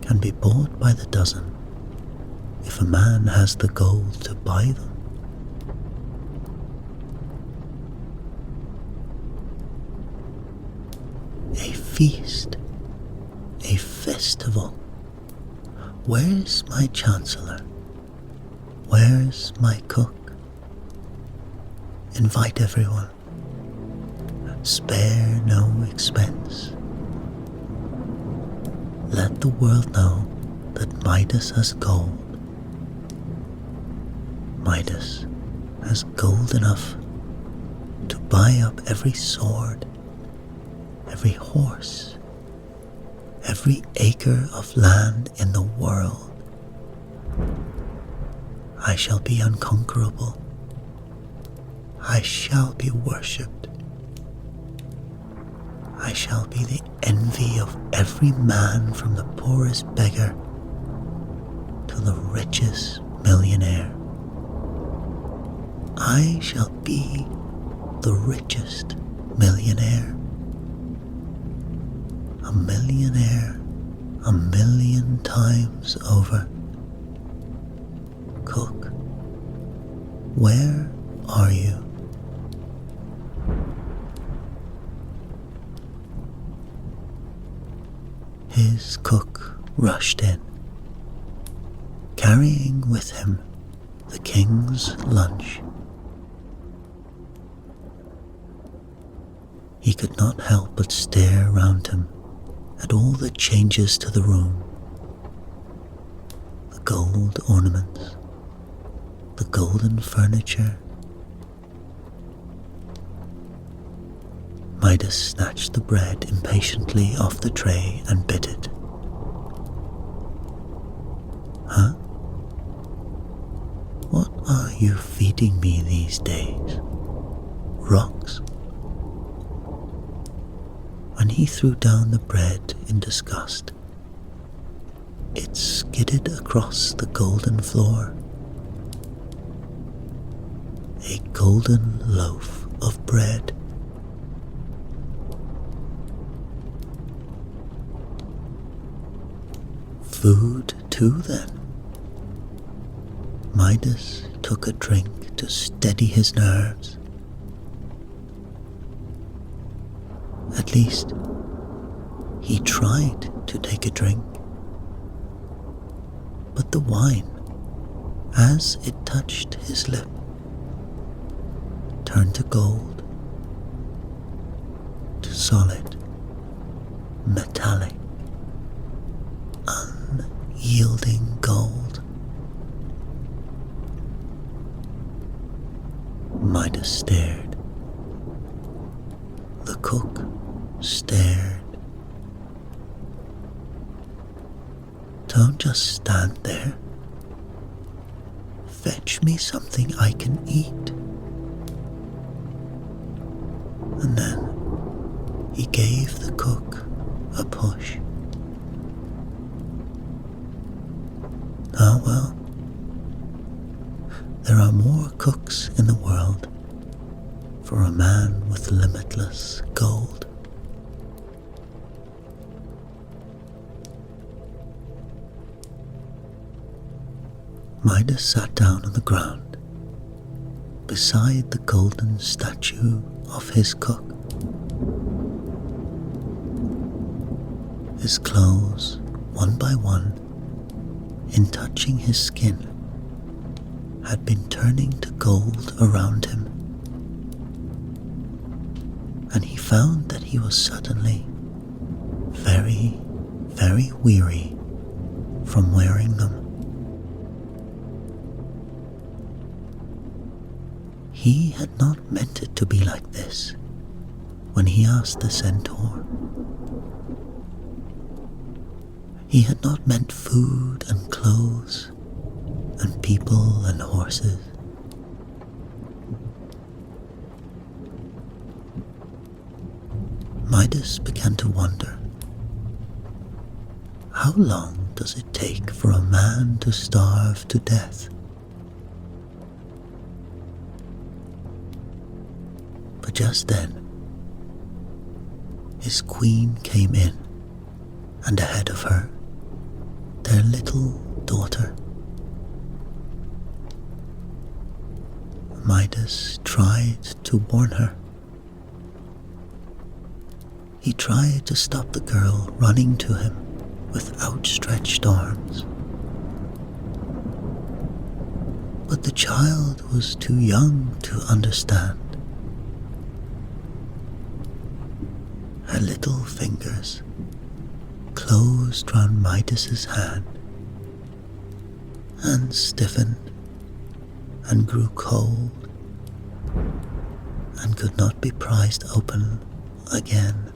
can be bought by the dozen if a man has the gold to buy them. A feast, a festival. Where's my chancellor? Where's my cook? Invite everyone. Spare no expense. Let the world know that Midas has gold. Midas has gold enough to buy up every sword, every horse, every every acre of land in the world. I shall be unconquerable. I shall be worshipped. I shall be the envy of every man, from the poorest beggar to the richest millionaire. I shall be the richest millionaire. A millionaire 1,000,000 times over. Cook, where are you? His cook rushed in, carrying with him the king's lunch. He could not help but stare round him at all the changes to the room. The gold ornaments, the golden furniture. Midas snatched the bread impatiently off the tray and bit it. Huh? What are you feeding me these days? Rocks? When he threw down the bread in disgust, it skidded across the golden floor. A golden loaf of bread. Food too, then. Midas took a drink to steady his nerves. At least, he tried to take a drink. But the wine, as it touched his lip, turned to gold, to solid, metallic, unyielding gold. Midas stared. The cook stared. Don't just stand there. Fetch me something I can eat. And then he gave the cook a push. Ah, well, there are more cooks in the world for a man with limitless gold. Midas sat down on the ground beside the golden statue of his cook. His clothes, one by one, in touching his skin, had been turning to gold around him, and he found that he was suddenly very, very weary from wearing them. He had not meant it to be like this when he asked the centaur. He had not meant food and clothes and people and horses. Midas began to wonder, how long does it take for a man to starve to death? But just then, his queen came in, and ahead of her, their little daughter. Midas tried to warn her. He tried to stop the girl running to him with outstretched arms. But the child was too young to understand. Her little fingers closed round Midas's hand and stiffened and grew cold and could not be prized open again.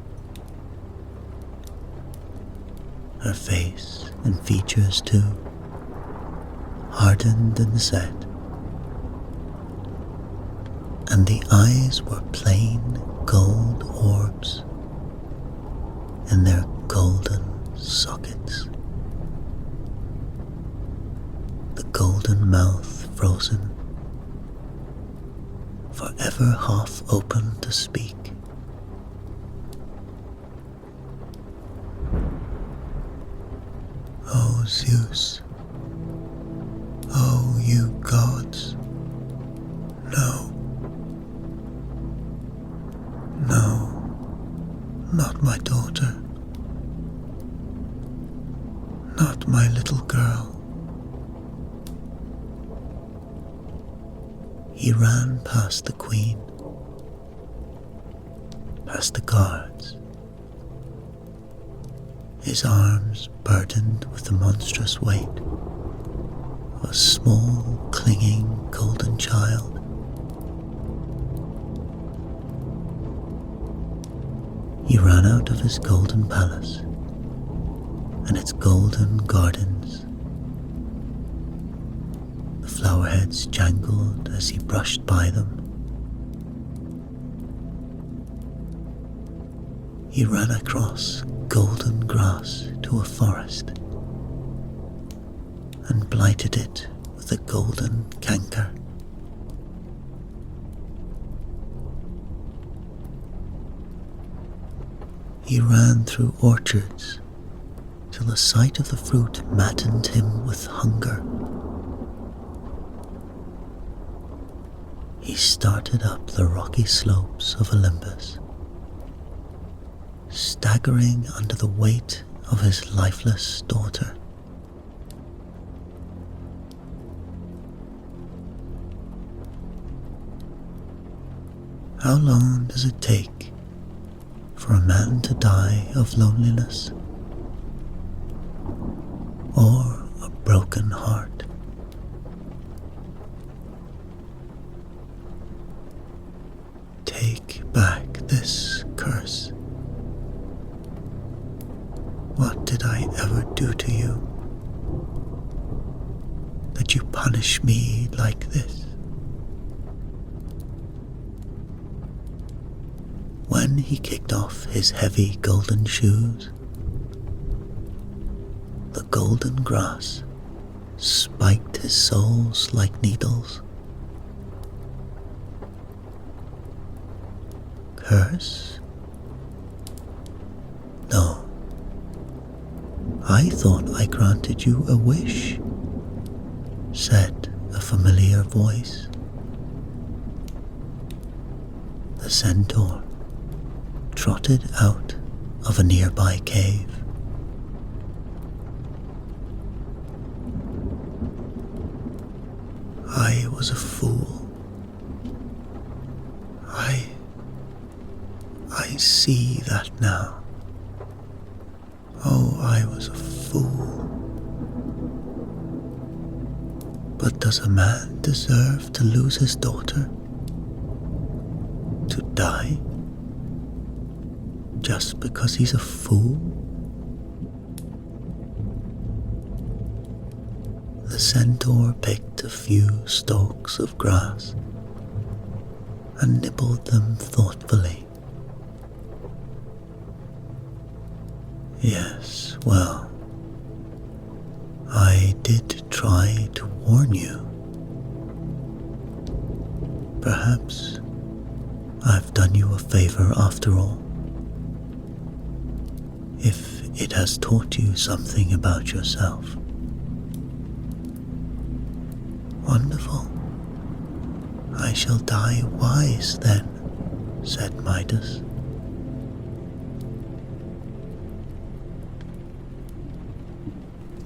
her face and features too, hardened and set, and the eyes were plain gold orbs in their golden sockets, the golden mouth frozen, forever half open to speak. O Zeus, O you gods, no, no, not my daughter, not my little girl. He ran past the queen, past the guards, his arms burdened with the monstrous weight of a small, clinging golden child. He ran out of his golden palace and its golden gardens. The flowerheads jangled as he brushed by them. He ran across golden grass to a forest and blighted it with a golden canker. He ran through orchards till the sight of the fruit maddened him with hunger. He started up the rocky slopes of Olympus, staggering under the weight of his lifeless daughter. How long does it take for a man to die of loneliness or a broken heart? Take back this curse. What did I ever do to you that you punish me like this? When he kicked off his heavy golden shoes, the golden grass spiked his soles like needles. Curse? No. I thought I granted you a wish, said a familiar voice. The centaur trotted out of a nearby cave. I was a fool. I see that now. Oh, I was a fool. But does a man deserve to lose his daughter? To die? Just because he's a fool? The centaur picked a few stalks of grass and nibbled them thoughtfully. Yes, well, I did try to warn you. Perhaps I've done you a favor after all. If it has taught you something about yourself. Wonderful. I shall die wise then, said Midas.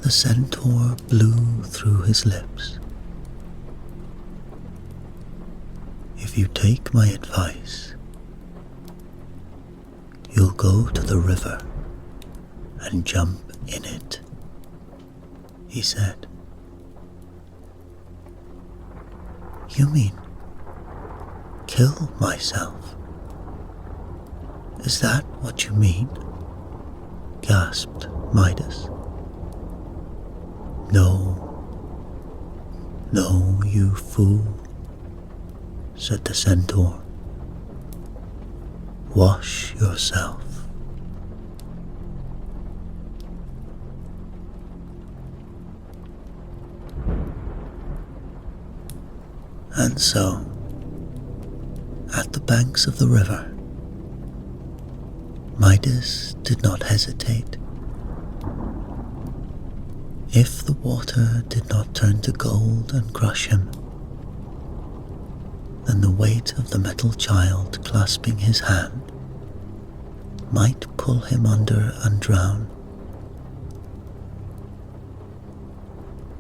The centaur blew through his lips. If you take my advice, you'll go to the river and jump in it, he said. You mean kill myself? Is that what you mean? gasped Midas. No, no, you fool, said the centaur. Wash yourself. And so, at the banks of the river, Midas did not hesitate. If the water did not turn to gold and crush him, then the weight of the metal child clasping his hand might pull him under and drown.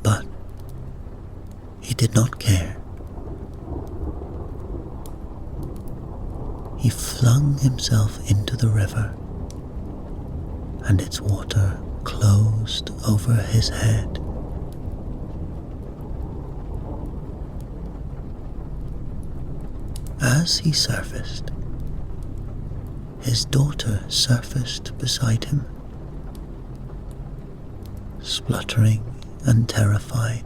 But he did not care. He flung himself into the river, and its water closed over his head. As he surfaced, his daughter surfaced beside him, spluttering and terrified,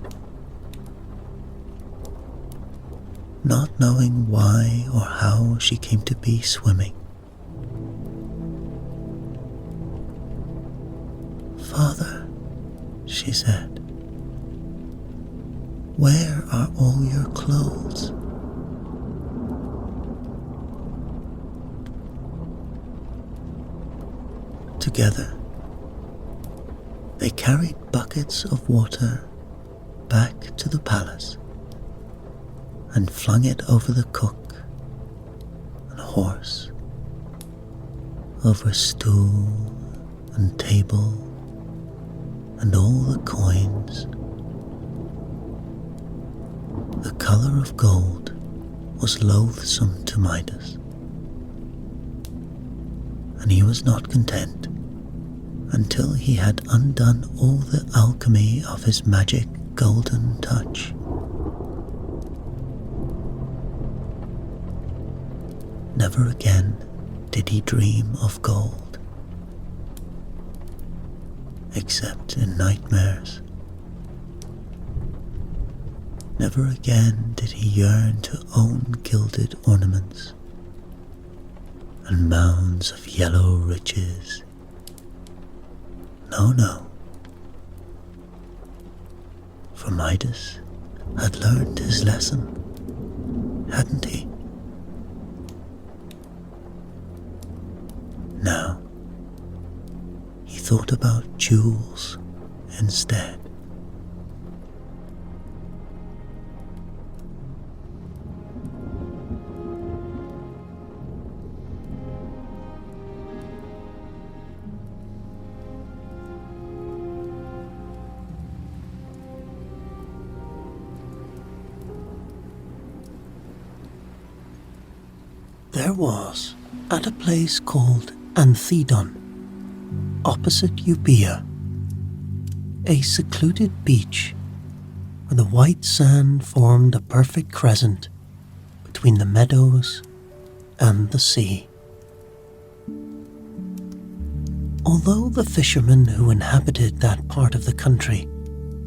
not knowing why or how she came to be swimming. "Father," she said, "where are all your clothes?" Together, they carried buckets of water back to the palace and flung it over the cook and horse, over stool and table and all the coins. The colour of gold was loathsome to Midas, and he was not content until he had undone all the alchemy of his magic golden touch. Never again did he dream of gold, except in nightmares. Never again did he yearn to own gilded ornaments and mounds of yellow riches. No, no. For Midas had learned his lesson, hadn't he? Now, he thought about jewels instead. There was, at a place called Anthedon, opposite Euboea, a secluded beach where the white sand formed a perfect crescent between the meadows and the sea. Although the fishermen who inhabited that part of the country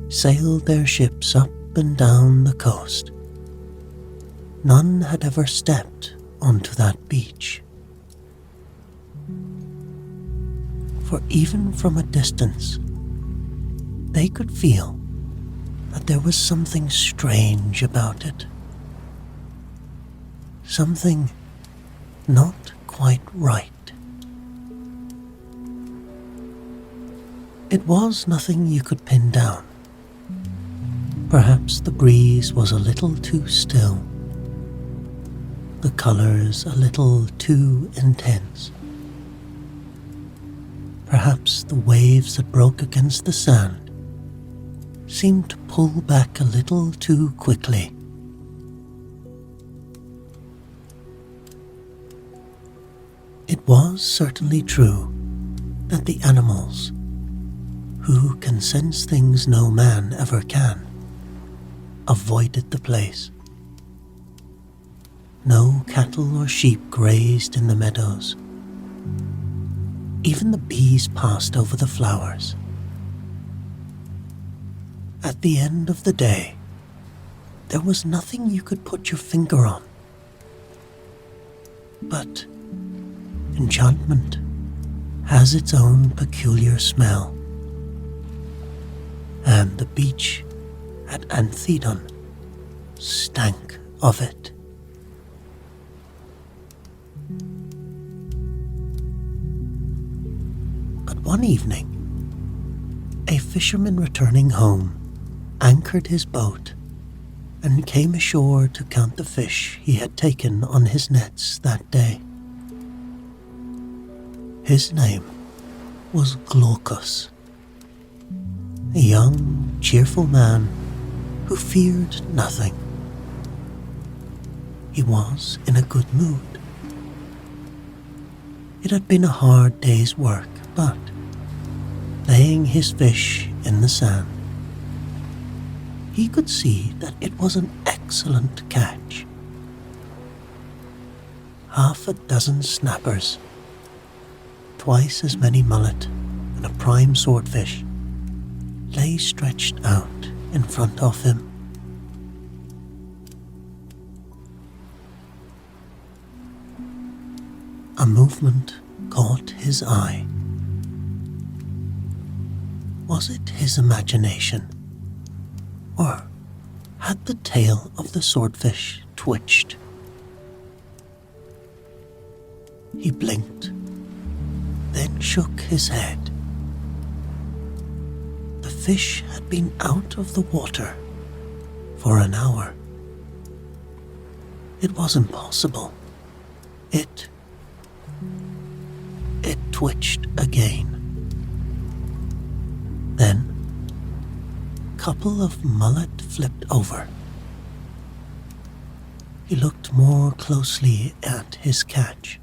sailed their ships up and down the coast, none had ever stepped onto that beach. For even from a distance, they could feel that there was something strange about it. Something not quite right. It was nothing you could pin down. Perhaps the breeze was a little too still, the colours a little too intense. Perhaps the waves that broke against the sand seemed to pull back a little too quickly. It was certainly true that the animals, who can sense things no man ever can, avoided the place. No cattle or sheep grazed in the meadows. Even the bees passed over the flowers. At the end of the day, there was nothing you could put your finger on. But enchantment has its own peculiar smell, and the beach at Anthedon stank of it. But one evening, a fisherman returning home anchored his boat and came ashore to count the fish he had taken on his nets that day. His name was Glaucus, a young, cheerful man who feared nothing. He was in a good mood. It had been a hard day's work, but laying his fish in the sand, he could see that it was an excellent catch. Half a dozen snappers, twice as many mullet, and a prime swordfish lay stretched out in front of him. A movement caught his eye. Was it his imagination? Or had the tail of the swordfish twitched? He blinked, then shook his head. The fish had been out of the water for an hour. It was impossible. It twitched again. Then couple of mullet flipped over. He looked more closely at his catch.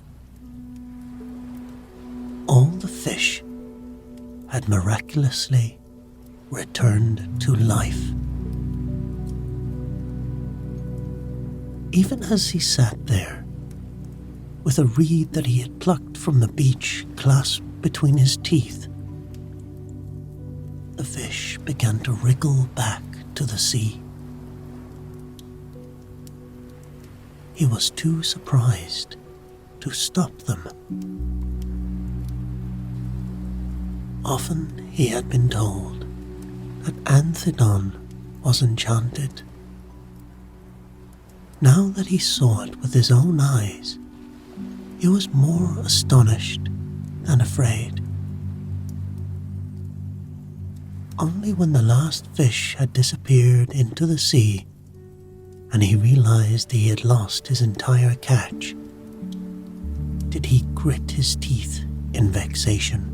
All the fish had miraculously returned to life. Even as he sat there, with a reed that he had plucked from the beach clasped between his teeth, the fish began to wriggle back to the sea. He was too surprised to stop them. Often he had been told that Anthedon was enchanted. Now that he saw it with his own eyes, he was more astonished than afraid. Only when the last fish had disappeared into the sea and he realized he had lost his entire catch did he grit his teeth in vexation,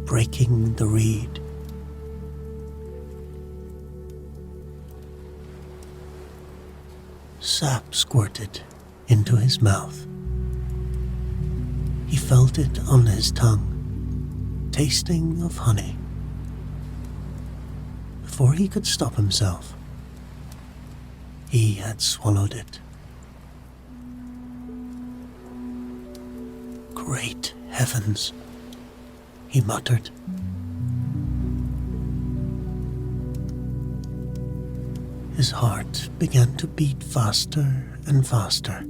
breaking the reed. Sap squirted into his mouth. He felt it on his tongue, tasting of honey. Before he could stop himself, he had swallowed it. Great heavens, he muttered. His heart began to beat faster and faster.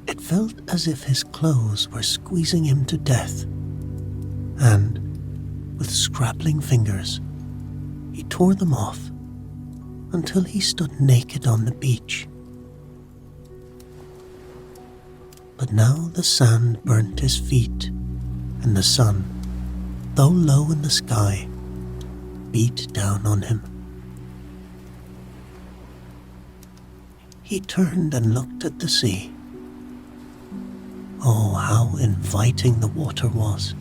It felt as if his clothes were squeezing him to death, and with scrabbling fingers, he tore them off until he stood naked on the beach. But now the sand burnt his feet, and the sun, though low in the sky, beat down on him. He turned and looked at the sea. Oh, how inviting the water was.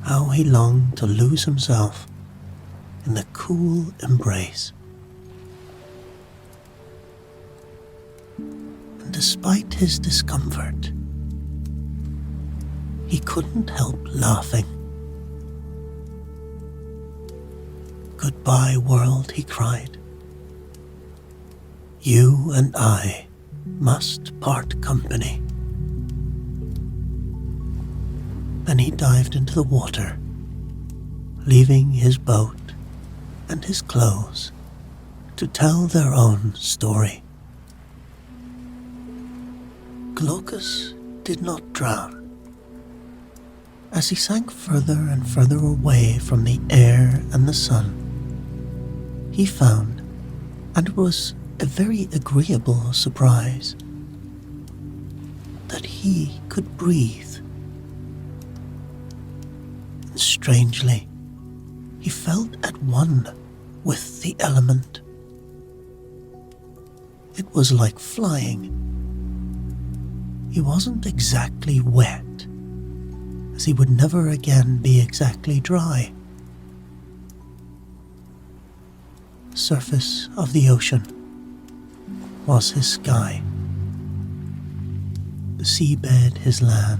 How he longed to lose himself in the cool embrace. And despite his discomfort, he couldn't help laughing. "Goodbye, world," he cried. "You and I must part company. Then he dived into the water, leaving his boat and his clothes to tell their own story. Glaucus did not drown. As he sank further and further away from the air and the sun, he found, and it was a very agreeable surprise, that he could breathe. And strangely, he felt at one with the element. It was like flying. He wasn't exactly wet, as he would never again be exactly dry. The surface of the ocean was his sky, the seabed his land,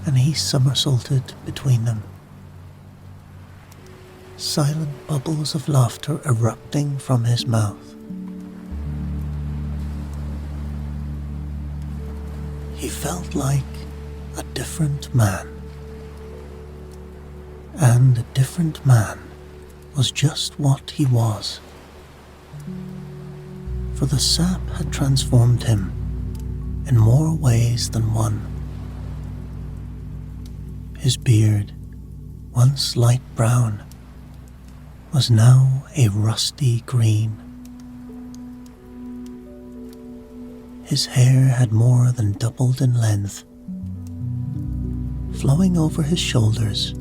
and he somersaulted between them, silent bubbles of laughter erupting from his mouth. He felt like a different man, and a different man was just what he was, for the sap had transformed him in more ways than one. His beard, once light brown, was now a rusty green. His hair had more than doubled in length, flowing over his shoulders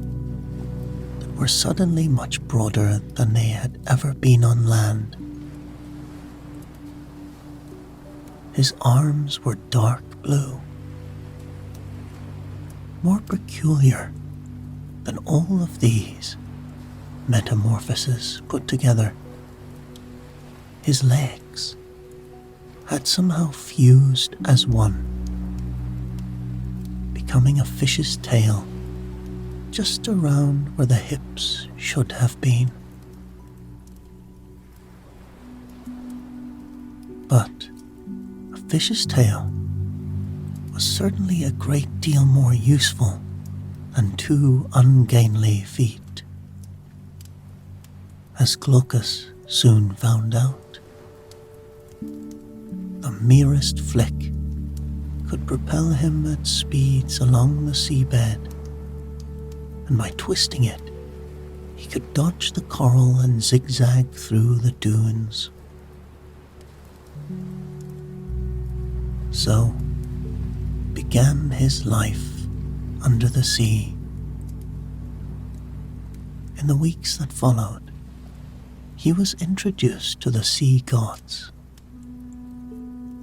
that were suddenly much broader than they had ever been on land. His arms were dark blue, more peculiar than all of these metamorphoses put together. His legs had somehow fused as one, becoming a fish's tail just around where the hips should have been. But a fish's tail was certainly a great deal more useful than two ungainly feet, as Glaucus soon found out. The merest flick could propel him at speeds along the seabed, and by twisting it, he could dodge the coral and zigzag through the dunes. So began his life under the sea. In the weeks that followed, he was introduced to the sea gods,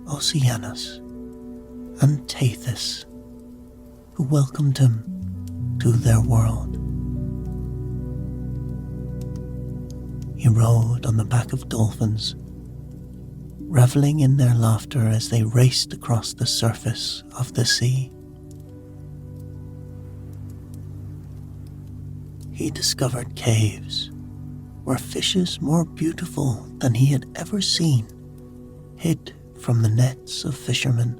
Oceanus and Tethys, who welcomed him to their world. He rode on the back of dolphins, reveling in their laughter as they raced across the surface of the sea. He discovered caves where fishes more beautiful than he had ever seen hid from the nets of fishermen.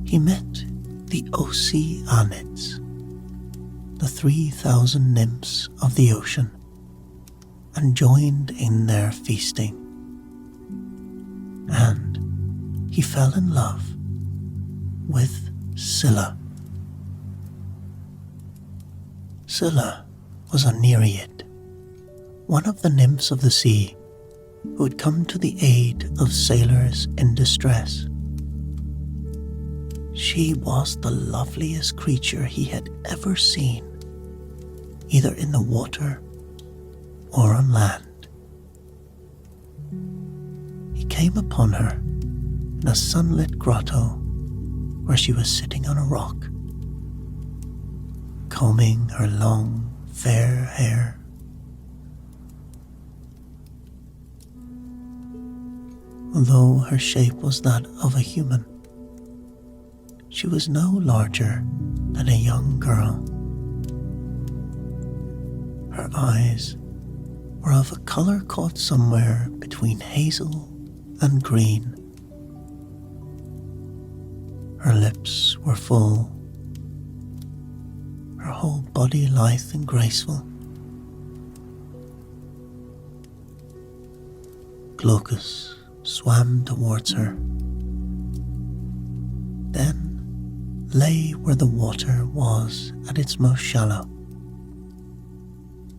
He met the Oceanids, the 3,000 nymphs of the ocean, and joined in their feasting. And he fell in love with Scylla. Scylla was a Nereid, one of the nymphs of the sea who had come to the aid of sailors in distress. She was the loveliest creature he had ever seen, either in the water or on land. He came upon her in a sunlit grotto where she was sitting on a rock, combing her long, fair hair. Although her shape was that of a human, she was no larger than a young girl. Her eyes were of a color caught somewhere between hazel and green, Her lips were full, her whole body lithe and graceful. Glaucus swam towards her, then lay where the water was at its most shallow,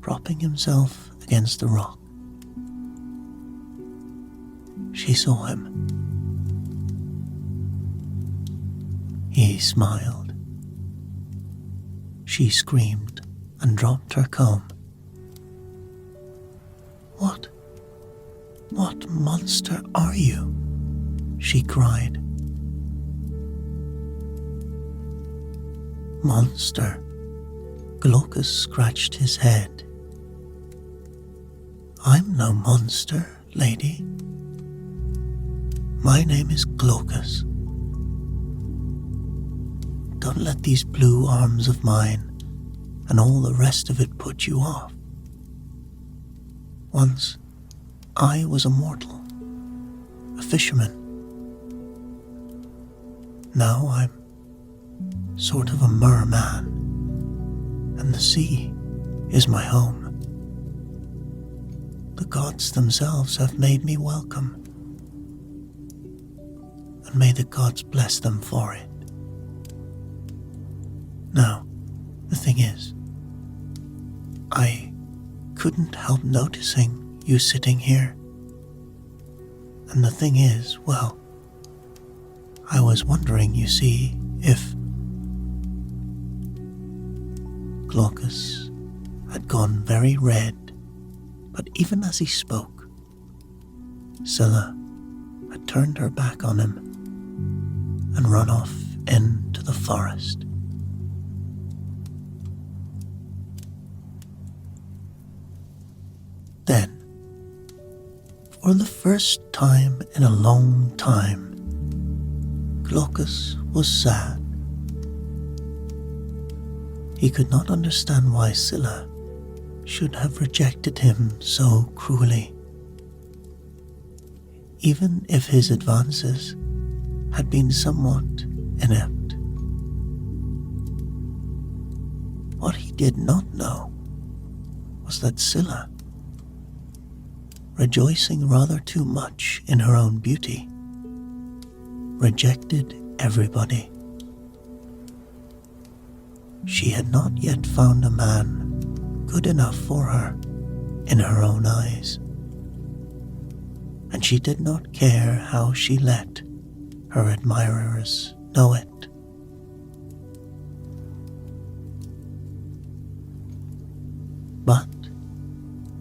propping himself against the rock. She saw him. He smiled. She screamed and dropped her comb. What monster are you? She cried. Monster? Glaucus scratched his head. I'm no monster, lady. My name is Glaucus. Don't let these blue arms of mine and all the rest of it put you off. Once, I was a mortal, a fisherman. Now I'm sort of a merman, and the sea is my home. The gods themselves have made me welcome, and may the gods bless them for it. Now, the thing is, I couldn't help noticing you sitting here. And the thing is, well, I was wondering, you see, if Glaucus had gone very red, but even as he spoke, Scylla had turned her back on him and run off into the forest. Then, for the first time in a long time, Glaucus was sad. He could not understand why Scylla should have rejected him so cruelly, even if his advances had been somewhat inept. What he did not know was that Scylla, rejoicing rather too much in her own beauty, rejected everybody. She had not yet found a man good enough for her in her own eyes, and she did not care how she let her admirers know it. But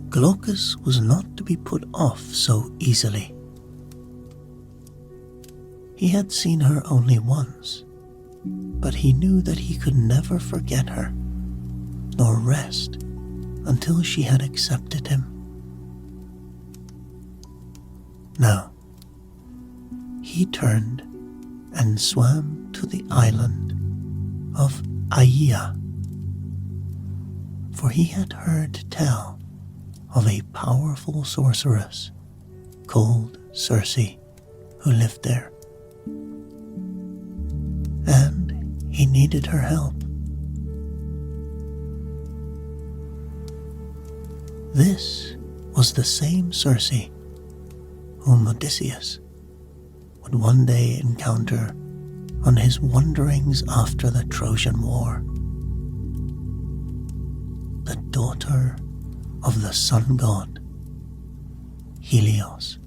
Glaucus was not to be put off so easily. He had seen her only once, but he knew that he could never forget her, nor rest until she had accepted him. Now, he turned and swam to the island of Aia, for he had heard tell of a powerful sorceress called Circe who lived there, and he needed her help. This was the same Circe whom Odysseus would one day encounter on his wanderings after the Trojan War. The daughter of the sun god, Helios.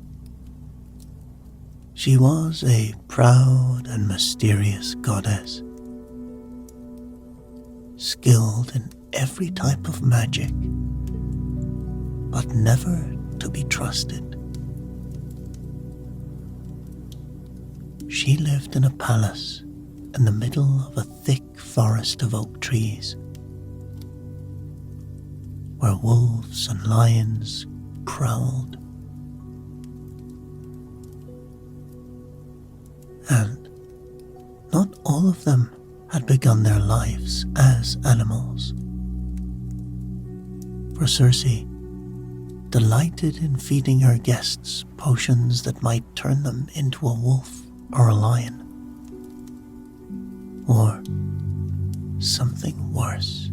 She was a proud and mysterious goddess, skilled in every type of magic, but never to be trusted. She lived in a palace in the middle of a thick forest of oak trees, where wolves and lions prowled. And not all of them had begun their lives as animals. For Circe delighted in feeding her guests potions that might turn them into a wolf or a lion. or something worse.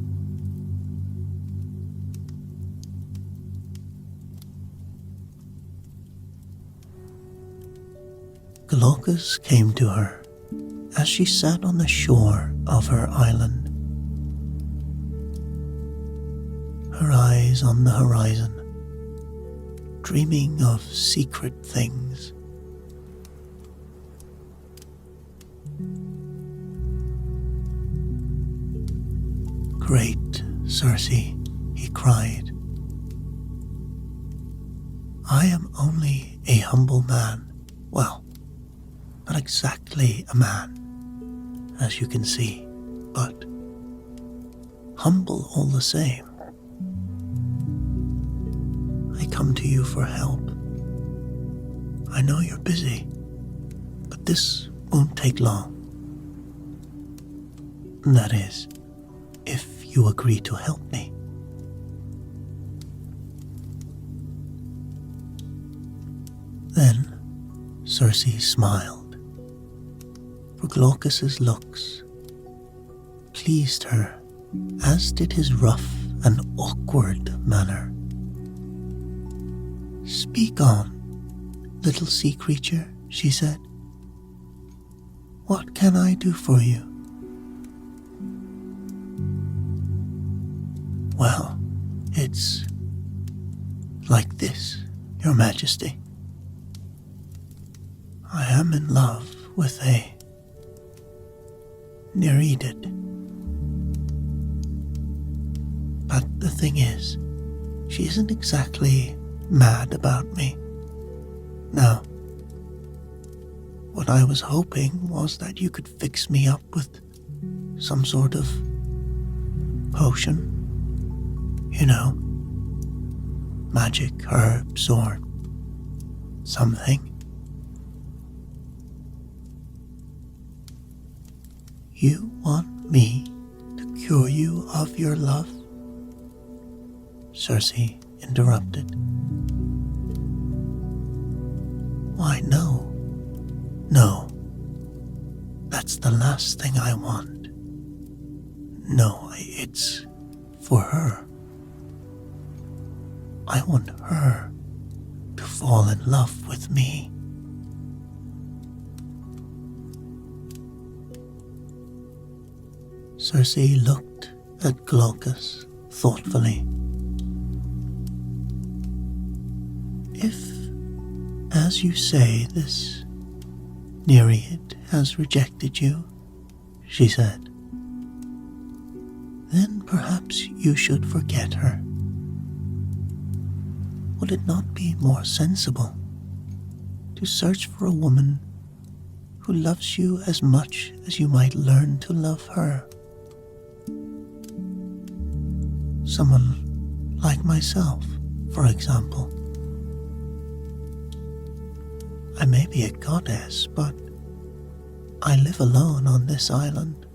Glaucus came to her as she sat on the shore of her island, her eyes on the horizon, dreaming of secret things. "Great Circe," he cried, "I am only a humble man. Well, not exactly a man, as you can see, but humble all the same. I come to you for help. I know you're busy, but this won't take long. That is, if you agree to help me." Then Circe smiled, for Glaucus's looks pleased her, as did his rough and awkward manner. "Speak on, little sea creature," she said. "What can I do for you?" "Well, it's like this, Your Majesty. I am in love with a Nereid. But the thing is, she isn't exactly mad about me. Now, what I was hoping was that you could fix me up with some sort of potion. You know, magic herbs or something. You want me to cure you of your love?" Circe interrupted. "Why, no. No. That's the last thing I want. No, it's for her. I want her to fall in love with me." Circe looked at Glaucus thoughtfully. "If, as you say, this Nereid has rejected you," she said, "then perhaps you should forget her. Would it not be more sensible to search for a woman who loves you as much as you might learn to love her? Someone like myself, for example. I may be a goddess, but I live alone on this island.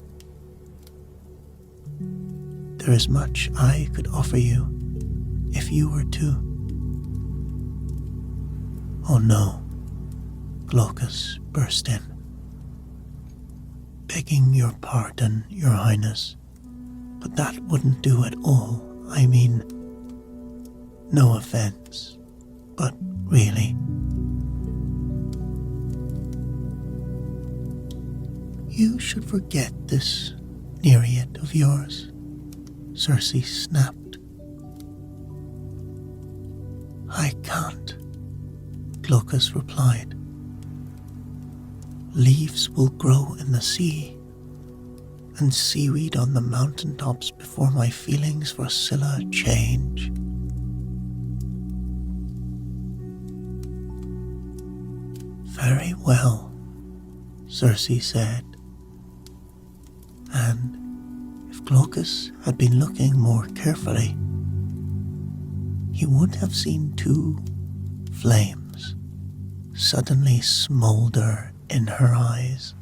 There is much I could offer you if you were to..." "Oh no," Glaucus burst in. "Begging your pardon, Your Highness, but that wouldn't do at all. I mean, no offense, but really..." "You should forget this Nereid of yours," Circe snapped. "I can't," Glaucus replied. "Leaves will grow in the sea, and seaweed on the mountaintops before my feelings for Scylla change." "Very well," Circe said, and if Glaucus had been looking more carefully, he would have seen two flames suddenly smolder in her eyes.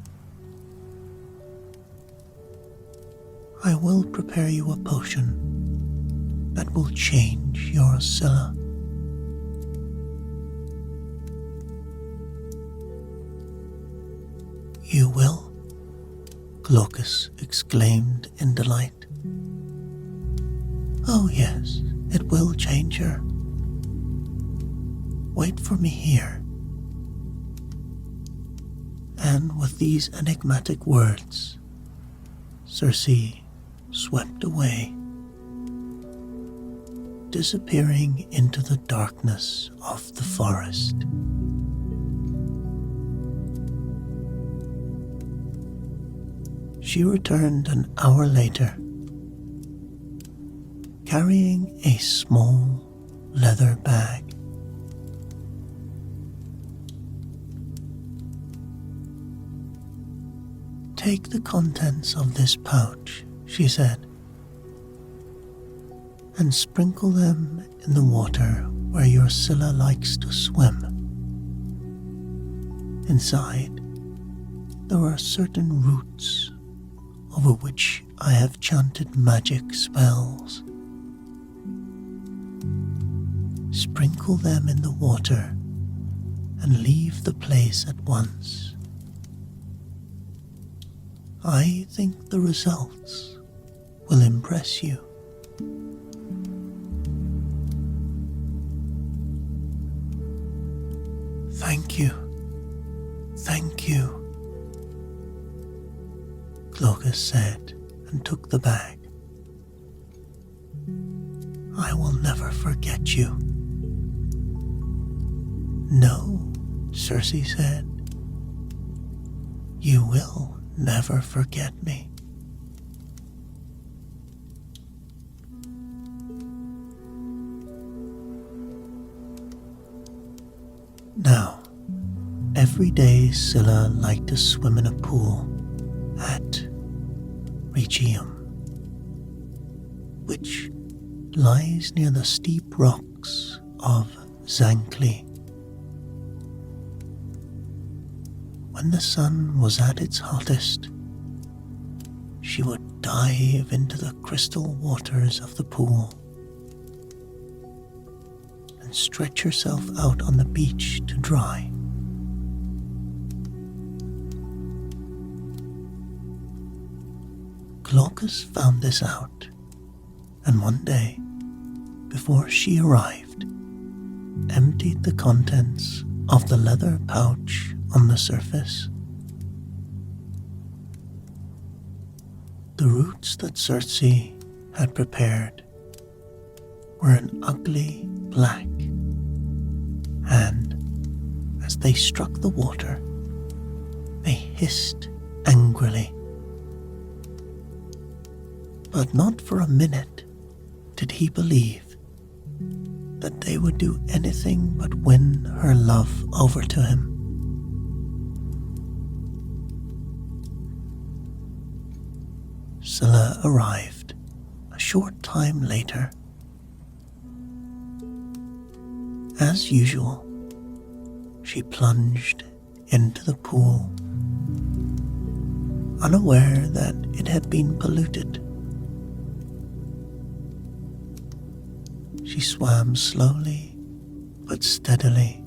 "I will prepare you a potion that will change your Scylla." "You will?" Glaucus exclaimed in delight. "Oh yes, it will change her. Wait for me here." And with these enigmatic words, Circe swept away, disappearing into the darkness of the forest. She returned an hour later, carrying a small leather bag. "Take the contents of this pouch," she said, "and sprinkle them in the water where your Scylla likes to swim. Inside, there are certain roots over which I have chanted magic spells. Sprinkle them in the water and leave the place at once. I think the results will impress you." "Thank you, thank you," Glaucus said and took the bag. "I will never forget you." "No," Circe said, "you will never forget me." Now, every day Scylla liked to swim in a pool at Rhegium, which lies near the steep rocks of Zancli. When the sun was at its hottest, she would dive into the crystal waters of the pool and stretch herself out on the beach to dry. Glaucus found this out, and one day, before she arrived, emptied the contents of the leather pouch on the surface. The roots that Circe had prepared were an ugly black, and as they struck the water, they hissed angrily. But not for a minute did he believe that they would do anything but win her love over to him. Scylla arrived a short time later. As usual, she plunged into the pool, unaware that it had been polluted. She swam slowly but steadily,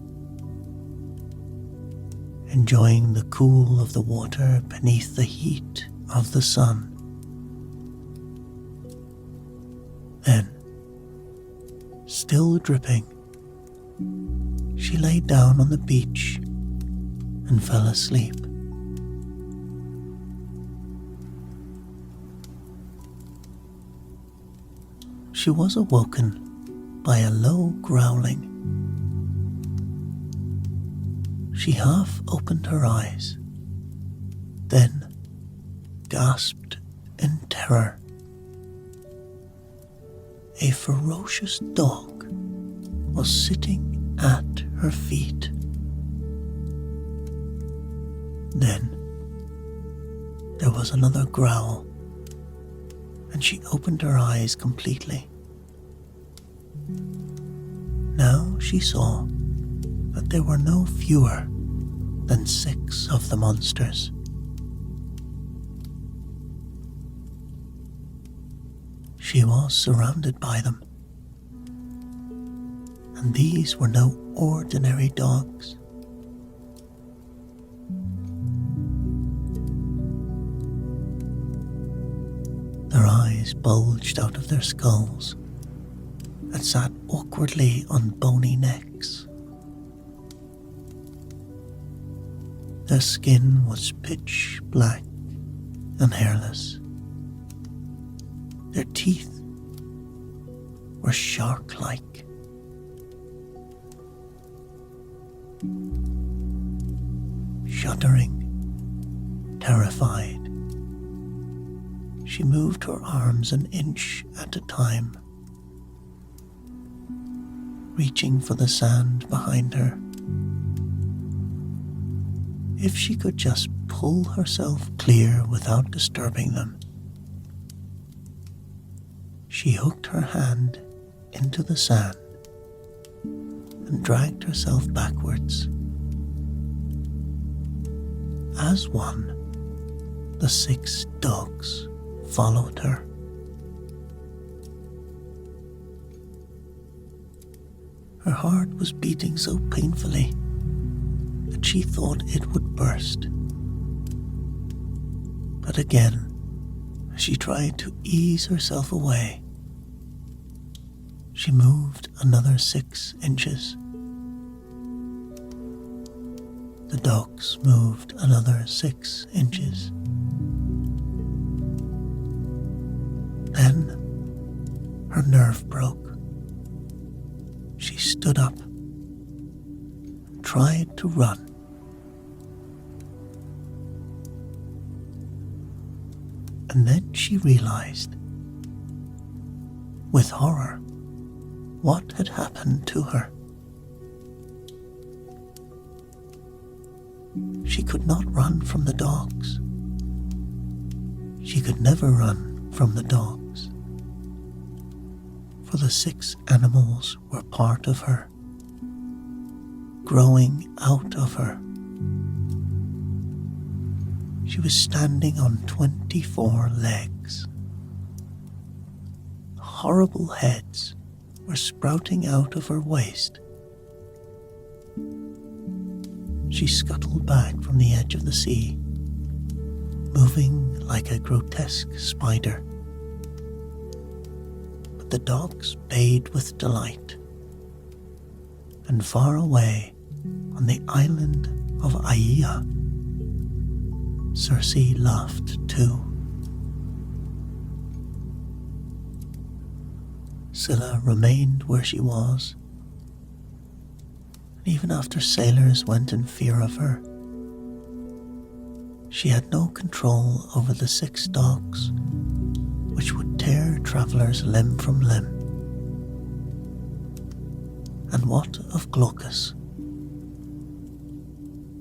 enjoying the cool of the water beneath the heat of the sun. Then, still dripping, she lay down on the beach and fell asleep. She was awoken by a low growling. She half opened her eyes, then gasped in terror. A ferocious dog was sitting at her feet. Then there was another growl, and she opened her eyes completely. Now she saw that there were no fewer than 6 of the monsters. She was surrounded by them, and these were no ordinary dogs. eyes bulged out of their skulls and sat awkwardly on bony necks. Their skin was pitch black and hairless. Their teeth were shark-like. Shuddering, terrified, she moved her arms an inch at a time, reaching for the sand behind her. If she could just pull herself clear without disturbing them. She hooked her hand into the sand and dragged herself backwards. As one, the 6 dogs followed her. Her heart was beating so painfully that she thought it would burst. But again, as she tried to ease herself away, she moved another 6 inches. The dogs moved another 6 inches. Then her nerve broke. She stood up and tried to run. And then she realized, with horror, what had happened to her. She could not run from the dogs. She could never run from the dogs, for the 6 animals were part of her, growing out of her. She was standing on 24 legs. Horrible heads were sprouting out of her waist. She scuttled back from the edge of the sea, moving like a grotesque spider. But the dogs bayed with delight, and far away on the island of Aia, Circe laughed too. Scylla remained where she was, and even after sailors went in fear of her, she had no control over the 6 dogs, which would tear travellers limb from limb. And what of Glaucus?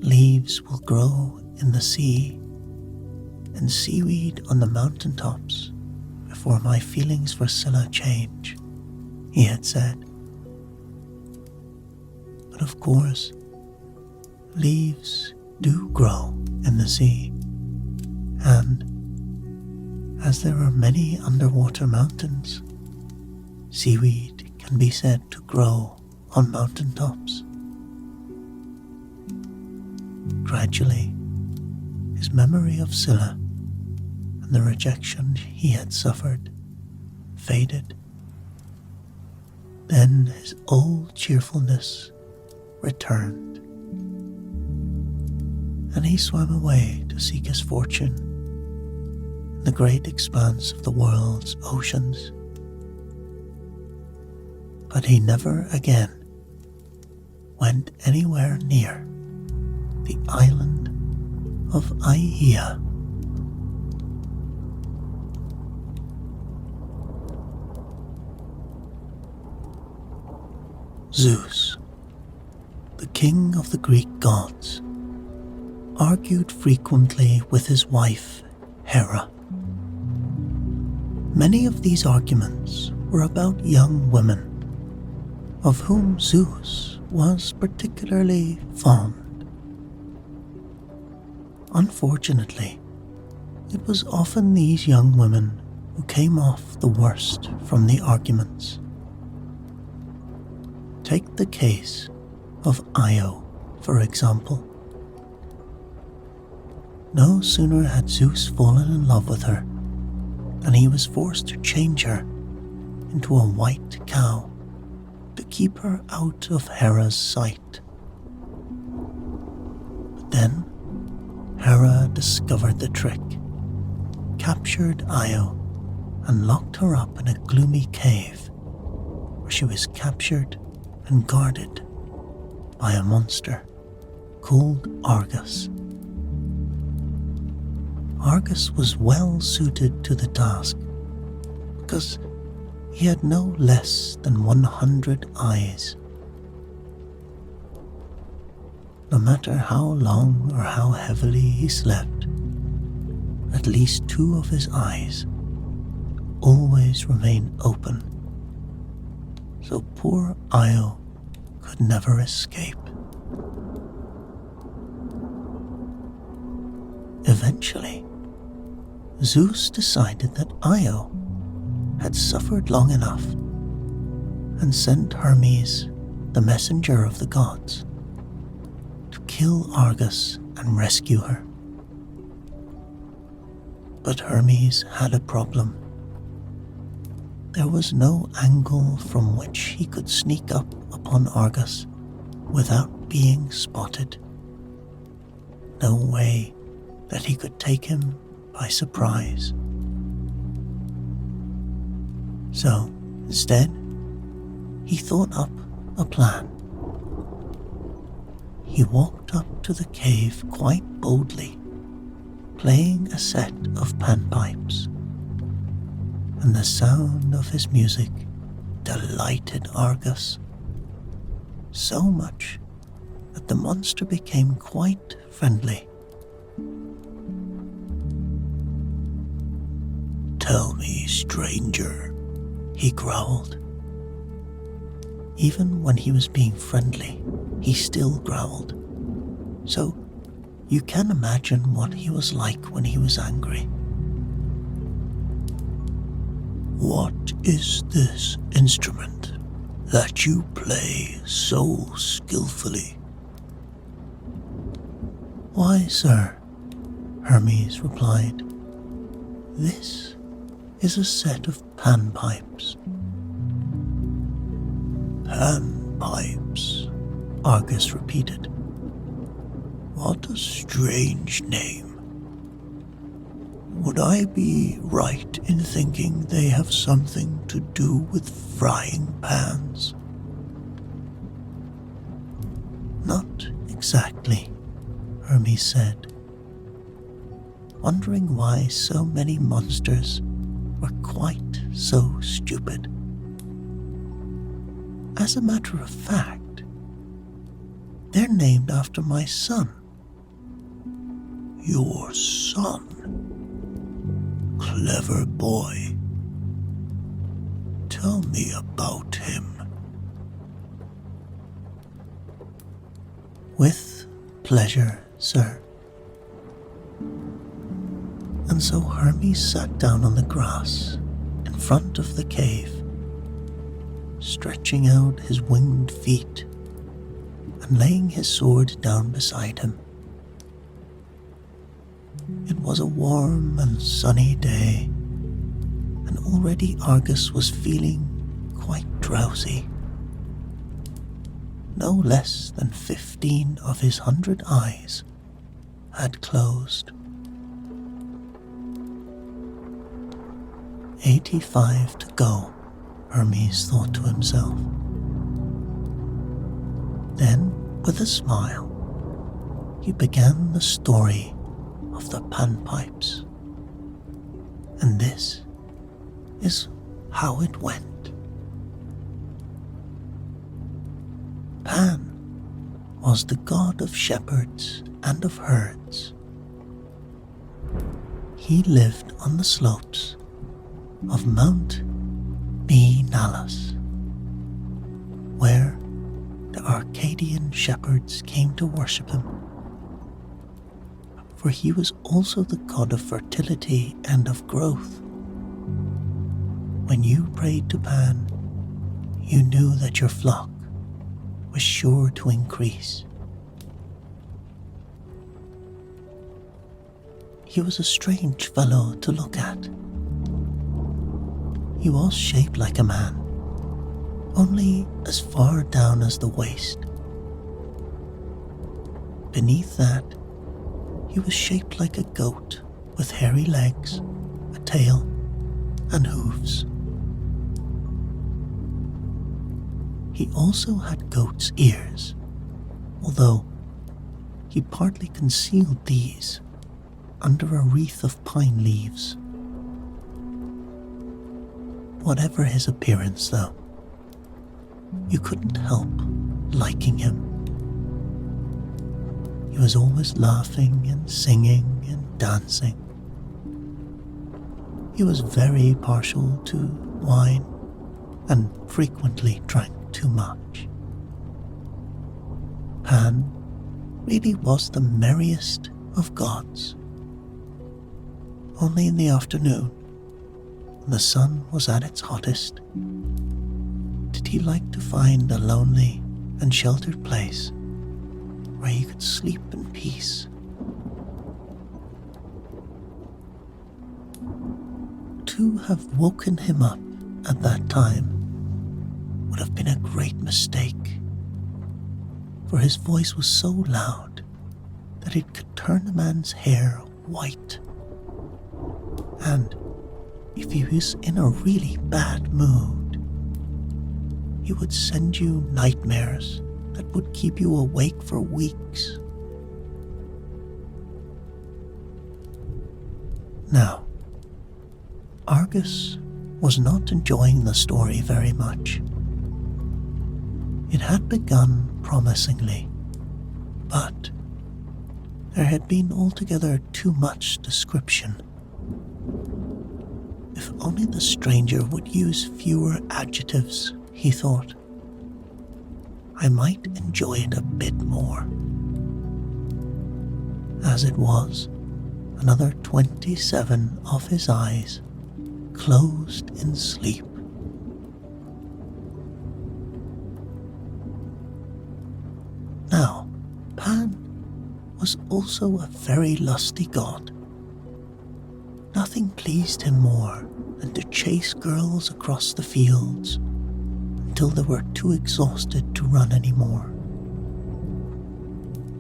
Leaves will grow in the sea and seaweed on the mountain tops before my feelings for Scylla change, he had said. But of course, leaves do grow in the sea, and as there are many underwater mountains, seaweed can be said to grow on mountain tops. Gradually, his memory of Scylla and the rejection he had suffered faded. Then his old cheerfulness returned, and he swam away to seek his fortune in the great expanse of the world's oceans. But he never again went anywhere near the island of Aia. Zeus, the king of the Greek gods, argued frequently with his wife, Hera. Many of these arguments were about young women, of whom Zeus was particularly fond. Unfortunately, it was often these young women who came off the worst from the arguments. Take the case of Io, for example. No sooner had Zeus fallen in love with her and he was forced to change her into a white cow to keep her out of Hera's sight. But then Hera discovered the trick, captured Io, and locked her up in a gloomy cave where she was captured and guarded by a monster called Argus. Argus was well suited to the task because he had no less than 100 eyes. No matter how long or how heavily he slept, at least 2 of his eyes always remained open, so poor Io could never escape. Eventually, Zeus decided that Io had suffered long enough and sent Hermes, the messenger of the gods, to kill Argus and rescue her. But Hermes had a problem. There was no angle from which he could sneak up upon Argus without being spotted. No way that he could take him by surprise. So, instead, he thought up a plan. He walked up to the cave quite boldly, playing a set of panpipes, and the sound of his music delighted Argus so much that the monster became quite friendly. "Tell me, stranger," he growled. Even when he was being friendly, he still growled. So you can imagine what he was like when he was angry. "What is this instrument that you play so skillfully?" "Why, sir," Hermes replied, "this is a set of panpipes." "Panpipes," Argus repeated. "What a strange name. Would I be right in thinking they have something to do with frying pans?" "Not exactly," Hermes said, wondering why so many monsters were quite so stupid. "As a matter of fact, they're named after my son." "Your son? Clever boy. Tell me about him." "With pleasure, sir." And so Hermes sat down on the grass in front of the cave, stretching out his winged feet and laying his sword down beside him. It was a warm and sunny day, and already Argus was feeling quite drowsy. No less than 15 of his 100 eyes had closed. 85 to go, Hermes thought to himself. Then, with a smile, he began the story of the panpipes. And this is how it went. Pan was the god of shepherds and of herds. He lived on the slopes of Mount Nalus, where the Arcadian shepherds came to worship him. For he was also the god of fertility and of growth. When you prayed to Pan, you knew that your flock was sure to increase. He was a strange fellow to look at. he was shaped like a man, only as far down as the waist. Beneath that, he was shaped like a goat with hairy legs, a tail, and hooves. He also had goat's ears, although he partly concealed these under a wreath of pine leaves. Whatever his appearance, though, you couldn't help liking him. He was always laughing and singing and dancing. He was very partial to wine and frequently drank too much. Pan really was the merriest of gods. Only in the afternoon, when the sun was at its hottest, did he like to find a lonely and sheltered place where he could sleep in peace. To have woken him up at that time would have been a great mistake, for his voice was so loud that it could turn a man's hair white. And if he was in a really bad mood, he would send you nightmares that would keep you awake for weeks. Now, Argus was not enjoying the story very much. It had begun promisingly, but there had been altogether too much description. If only the stranger would use fewer adjectives, he thought, I might enjoy it a bit more. As it was, another 27 of his eyes closed in sleep. Now, Pan was also a very lusty god. Nothing pleased him more than to chase girls across the fields until they were too exhausted to run anymore.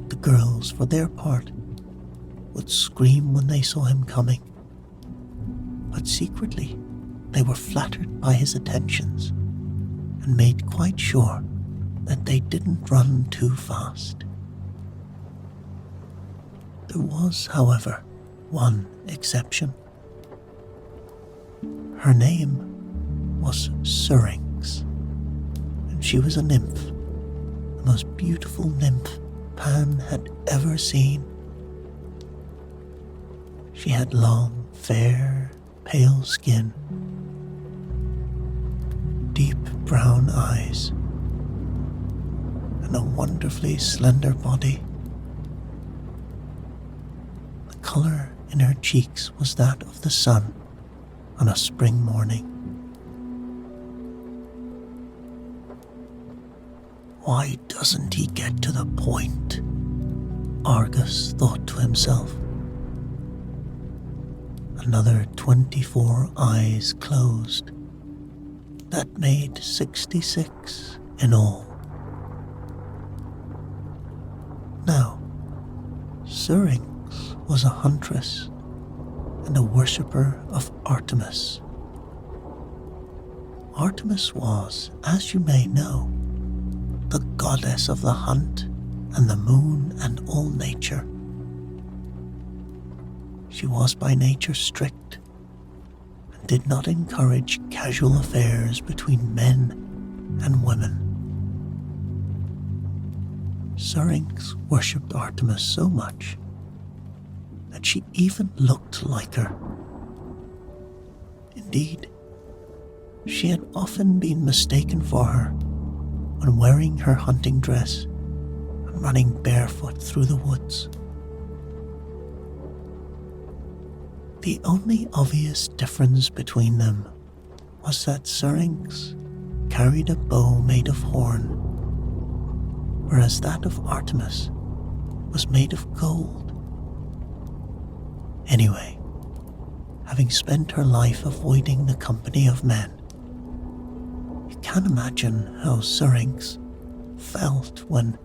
The girls, for their part, would scream when they saw him coming, but secretly they were flattered by his attentions and made quite sure that they didn't run too fast. There was, however, one exception. Her name was Syrinx, and she was a nymph, the most beautiful nymph Pan had ever seen. She had long, fair, pale skin, deep brown eyes, and a wonderfully slender body. The color in her cheeks was that of the sun on a spring morning. Why doesn't he get to the point? Argus thought to himself. Another 24 eyes closed. That made 66 in all. Now, Syrinx was a huntress and a worshipper of Artemis. Artemis was, as you may know, the goddess of the hunt and the moon and all nature. She was by nature strict and did not encourage casual affairs between men and women. Syrinx worshipped Artemis so much that she even looked like her. Indeed, she had often been mistaken for her when wearing her hunting dress and running barefoot through the woods. The only obvious difference between them was that Syrinx carried a bow made of horn, whereas that of Artemis was made of gold. Anyway, having spent her life avoiding the company of men. You can't imagine how Syrinx felt when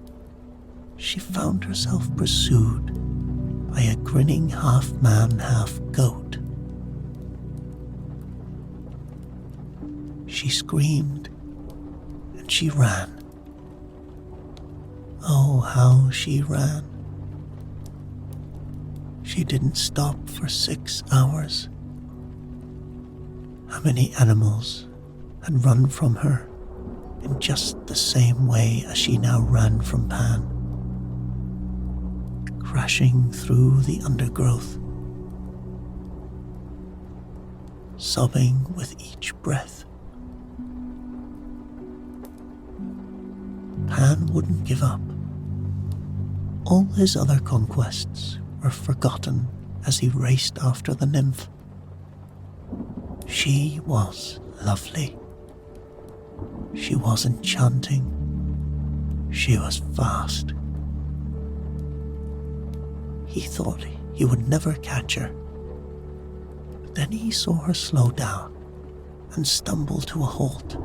she found herself pursued by a grinning half-man, half-goat. She screamed and she ran. Oh, how she ran. She didn't stop for 6 hours. How many animals had run from her in just the same way as she now ran from Pan, crashing through the undergrowth, sobbing with each breath. Pan wouldn't give up. All his other conquests were forgotten as he raced after the nymph. She was lovely. She was enchanting. She was fast. He thought he would never catch her. But then he saw her slow down and stumble to a halt.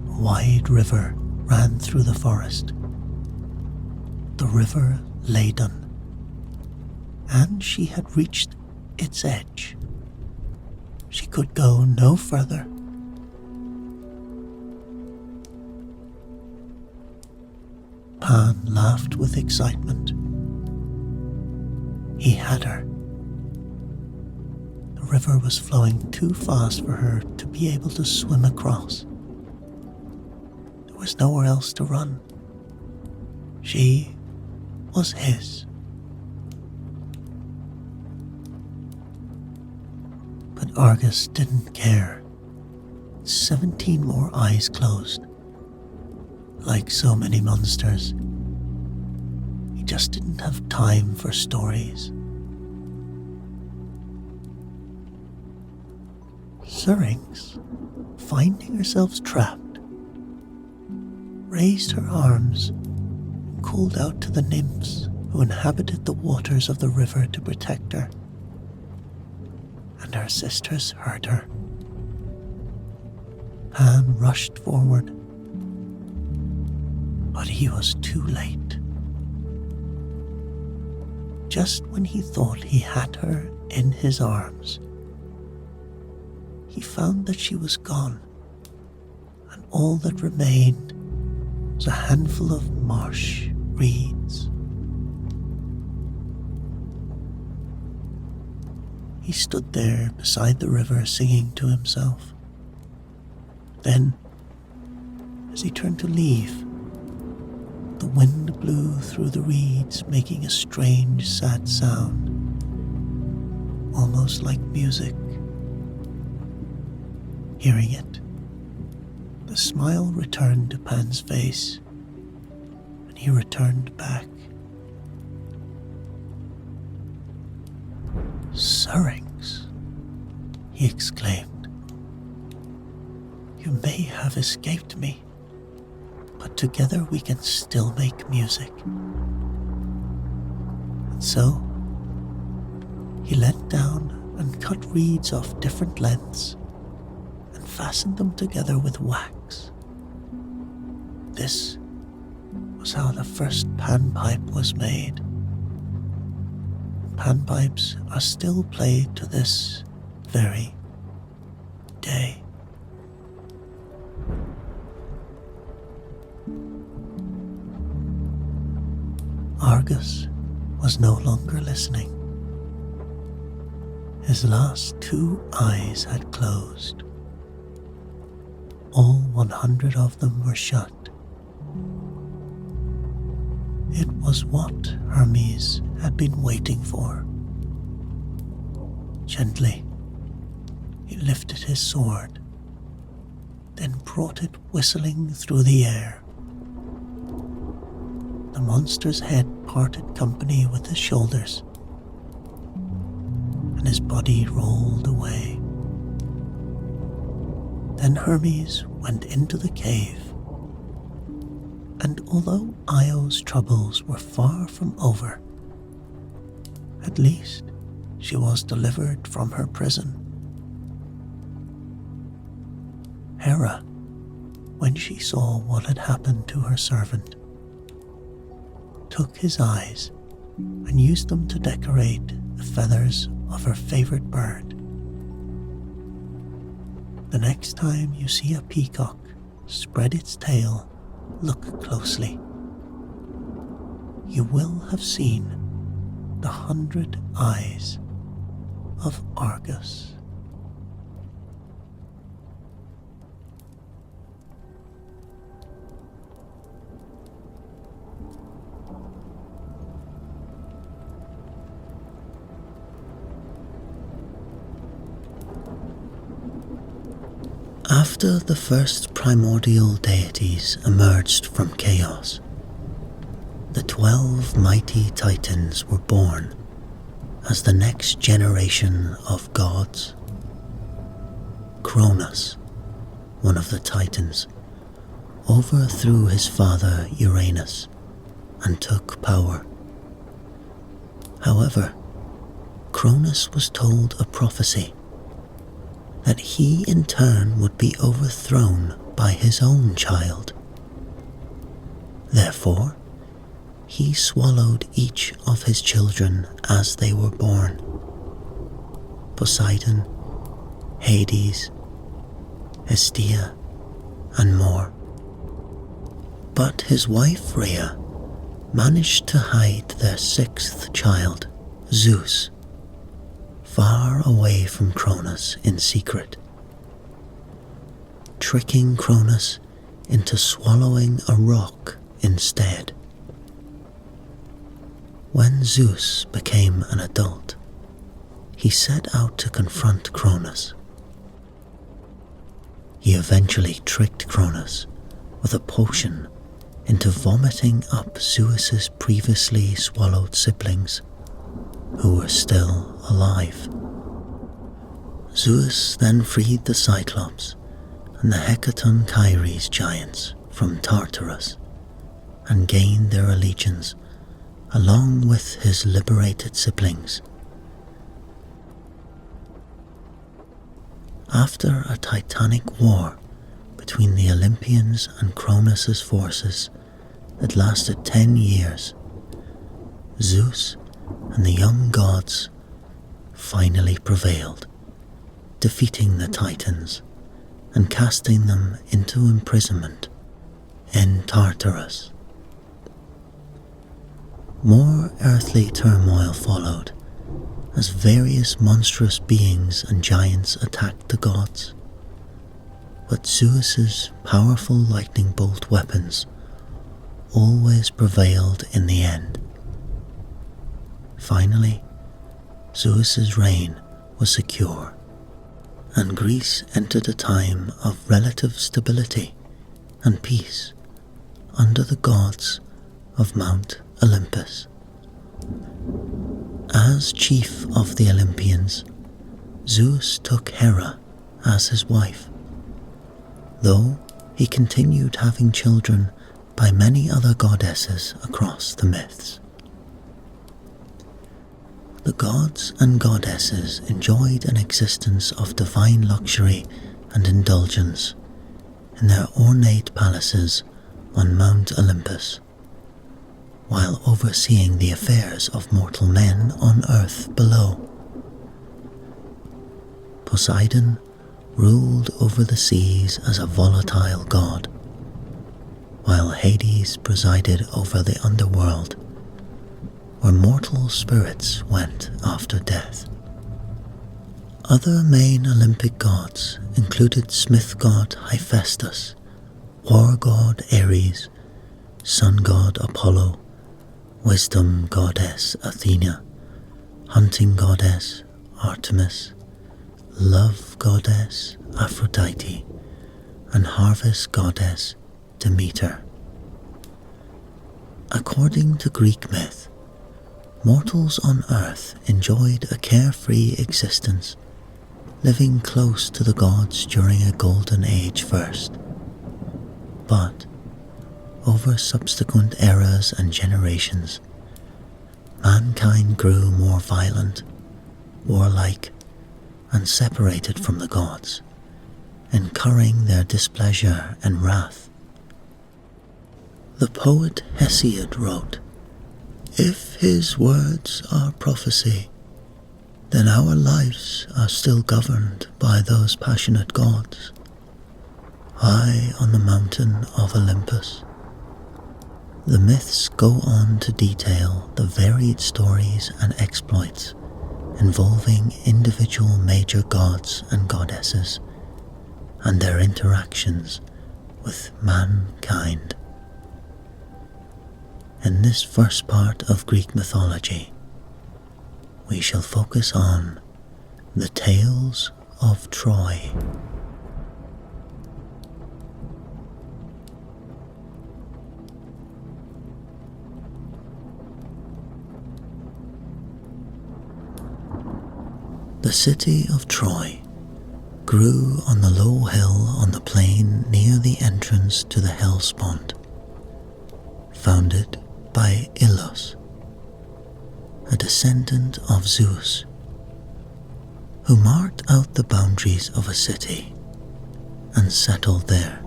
A wide river ran through the forest. The river Leyden, and she had reached its edge. She could go no further. Pan laughed with excitement. He had her. The river was flowing too fast for her to be able to swim across. There was nowhere else to run. She was his. But Argus didn't care. 17 more eyes closed. Like so many monsters, he just didn't have time for stories. Syrinx, finding herself trapped, raised her arms and called out to the nymphs who inhabited the waters of the river to protect her. And her sisters heard her. Pan rushed forward, but he was too late. Just when he thought he had her in his arms, he found that she was gone, and all that remained was a handful of marsh reeds. He stood there beside the river singing to himself. Then, as he turned to leave, the wind blew through the reeds, making a strange, sad sound, almost like music. Hearing it, the smile returned to Pan's face, and he returned back. Syrinx, he exclaimed. You may have escaped me, but together we can still make music. And so, he leant down and cut reeds of different lengths and fastened them together with wax. This was how the first panpipe was made. Panpipes are still played to this very day. Argus was no longer listening. His last 2 eyes had closed. All 100 of them were shut. It was what Hermes had been waiting for. Gently, he lifted his sword, then brought it whistling through the air. The monster's head parted company with his shoulders, and his body rolled away. Then Hermes went into the cave, and although Io's troubles were far from over, At least she was delivered from her prison. Hera, when she saw what had happened to her servant, took his eyes and used them to decorate the feathers of her favorite bird. The next time you see a peacock spread its tail, look closely. You will have seen the 100 eyes of Argus. After the first primordial deities emerged from chaos, the 12 mighty titans were born as the next generation of gods. Cronus, one of the titans, overthrew his father Uranus and took power. However, Cronus was told a prophecy that he in turn would be overthrown by his own child. Therefore, he swallowed each of his children as they were born: Poseidon, Hades, Hestia, and more. But his wife Rhea managed to hide their 6th child, Zeus, far away from Cronus in secret, tricking Cronus into swallowing a rock instead. When Zeus became an adult, he set out to confront Cronus. He eventually tricked Cronus with a potion into vomiting up Zeus's previously swallowed siblings, who were still alive. Zeus then freed the Cyclops and the Hecaton Kyries giants from Tartarus and gained their allegiance along with his liberated siblings. After a titanic war between the Olympians and Cronus's forces that lasted 10 years, Zeus and the young gods finally prevailed, defeating the Titans and casting them into imprisonment in Tartarus. More earthly turmoil followed as various monstrous beings and giants attacked the gods, but Zeus's powerful lightning bolt weapons always prevailed in the end. Finally, Zeus's reign was secure, and Greece entered a time of relative stability and peace under the gods of Mount Olympus. As chief of the Olympians, Zeus took Hera as his wife, though he continued having children by many other goddesses across the myths. The gods and goddesses enjoyed an existence of divine luxury and indulgence in their ornate palaces on Mount Olympus, while overseeing the affairs of mortal men on earth below. Poseidon ruled over the seas as a volatile god, while Hades presided over the underworld, where mortal spirits went after death. Other main Olympic gods included smith god Hephaestus, war god Ares, sun god Apollo, wisdom goddess Athena, hunting goddess Artemis, love goddess Aphrodite, and harvest goddess Demeter. According to Greek myth, mortals on Earth enjoyed a carefree existence, living close to the gods during a golden age first. But over subsequent eras and generations, mankind grew more violent, warlike, and separated from the gods, incurring their displeasure and wrath. The poet Hesiod wrote, "If his words are prophecy, then our lives are still governed by those passionate gods, high on the mountain of Olympus." The myths go on to detail the varied stories and exploits involving individual major gods and goddesses and their interactions with mankind. In this first part of Greek mythology, we shall focus on the tales of Troy. The city of Troy grew on the low hill on the plain near the entrance to the Hellespont, founded by Ilus, a descendant of Zeus, who marked out the boundaries of a city and settled there.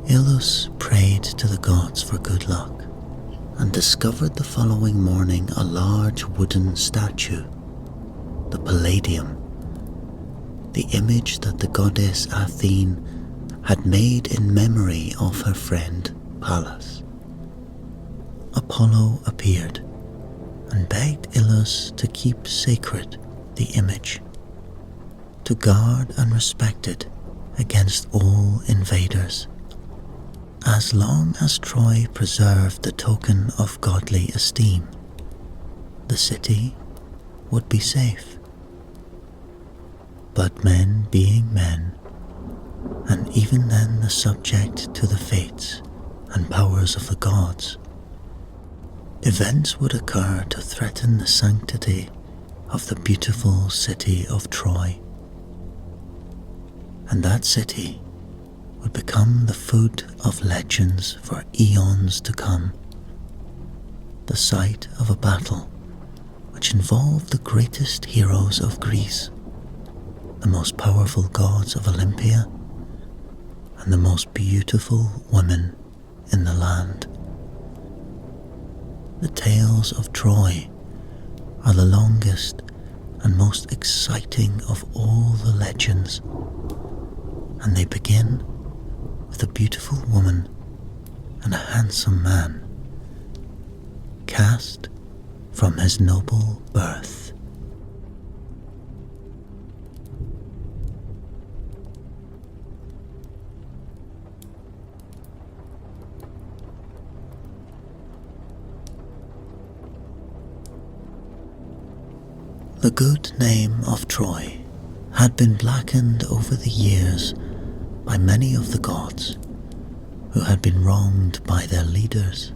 Ilus prayed to the gods for good luck and discovered the following morning a large wooden statue, the Palladium, the image that the goddess Athene had made in memory of her friend Pallas. Apollo appeared and begged Ilus to keep sacred the image, to guard and respect it against all invaders. As long as Troy preserved the token of godly esteem, the city would be safe. But men being men, and even then the subject to the fates and powers of the gods, events would occur to threaten the sanctity of the beautiful city of Troy. And that city would become the food of legends for eons to come, the site of a battle which involved the greatest heroes of Greece, the most powerful gods of Olympia, and the most beautiful women in the land. The tales of Troy are the longest and most exciting of all the legends, and they begin with a beautiful woman and a handsome man, cast from his noble birth. The good name of Troy had been blackened over the years by many of the gods who had been wronged by their leaders.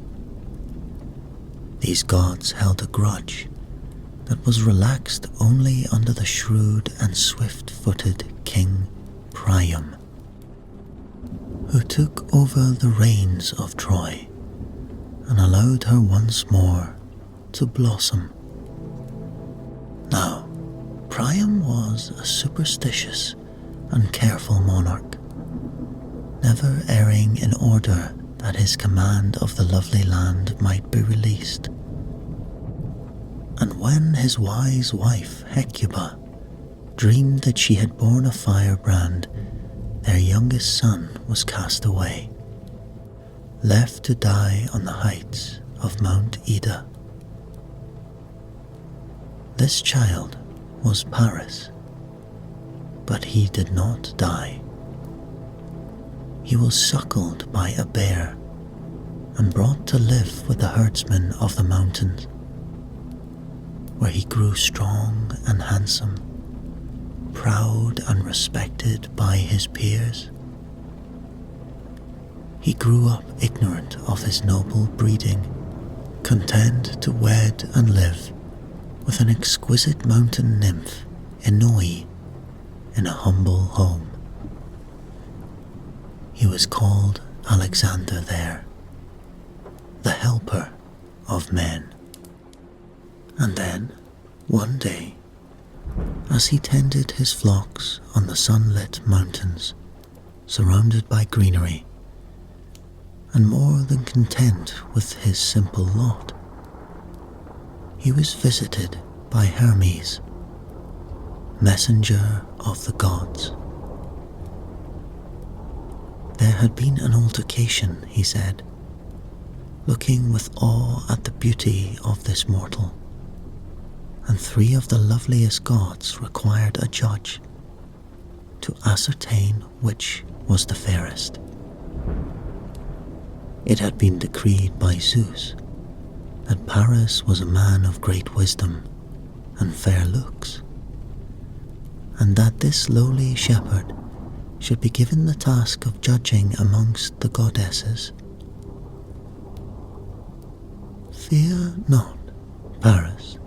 These gods held a grudge that was relaxed only under the shrewd and swift-footed King Priam, who took over the reins of Troy and allowed her once more to blossom. Now, Priam was a superstitious and careful monarch, never erring in order that his command of the lovely land might be released. And when his wise wife Hecuba dreamed that she had borne a firebrand, their youngest son was cast away, left to die on the heights of Mount Ida. This child was Paris, but he did not die. He was suckled by a bear and brought to live with the herdsmen of the mountains, where he grew strong and handsome, proud and respected by his peers. He grew up ignorant of his noble breeding, content to wed and live with an exquisite mountain nymph, Enoi, in a humble home. He was called Alexander there, the helper of men. And then, one day, as he tended his flocks on the sunlit mountains, surrounded by greenery, and more than content with his simple lot, he was visited by Hermes, messenger of the gods. There had been an altercation, he said, looking with awe at the beauty of this mortal, and 3 of the loveliest gods required a judge to ascertain which was the fairest. It had been decreed by Zeus that Paris was a man of great wisdom and fair looks, and that this lowly shepherd should be given the task of judging amongst the goddesses. "Fear not, Paris,"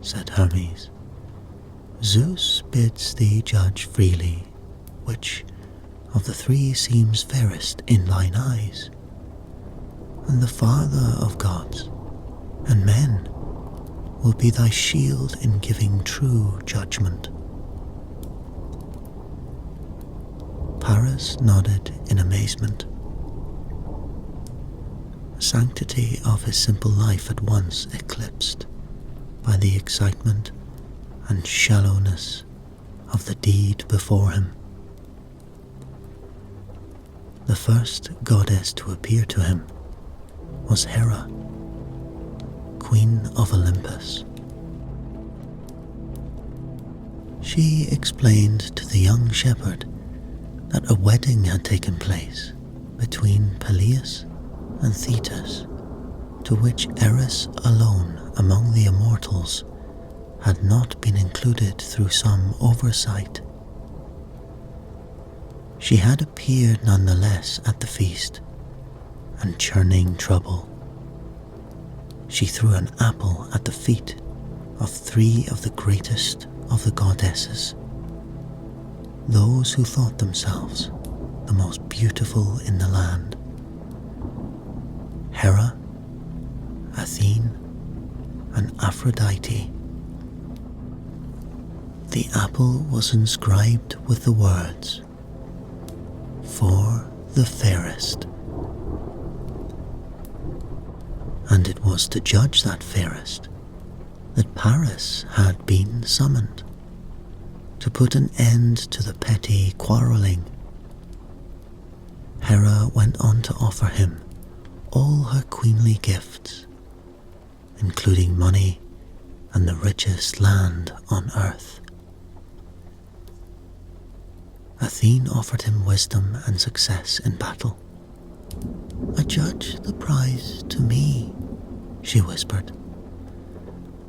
said Hermes. "Zeus bids thee judge freely which of the 3 seems fairest in thine eyes, and the Father of gods and men will be thy shield in giving true judgment." Paris nodded in amazement. The sanctity of his simple life at once eclipsed by the excitement and shallowness of the deed before him. The first goddess to appear to him was Hera, Queen of Olympus. She explained to the young shepherd that a wedding had taken place between Peleus and Thetis, to which Eris alone among the immortals had not been included through some oversight. She had appeared nonetheless at the feast, and churning trouble. She threw an apple at the feet of 3 of the greatest of the goddesses, those who thought themselves the most beautiful in the land: Hera, Athene, and Aphrodite. The apple was inscribed with the words, "For the fairest." And it was to judge that fairest that Paris had been summoned, to put an end to the petty quarrelling. Hera went on to offer him all her queenly gifts, including money and the richest land on earth. Athene offered him wisdom and success in battle. "Adjudge the prize to me," she whispered,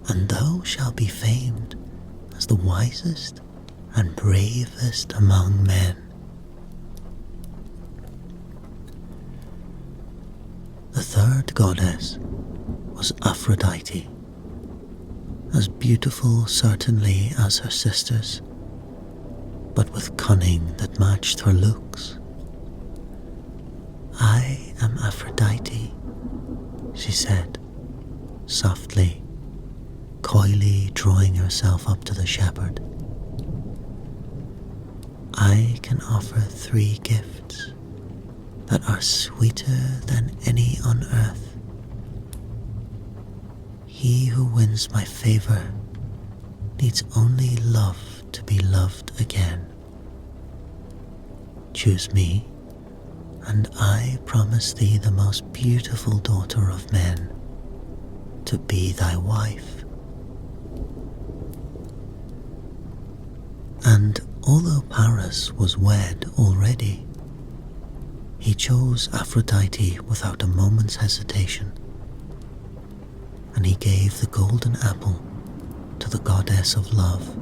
"and thou shalt be famed as the wisest and bravest among men." The third goddess was Aphrodite, as beautiful certainly as her sisters, but with cunning that matched her looks. "I am Aphrodite," she said, softly, coyly drawing herself up to the shepherd. "I can offer 3 gifts that are sweeter than any on earth. He who wins my favor needs only love to be loved again. Choose me, and I promise thee the most beautiful daughter of men to be thy wife." And although Paris was wed already, he chose Aphrodite without a moment's hesitation, and he gave the golden apple to the goddess of love,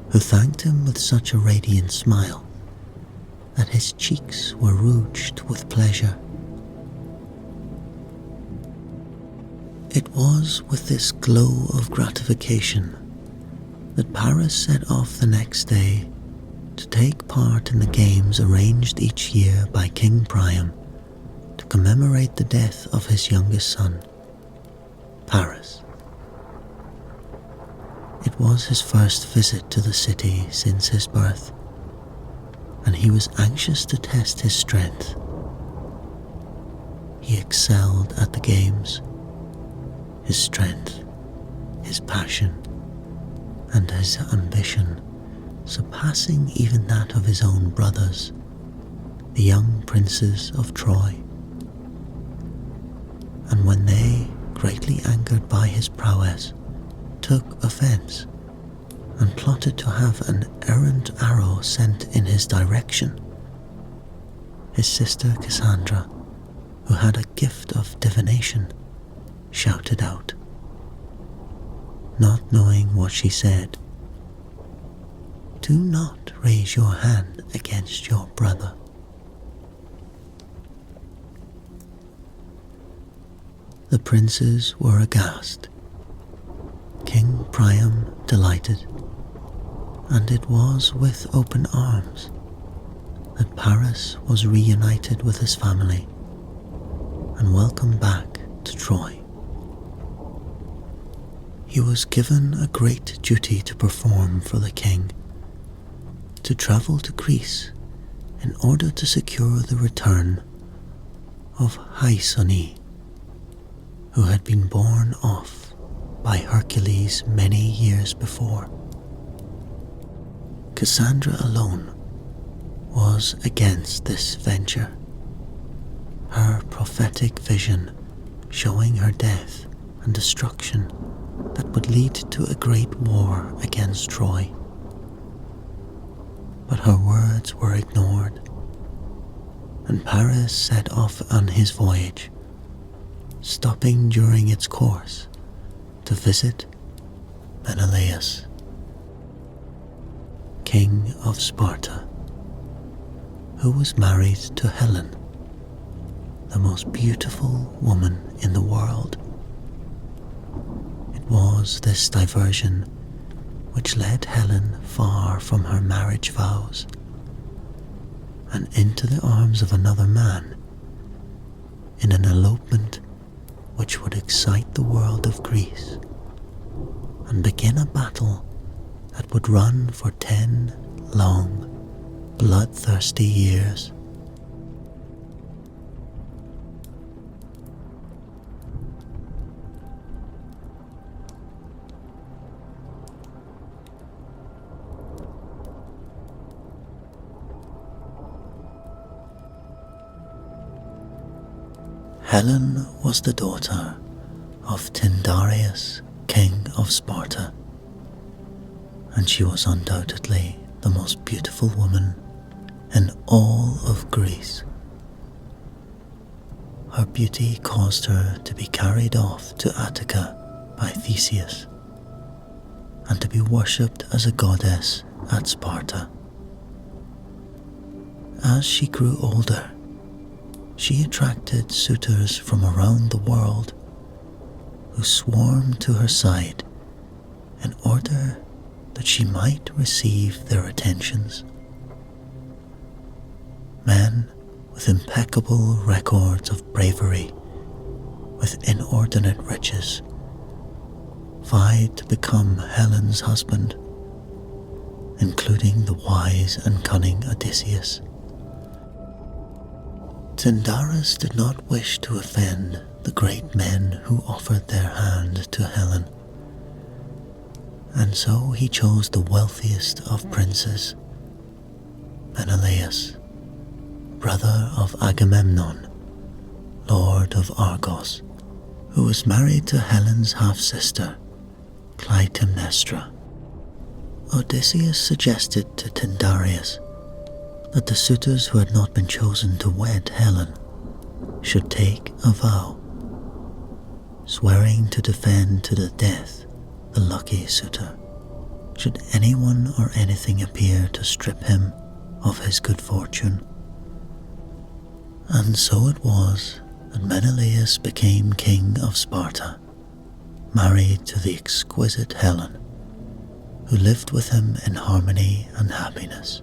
who thanked him with such a radiant smile that his cheeks were rouged with pleasure. It was with this glow of gratification that Paris set off the next day to take part in the games arranged each year by King Priam to to commemorate the death of his youngest son, Paris. It was his first visit to the city since his birth, and he was anxious to test his strength. He excelled at the games. His strength, his passion, and his ambition surpassing even that of his own brothers, the young princes of Troy. And when they, greatly angered by his prowess, took offense and plotted to have an errant arrow sent in his direction, his sister Cassandra, who had a gift of divination, shouted out, not knowing what she said, "Do not raise your hand against your brother." The princes were aghast, King Priam delighted, and it was with open arms that Paris was reunited with his family and welcomed back to Troy. He was given a great duty to perform for the king, to travel to Greece in order to secure the return of Haisone, who had been borne off by Hercules many years before. Cassandra alone was against this venture, her prophetic vision showing her death and destruction that would lead to a great war against Troy. But her words were ignored, and Paris set off on his voyage, stopping during its course to visit Menelaus, king of Sparta, who was married to Helen, the most beautiful woman in the world. It was this diversion which led Helen far from her marriage vows and into the arms of another man in an elopement which would excite the world of Greece and begin a battle that would run for 10 long, bloodthirsty years. Helen was the daughter of Tyndareus, king of Sparta, and she was undoubtedly the most beautiful woman in all of Greece. Her beauty caused her to be carried off to Attica by Theseus and to be worshipped as a goddess at Sparta. As she grew older, she attracted suitors from around the world who swarmed to her side in order that she might receive their attentions. Men with impeccable records of bravery, with inordinate riches, vied to become Helen's husband, including the wise and cunning Odysseus. Tyndareus did not wish to offend the great men who offered their hand to Helen, and so he chose the wealthiest of princes, Menelaus, brother of Agamemnon, lord of Argos, who was married to Helen's half-sister, Clytemnestra. Odysseus suggested to Tyndareus that the suitors who had not been chosen to wed Helen should take a vow, swearing to defend to the death the lucky suitor, should anyone or anything appear to strip him of his good fortune. And so it was that Menelaus became king of Sparta, married to the exquisite Helen, who lived with him in harmony and happiness.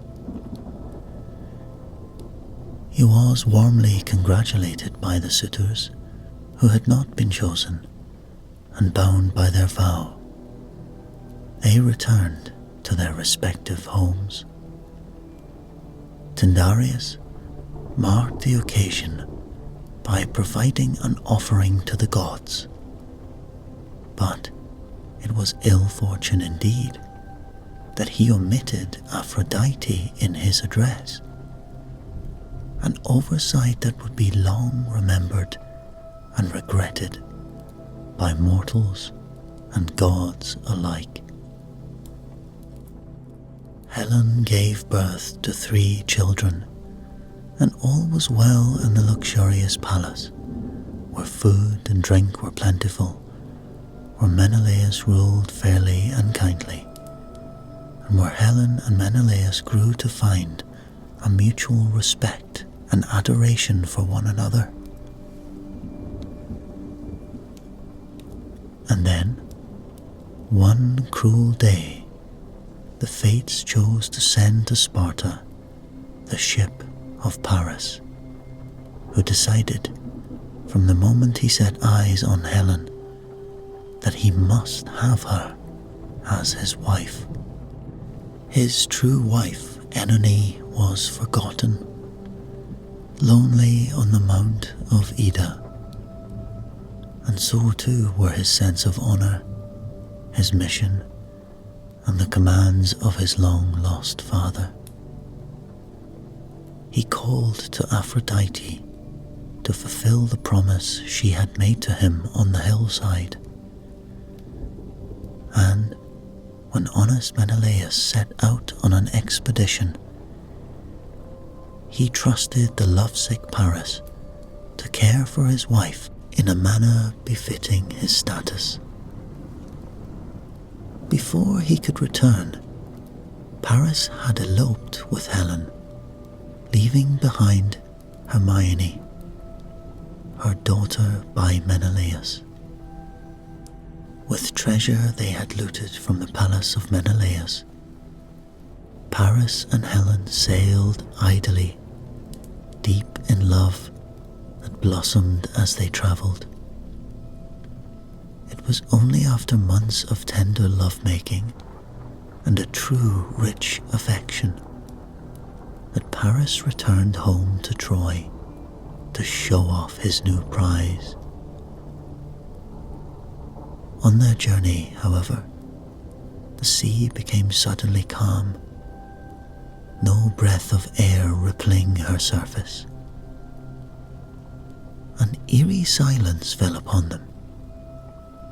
He was warmly congratulated by the suitors who had not been chosen, and bound by their vow, they returned to their respective homes. Tyndareus marked the occasion by providing an offering to the gods, but it was ill fortune indeed that he omitted Aphrodite in his address, an oversight that would be long remembered and regretted by mortals and gods alike. Helen gave birth to 3 children, and all was well in the luxurious palace, where food and drink were plentiful, where Menelaus ruled fairly and kindly, and where Helen and Menelaus grew to find a mutual respect and adoration for one another. And then, one cruel day, the fates chose to send to Sparta the ship of Paris, who decided from the moment he set eyes on Helen that he must have her as his wife. His true wife, Enone, was forgotten, lonely on the Mount of Ida, and so too were his sense of honour, his mission, and the commands of his long-lost father. He called to Aphrodite to fulfill the promise she had made to him on the hillside, and when honest Menelaus set out on an expedition, he trusted the lovesick Paris to care for his wife in a manner befitting his status. Before he could return, Paris had eloped with Helen, leaving behind Hermione, her daughter by Menelaus. With treasure they had looted from the palace of Menelaus, Paris and Helen sailed idly, deep in love that blossomed as they travelled. It was only after months of tender lovemaking and a true rich affection that Paris returned home to Troy to show off his new prize. On their journey, however, the sea became suddenly calm, no breath of air rippling her surface. An eerie silence fell upon them,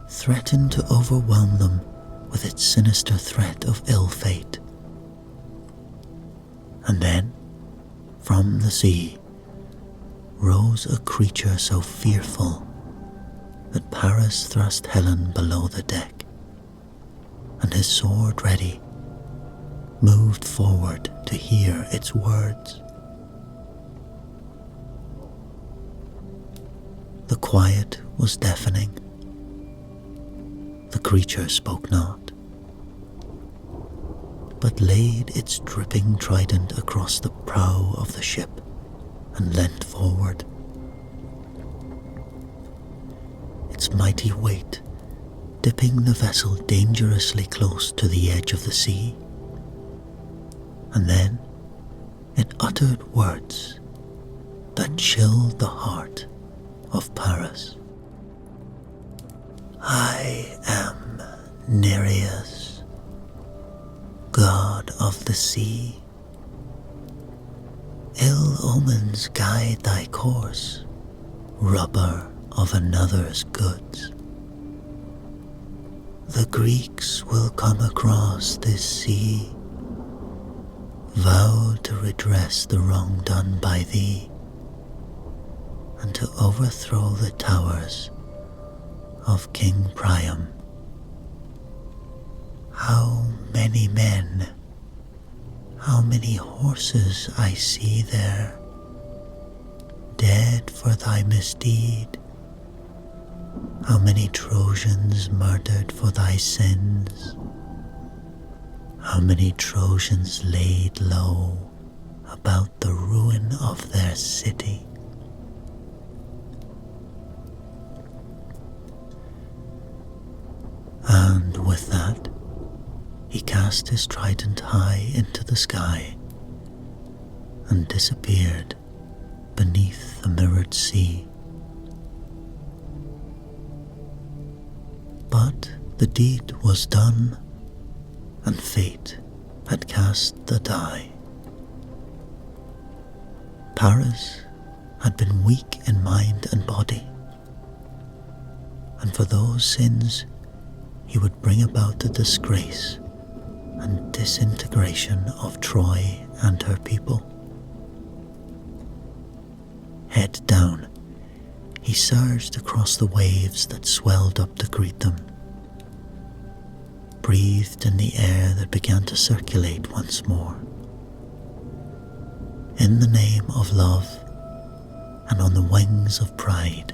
threatened to overwhelm them with its sinister threat of ill fate. And then, from the sea, rose a creature so fearful that Paris thrust Helen below the deck, and his sword ready, moved forward to hear its words. The quiet was deafening. The creature spoke not, but laid its dripping trident across the prow of the ship and leant forward. Its mighty weight dipping the vessel dangerously close to the edge of the sea, and then it uttered words that chilled the heart of Paris. I am Nereus, god of the sea. Ill omens guide thy course, rubber of another's goods. The Greeks will come across this sea, vow to redress the wrong done by thee, and to overthrow the towers of King Priam. How many men, how many horses I see there, dead for thy misdeed, how many Trojans murdered for thy sins, how many Trojans laid low about the ruin of their city. And with that, he cast his trident high into the sky and disappeared beneath the mirrored sea. But the deed was done, and fate had cast the die. Paris had been weak in mind and body, and for those sins he would bring about the disgrace and disintegration of Troy and her people. Head down, he surged across the waves that swelled up to greet them, breathed in the air that began to circulate once more. In the name of love and on the wings of pride,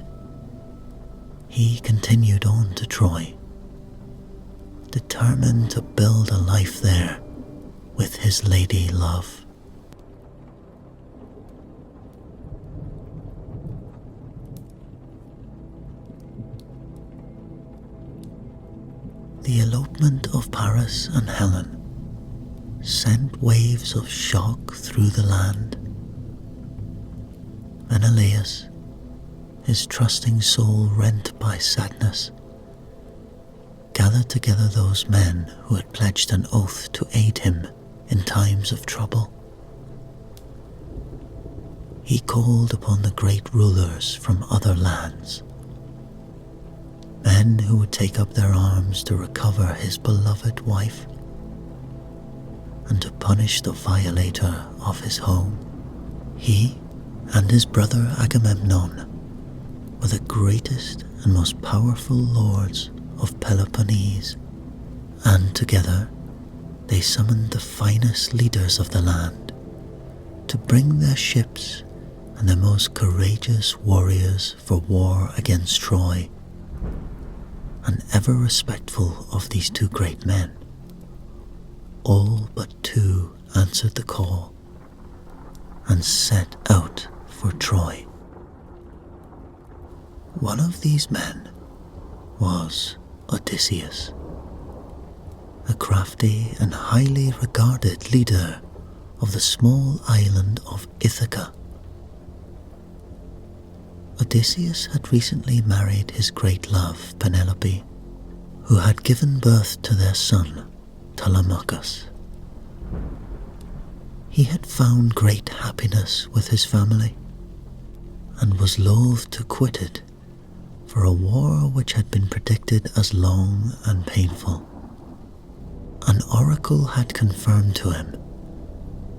he continued on to Troy, determined to build a life there with his lady love. The elopement of Paris and Helen sent waves of shock through the land. Menelaus, his trusting soul rent by sadness, gathered together those men who had pledged an oath to aid him in times of trouble. He called upon the great rulers from other lands, men who would take up their arms to recover his beloved wife and to punish the violator of his home. He and his brother Agamemnon were the greatest and most powerful lords of Peloponnese, and together they summoned the finest leaders of the land to bring their ships and their most courageous warriors for war against Troy. And ever respectful of these two great men, all but two answered the call and set out for Troy. One of these men was Odysseus, a crafty and highly regarded leader of the small island of Ithaca. Odysseus had recently married his great love, Penelope, who had given birth to their son, Telemachus. He had found great happiness with his family, and was loath to quit it for a war which had been predicted as long and painful. An oracle had confirmed to him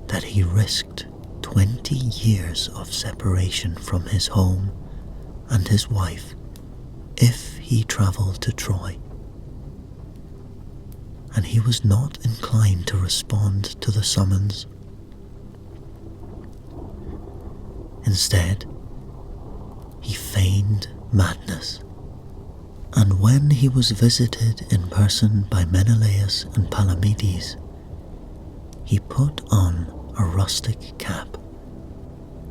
that he risked 20 years of separation from his home and his wife if he travelled to Troy. And he was not inclined to respond to the summons. Instead, he feigned madness, and when he was visited in person by Menelaus and Palamedes, he put on a rustic cap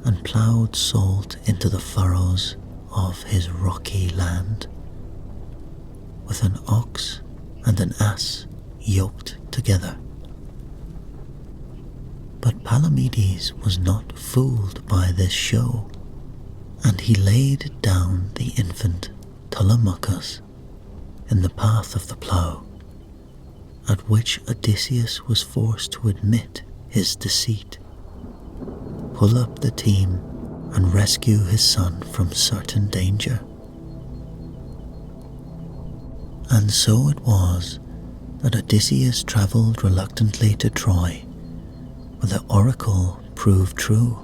and ploughed salt into the furrows of his rocky land, with an ox and an ass yoked together. But Palamedes was not fooled by this show, and he laid down the infant Telemachus in the path of the plough, at which Odysseus was forced to admit his deceit, pull up the team, and rescue his son from certain danger. And so it was that Odysseus travelled reluctantly to Troy, where the oracle proved true,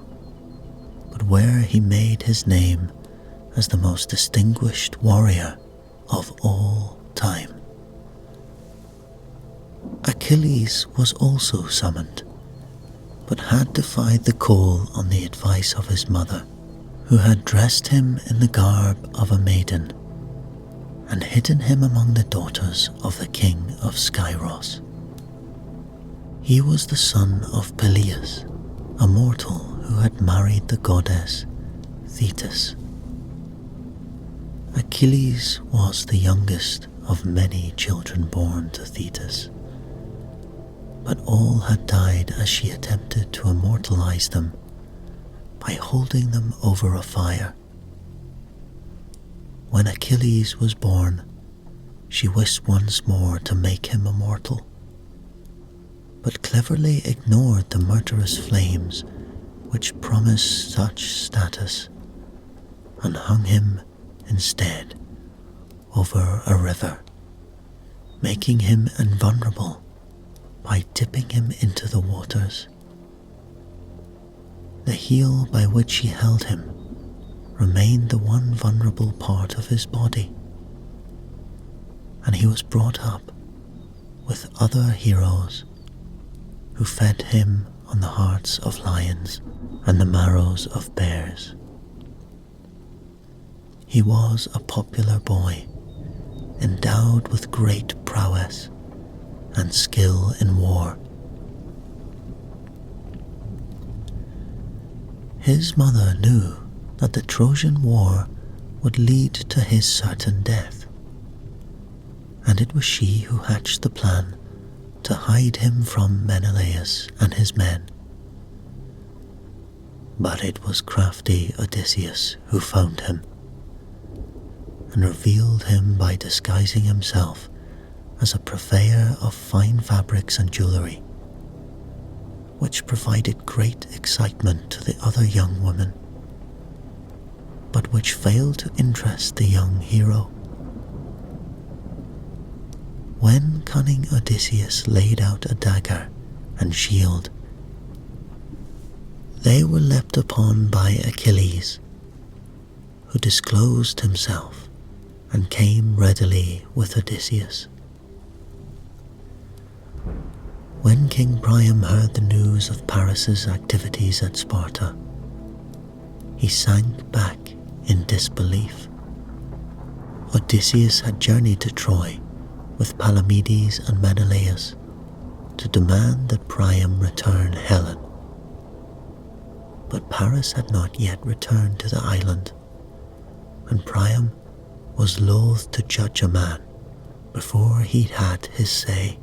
but where he made his name as the most distinguished warrior of all time. Achilles was also summoned, but had defied the call on the advice of his mother, who had dressed him in the garb of a maiden and hidden him among the daughters of the king of Skyros. He was the son of Peleus, a mortal who had married the goddess Thetis. Achilles was the youngest of many children born to Thetis, but all had died as she attempted to immortalize them by holding them over a fire. When Achilles was born, she wished once more to make him immortal, but cleverly ignored the murderous flames which promised such status, and hung him instead over a river, making him invulnerable by dipping him into the waters. The heel by which she held him remained the one vulnerable part of his body, and he was brought up with other heroes who fed him on the hearts of lions and the marrows of bears. He was a popular boy, endowed with great prowess and skill in war. His mother knew that the Trojan War would lead to his certain death, and it was she who hatched the plan to hide him from Menelaus and his men. But it was crafty Odysseus who found him, and revealed him by disguising himself as a purveyor of fine fabrics and jewellery, which provided great excitement to the other young women, but which failed to interest the young hero. When cunning Odysseus laid out a dagger and shield, they were leapt upon by Achilles, who disclosed himself and came readily with Odysseus. When King Priam heard the news of Paris's activities at Sparta, he sank back in disbelief. Odysseus had journeyed to Troy with Palamedes and Menelaus to demand that Priam return Helen. But Paris had not yet returned to the island, and Priam was loath to judge a man before he'd had his say.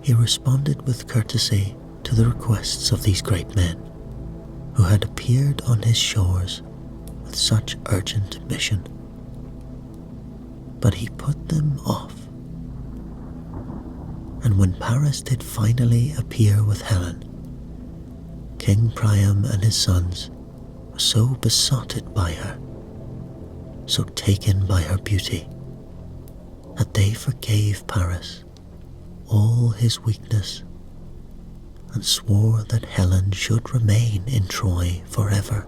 He responded with courtesy to the requests of these great men, who had appeared on his shores with such urgent mission. But he put them off, and when Paris did finally appear with Helen, King Priam and his sons were so besotted by her, so taken by her beauty, that they forgave Paris all his weakness and swore that Helen should remain in Troy forever.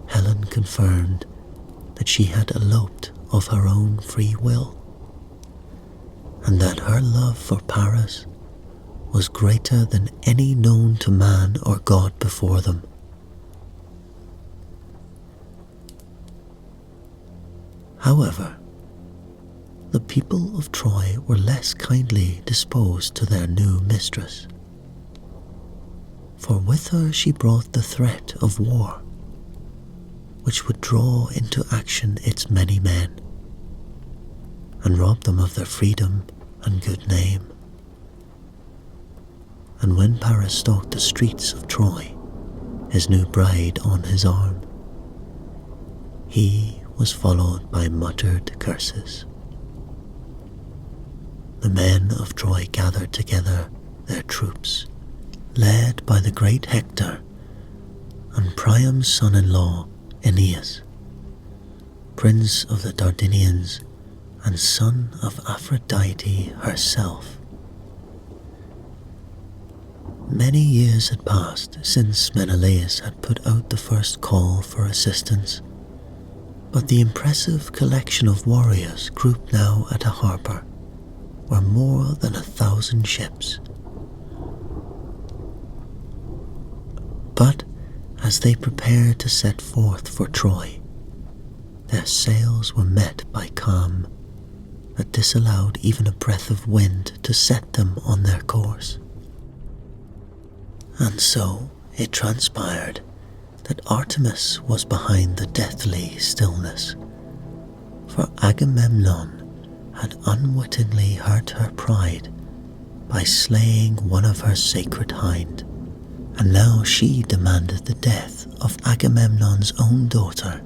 Helen confirmed that she had eloped of her own free will, and that her love for Paris was greater than any known to man or god before them. However, the people of Troy were less kindly disposed to their new mistress, for with her she brought the threat of war, which would draw into action its many men, and rob them of their freedom and good name. And when Paris stalked the streets of Troy, his new bride on his arm, he was followed by muttered curses. The men of Troy gathered together their troops, led by the great Hector and Priam's son-in-law Aeneas, prince of the Dardanians and son of Aphrodite herself. Many years had passed since Menelaus had put out the first call for assistance, but the impressive collection of warriors grouped now at a harbour were more than 1,000 ships. But as they prepared to set forth for Troy, their sails were met by calm that disallowed even a breath of wind to set them on their course. And so it transpired that Artemis was behind the deathly stillness, for Agamemnon had unwittingly hurt her pride by slaying one of her sacred hind, and now she demanded the death of Agamemnon's own daughter,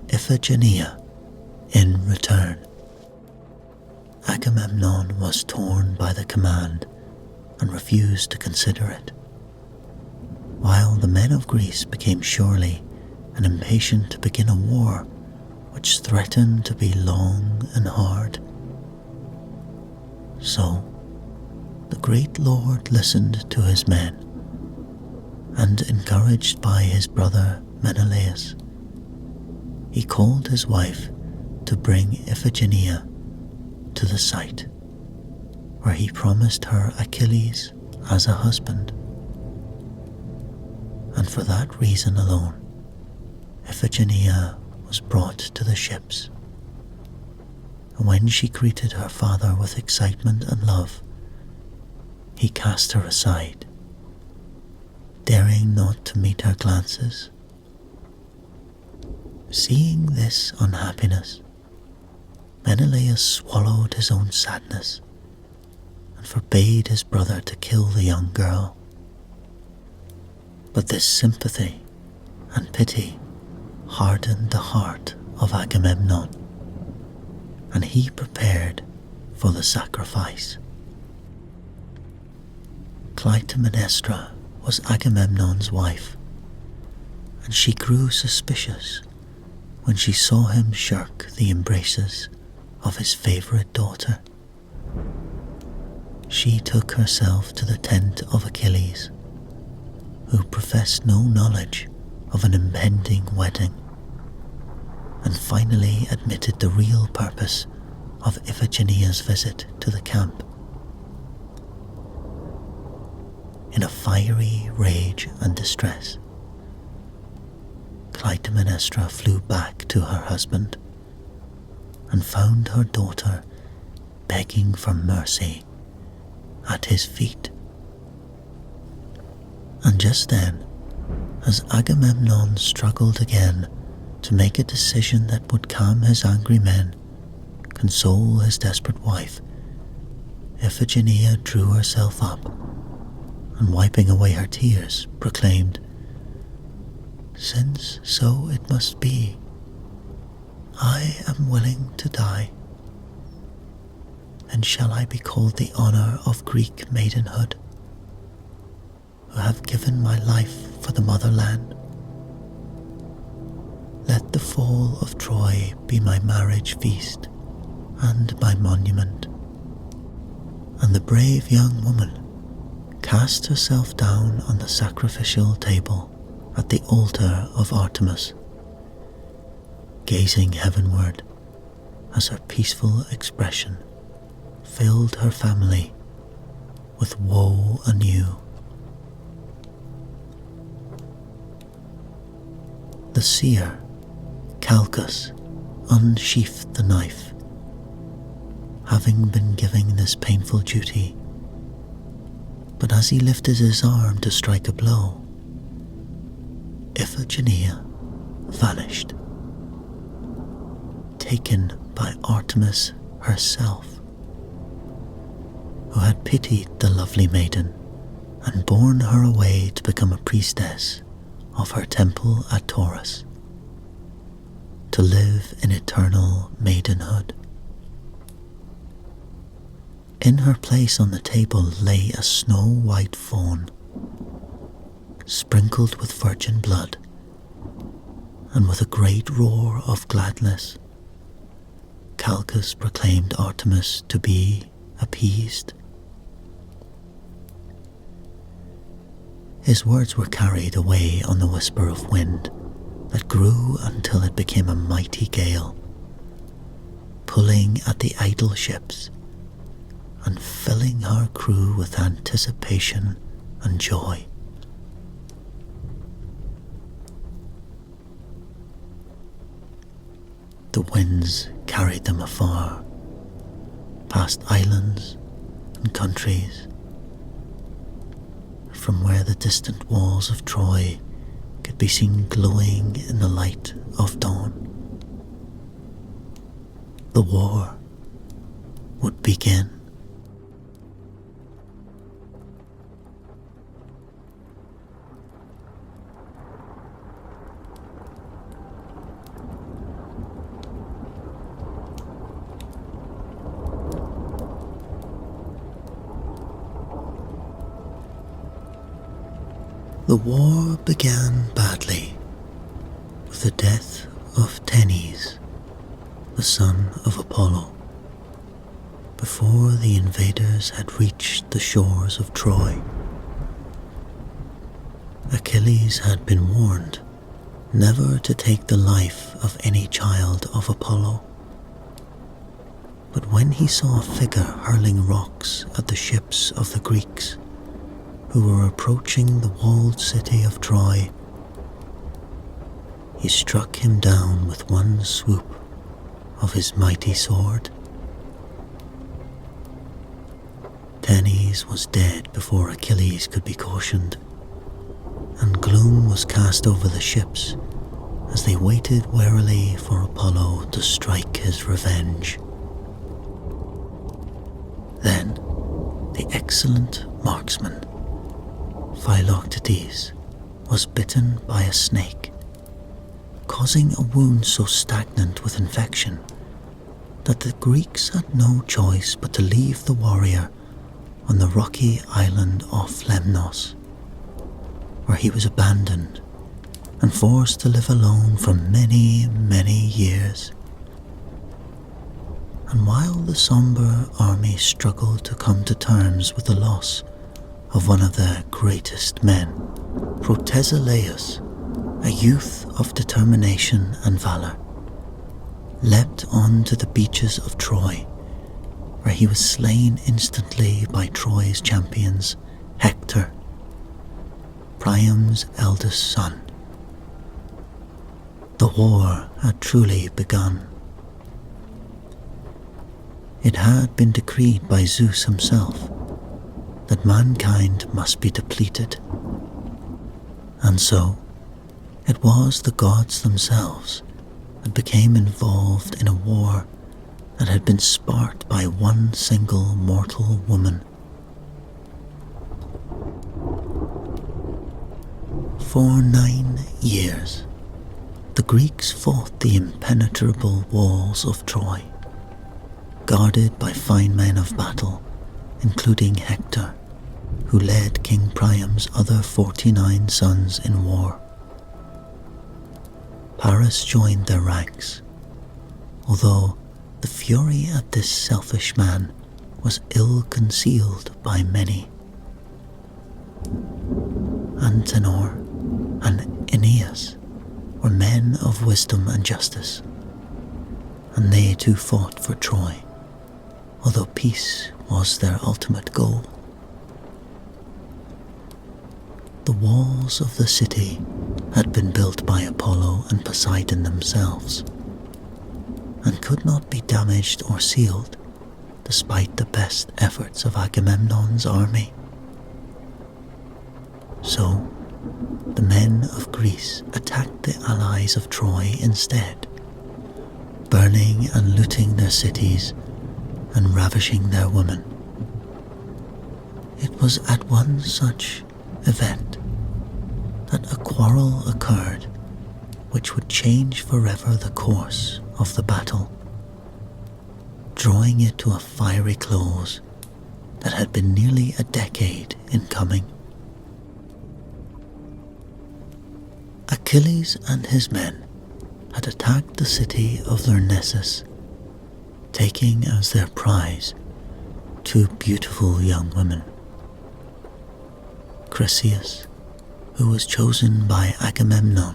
Iphigenia, in return. Agamemnon was torn by the command and refused to consider it, while the men of Greece became surly and impatient to begin a war which threatened to be long and hard. So the great lord listened to his men, and encouraged by his brother Menelaus, he called his wife to bring Iphigenia to the site, where he promised her Achilles as a husband. And for that reason alone, Iphigenia was brought to the ships. And when she greeted her father with excitement and love, he cast her aside, daring not to meet her glances. Seeing this unhappiness, Menelaus swallowed his own sadness and forbade his brother to kill the young girl. But this sympathy and pity hardened the heart of Agamemnon, and he prepared for the sacrifice. Clytemnestra was Agamemnon's wife, and she grew suspicious when she saw him shirk the embraces of his favorite daughter. She took herself to the tent of Achilles, who professed no knowledge of an impending wedding, and finally admitted the real purpose of Iphigenia's visit to the camp. In a fiery rage and distress, Clytemnestra flew back to her husband and found her daughter begging for mercy at his feet. And just then, as Agamemnon struggled again to make a decision that would calm his angry men, console his desperate wife, Iphigenia drew herself up and, wiping away her tears, proclaimed, "Since so it must be, I am willing to die. And shall I be called the honor of Greek maidenhood, who have given my life for the motherland? Let the fall of Troy be my marriage feast and my monument." And the brave young woman cast herself down on the sacrificial table at the altar of Artemis, gazing heavenward as her peaceful expression filled her family with woe anew. The seer, Calchas, unsheathed the knife, having been given this painful duty, but as he lifted his arm to strike a blow, Iphigenia vanished, taken by Artemis herself, who had pitied the lovely maiden and borne her away to become a priestess of her temple at Taurus, to live in eternal maidenhood. In her place on the table lay a snow-white fawn, sprinkled with virgin blood, and with a great roar of gladness, Calchas proclaimed Artemis to be appeased. His words were carried away on the whisper of wind that grew until it became a mighty gale, pulling at the idle ships and filling her crew with anticipation and joy. The winds carried them afar past islands and countries, from where the distant walls of Troy could be seen glowing in the light of dawn. The war would begin. The war began badly, with the death of Tenes, the son of Apollo, before the invaders had reached the shores of Troy. Achilles had been warned never to take the life of any child of Apollo. But when he saw a figure hurling rocks at the ships of the Greeks, who were approaching the walled city of Troy, he struck him down with one swoop of his mighty sword. Tenes was dead before Achilles could be cautioned, and gloom was cast over the ships as they waited warily for Apollo to strike his revenge. Then the excellent marksman Philoctetes was bitten by a snake, causing a wound so stagnant with infection that the Greeks had no choice but to leave the warrior on the rocky island off Lemnos, where he was abandoned and forced to live alone for many, many years. And while the somber army struggled to come to terms with the loss of one of their greatest men, Protesilaus, a youth of determination and valour, leapt on to the beaches of Troy, where he was slain instantly by Troy's champions, Hector, Priam's eldest son. The war had truly begun. It had been decreed by Zeus himself that mankind must be depleted, and so it was the gods themselves that became involved in a war that had been sparked by one single mortal woman. For 9 years, the Greeks fought the impenetrable walls of Troy, guarded by fine men of battle, including Hector, who led King Priam's other 49 sons in war. Paris joined their ranks, although the fury at this selfish man was ill concealed by many. Antenor and Aeneas were men of wisdom and justice, and they too fought for Troy, although peace was their ultimate goal. The walls of the city had been built by Apollo and Poseidon themselves, and could not be damaged or sealed despite the best efforts of Agamemnon's army. So, the men of Greece attacked the allies of Troy instead, burning and looting their cities and ravishing their women. It was at one such event that a quarrel occurred which would change forever the course of the battle, drawing it to a fiery close that had been nearly a decade in coming. Achilles and his men had attacked the city of Lyrnessus, taking as their prize 2 beautiful young women, Chryseis, who was chosen by Agamemnon,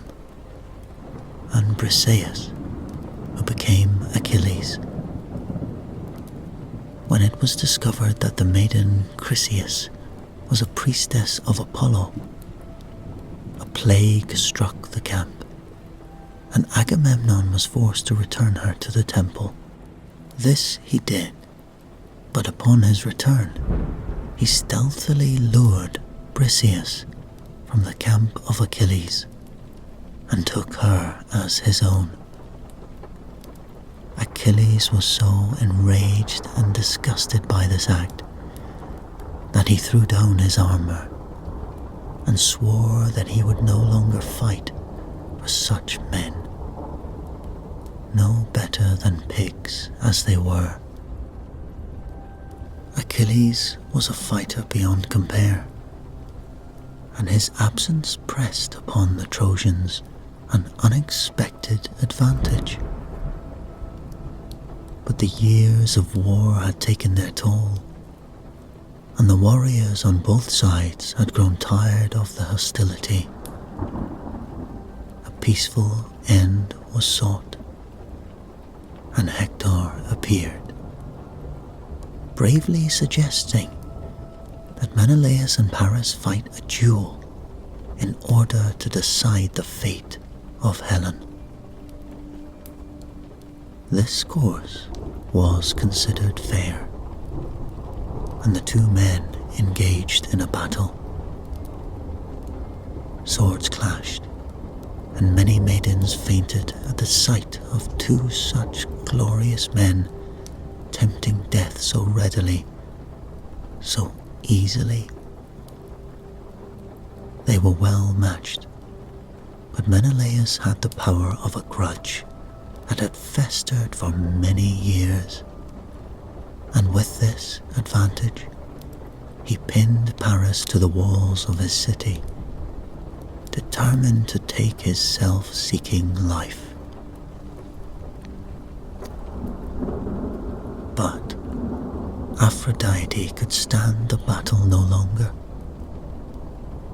and Briseis, who became Achilles. When it was discovered that the maiden Chryseis was a priestess of Apollo, a plague struck the camp, and Agamemnon was forced to return her to the temple. This he did But upon his return, he stealthily lured Briseis from the camp of Achilles and took her as his own. Achilles was so enraged and disgusted by this act that he threw down his armor and swore that he would no longer fight for such men, no better than pigs as they were. Achilles was a fighter beyond compare, and his absence pressed upon the Trojans an unexpected advantage. But the years of war had taken their toll, and the warriors on both sides had grown tired of the hostility. A peaceful end was sought, and Hector appeared, bravely suggesting that Menelaus and Paris fight a duel in order to decide the fate of Helen. This course was considered fair, and the two men engaged in a battle. Swords clashed, and many maidens fainted at the sight of two such glorious men tempting death so readily, so easily. They were well matched, but Menelaus had the power of a grudge that had festered for many years, and with this advantage, he pinned Paris to the walls of his city, determined to take his self-seeking life. But Aphrodite could stand the battle no longer,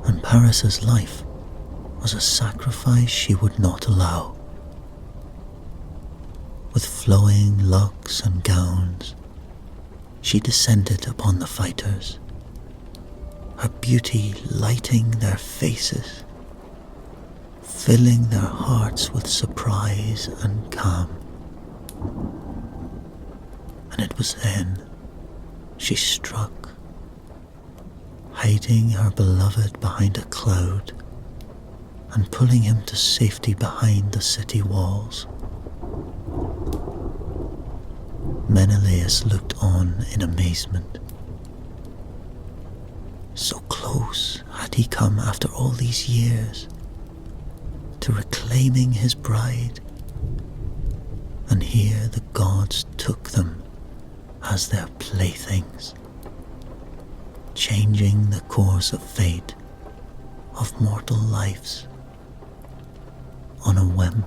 and Paris's life was a sacrifice she would not allow. With flowing locks and gowns, she descended upon the fighters, her beauty lighting their faces, filling their hearts with surprise and calm. And it was then she struck, hiding her beloved behind a cloud and pulling him to safety behind the city walls. Menelaus looked on in amazement. So close had he come after all these years to reclaiming his bride, and here the gods took them as their playthings, changing the course of fate of mortal lives on a whim.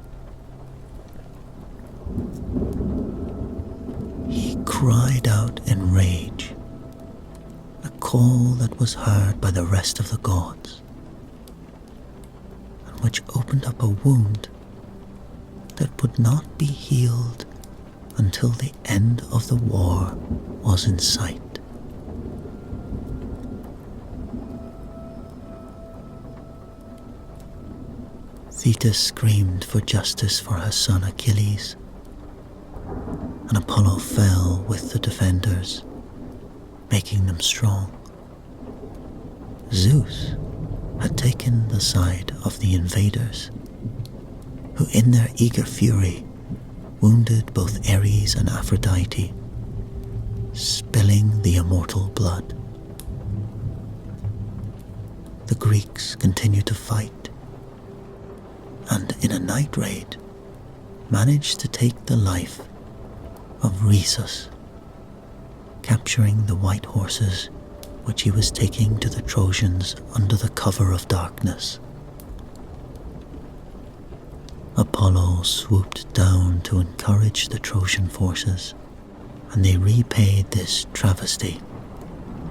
He cried out in rage, a call that was heard by the rest of the gods, and which opened up a wound that would not be healed until the end of the war was in sight. Thetis screamed for justice for her son Achilles, and Apollo fell with the defenders, making them strong. Zeus had taken the side of the invaders, who in their eager fury wounded both Ares and Aphrodite, spilling the immortal blood. The Greeks continued to fight, and in a night raid managed to take the life of Rhesus, capturing the white horses which he was taking to the Trojans under the cover of darkness. Apollo swooped down to encourage the Trojan forces, and they repaid this travesty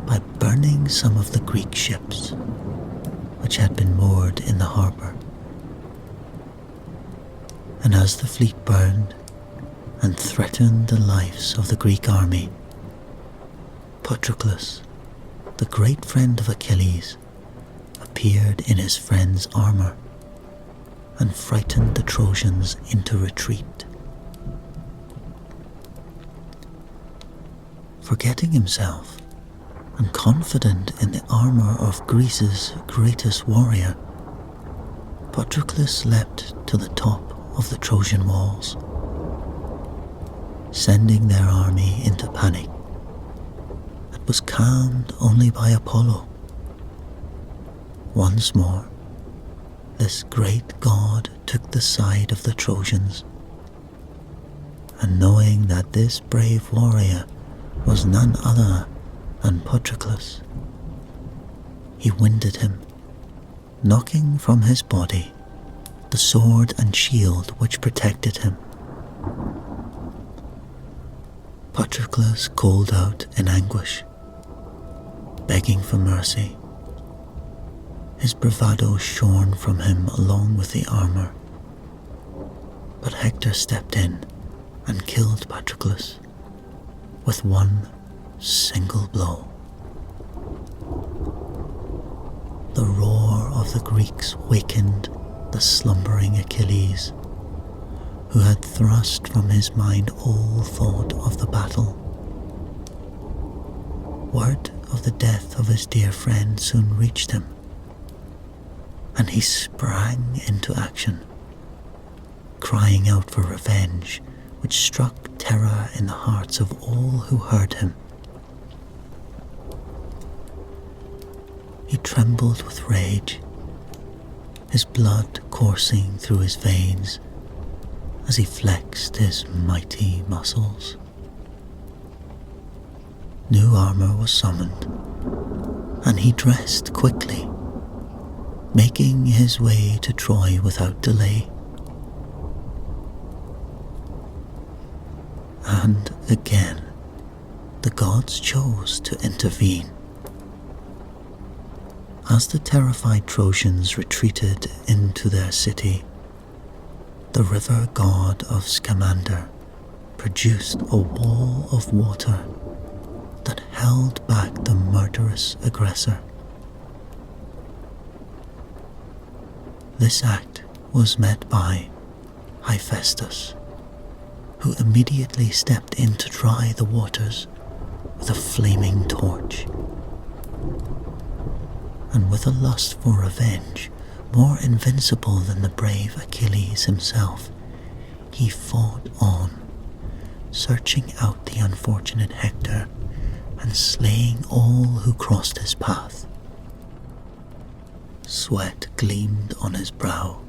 by burning some of the Greek ships which had been moored in the harbour. And as the fleet burned and threatened the lives of the Greek army, Patroclus, the great friend of Achilles, appeared in his friend's armour and frightened the Trojans into retreat. Forgetting himself and confident in the armor of Greece's greatest warrior, Patroclus leapt to the top of the Trojan walls, sending their army into panic. It was calmed only by Apollo. Once more, this great god took the side of the Trojans, and knowing that this brave warrior was none other than Patroclus, he winded him, knocking from his body the sword and shield which protected him. Patroclus called out in anguish, begging for mercy, his bravado shorn from him along with the armor. But Hector stepped in and killed Patroclus with one single blow. The roar of the Greeks wakened the slumbering Achilles, who had thrust from his mind all thought of the battle. Word of the death of his dear friend soon reached him, and he sprang into action, crying out for revenge, which struck terror in the hearts of all who heard him. He trembled with rage, his blood coursing through his veins as he flexed his mighty muscles. New armor was summoned, and he dressed quickly, making his way to Troy without delay. And again, the gods chose to intervene. As the terrified Trojans retreated into their city, the river god of Scamander produced a wall of water that held back the murderous aggressor. This act was met by Hephaestus, who immediately stepped in to dry the waters with a flaming torch. And with a lust for revenge more invincible than the brave Achilles himself, he fought on, searching out the unfortunate Hector and slaying all who crossed his path. Sweat gleamed on his brow,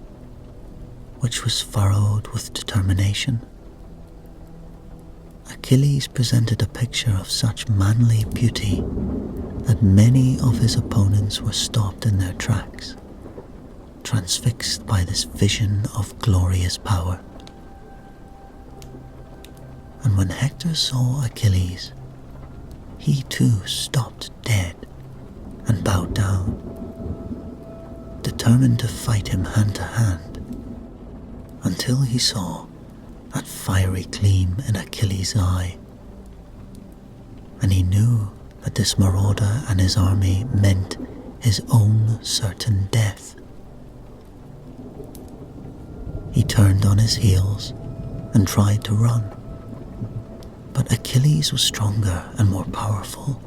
which was furrowed with determination. Achilles presented a picture of such manly beauty that many of his opponents were stopped in their tracks, transfixed by this vision of glorious power. And when Hector saw Achilles, he too stopped dead and bowed down, determined to fight him hand to hand, until he saw that fiery gleam in Achilles' eye, and he knew that this marauder and his army meant his own certain death. He turned on his heels and tried to run, but Achilles was stronger and more powerful.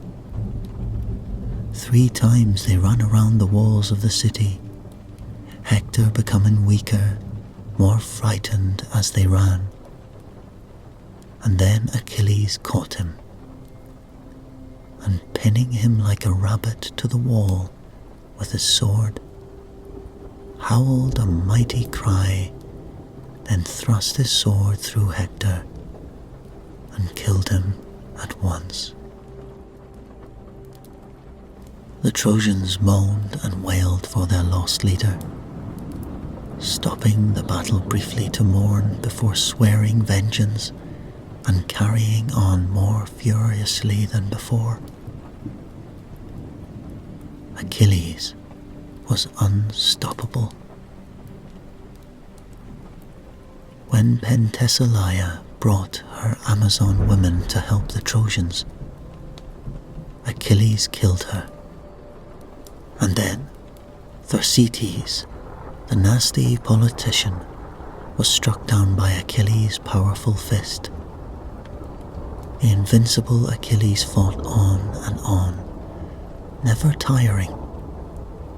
3 times they ran around the walls of the city, Hector becoming weaker, more frightened as they ran. And then Achilles caught him, and pinning him like a rabbit to the wall with his sword, howled a mighty cry, then thrust his sword through Hector and killed him at once. The Trojans moaned and wailed for their lost leader, stopping the battle briefly to mourn before swearing vengeance and carrying on more furiously than before. Achilles was unstoppable. When Penthesilea brought her Amazon women to help the Trojans, Achilles killed her. And then Thersites, the nasty politician, was struck down by Achilles' powerful fist. The invincible Achilles fought on and on, never tiring,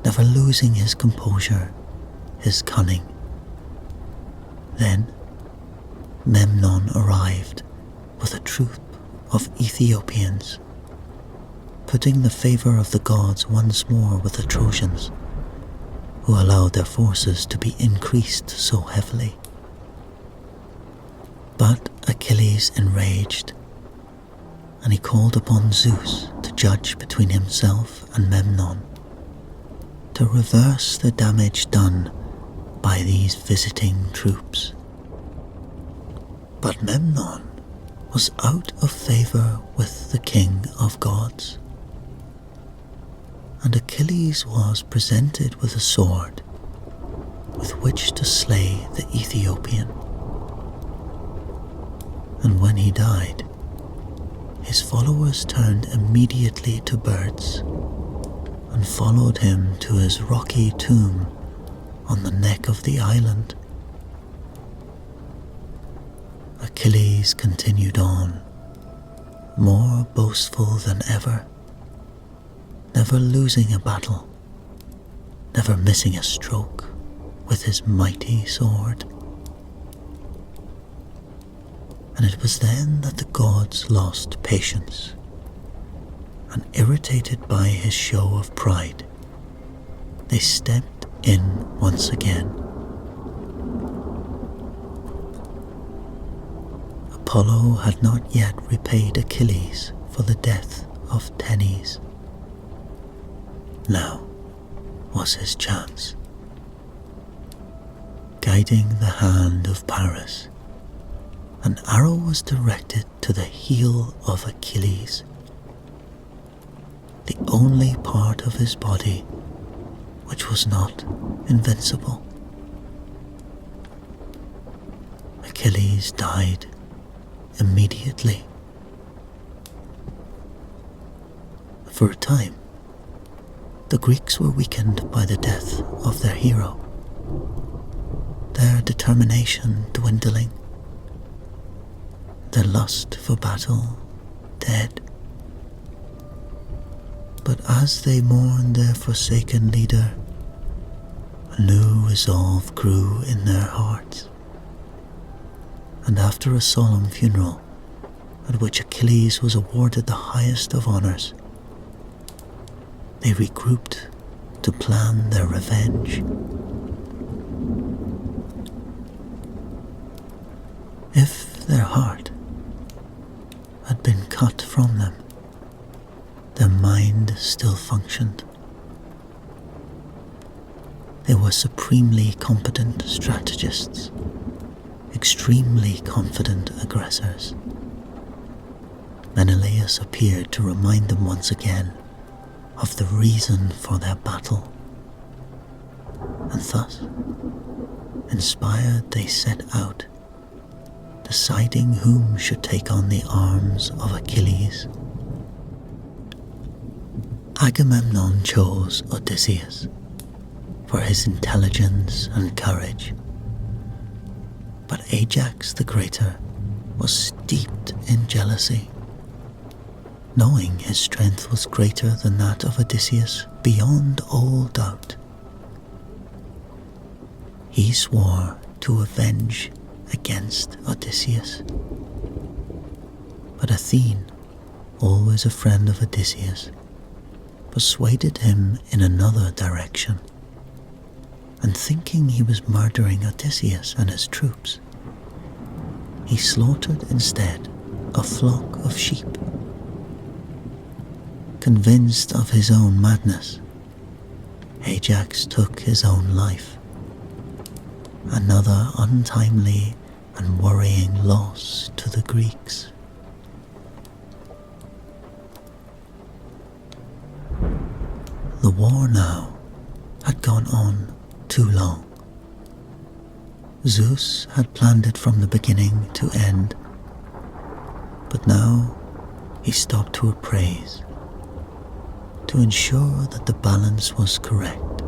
never losing his composure, his cunning. Then Memnon arrived with a troop of Ethiopians, putting the favor of the gods once more with the Trojans, who allowed their forces to be increased so heavily. But Achilles enraged, and he called upon Zeus to judge between himself and Memnon, to reverse the damage done by these visiting troops. But Memnon was out of favor with the king of gods, and Achilles was presented with a sword with which to slay the Ethiopian. And when he died, his followers turned immediately to birds and followed him to his rocky tomb on the neck of the island. Achilles continued on, more boastful than ever, never losing a battle, never missing a stroke with his mighty sword. And it was then that the gods lost patience, and irritated by his show of pride, they stepped in once again. Apollo had not yet repaid Achilles for the death of Tenes. Now was his chance. Guiding the hand of Paris, an arrow was directed to the heel of Achilles, the only part of his body which was not invincible. Achilles died immediately. For a time, the Greeks were weakened by the death of their hero, their determination dwindling, their lust for battle dead. But as they mourned their forsaken leader, a new resolve grew in their hearts. And after a solemn funeral, at which Achilles was awarded the highest of honors, they regrouped to plan their revenge. If their heart had been cut from them, their mind still functioned. They were supremely competent strategists, extremely confident aggressors. Menelaus appeared to remind them once again of the reason for their battle, and thus, inspired, they set out, deciding whom should take on the arms of Achilles. Agamemnon chose Odysseus for his intelligence and courage, but Ajax the Greater was steeped in jealousy. Knowing his strength was greater than that of Odysseus beyond all doubt, he swore to avenge against Odysseus. But Athene, always a friend of Odysseus, persuaded him in another direction, and thinking he was murdering Odysseus and his troops, he slaughtered instead a flock of sheep. Convinced of his own madness, Ajax took his own life, another untimely and worrying loss to the Greeks. The war now had gone on too long. Zeus had planned it from the beginning to end, but now he stopped to appraise, to ensure that the balance was correct.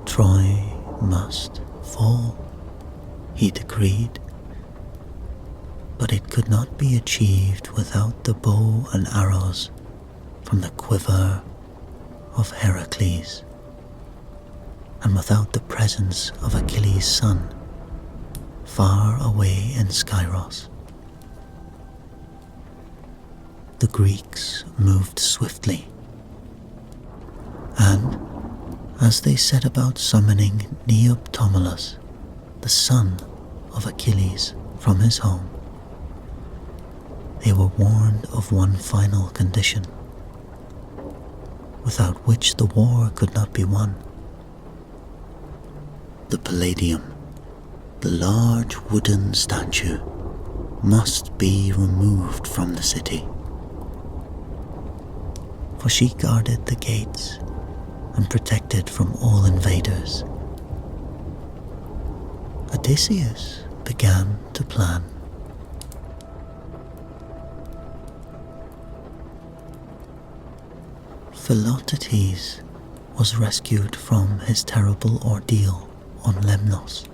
Troy must fall, he decreed. but it could not be achieved without the bow and arrows from the quiver of Heracles, and without the presence of Achilles' son far away in Skyros. The Greeks moved swiftly, and as they set about summoning Neoptolemus, the son of Achilles, from his home, they were warned of one final condition, without which the war could not be won. The Palladium, the large wooden statue, must be removed from the city, for she guarded the gates and protected from all invaders. Odysseus began to plan. Philoctetes was rescued from his terrible ordeal on Lemnos,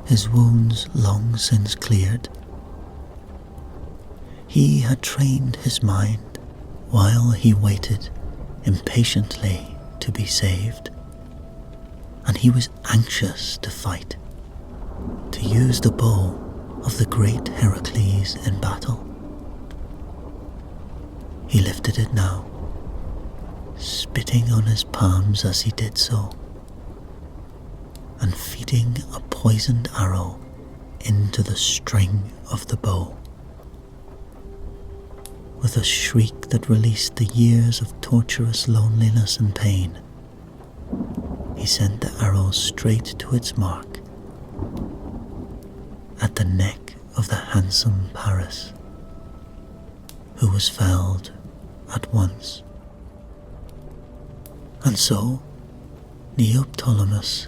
his wounds long since cleared. He had trained his mind while he waited impatiently to be saved, and he was anxious to fight, to use the bow of the great Heracles in battle. He lifted it now, spitting on his palms as he did so, and feeding a poisoned arrow into the string of the bow. With a shriek that released the years of torturous loneliness and pain, he sent the arrow straight to its mark, at the neck of the handsome Paris, who was felled at once. And so Neoptolemus,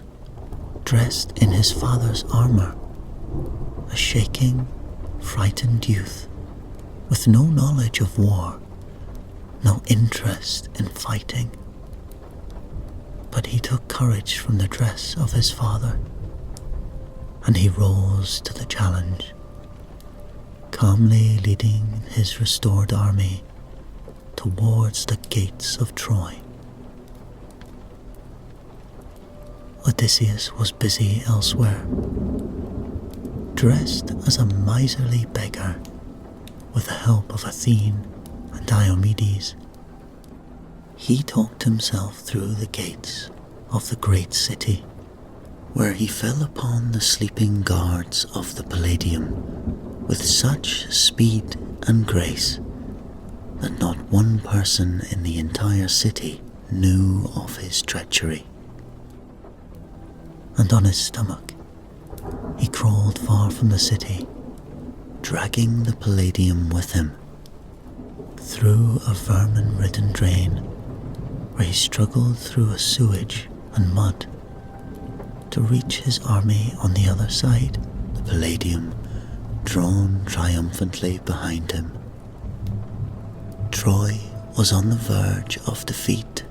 dressed in his father's armor, a shaking, frightened youth, with no knowledge of war, no interest in fighting. But he took courage from the dress of his father, and he rose to the challenge, calmly leading his restored army towards the gates of Troy. Odysseus was busy elsewhere, dressed as a miserly beggar. With the help of Athene and Diomedes, he talked himself through the gates of the great city, where he fell upon the sleeping guards of the Palladium with such speed and grace that not one person in the entire city knew of his treachery. And on his stomach, he crawled far from the city, dragging the Palladium with him, through a vermin-ridden drain, where he struggled through a sewage and mud to reach his army on the other side, the Palladium drawn triumphantly behind him. Troy was on the verge of defeat.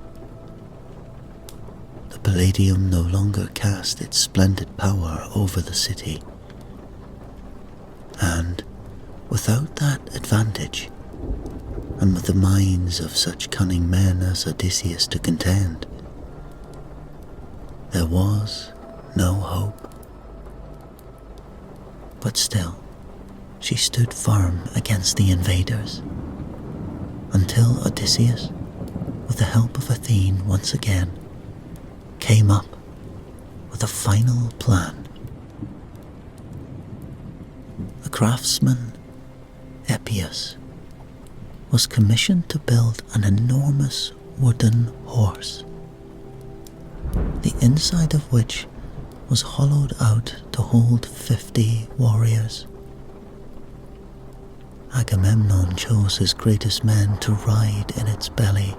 The Palladium no longer cast its splendid power over the city, and without that advantage, and with the minds of such cunning men as Odysseus to contend, there was no hope. But still, she stood firm against the invaders, until Odysseus, with the help of Athene once again, came up with a final plan. The craftsman Epius was commissioned to build an enormous wooden horse, the inside of which was hollowed out to hold 50 warriors. Agamemnon chose his greatest men to ride in its belly,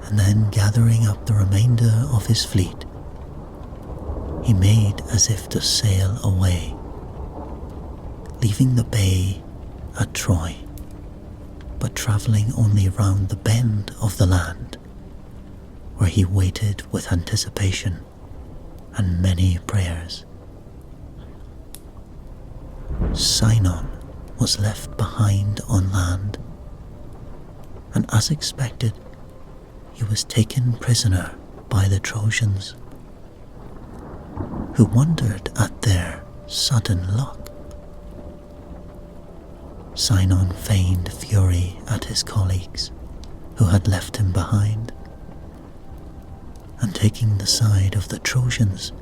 and then gathering up the remainder of his fleet, he made as if to sail away, leaving the bay at Troy, but travelling only round the bend of the land, where he waited with anticipation and many prayers. Sinon was left behind on land, and as expected, he was taken prisoner by the Trojans, who wondered at their sudden luck. Sinon feigned fury at his colleagues who had left him behind, and taking the side of the Trojans,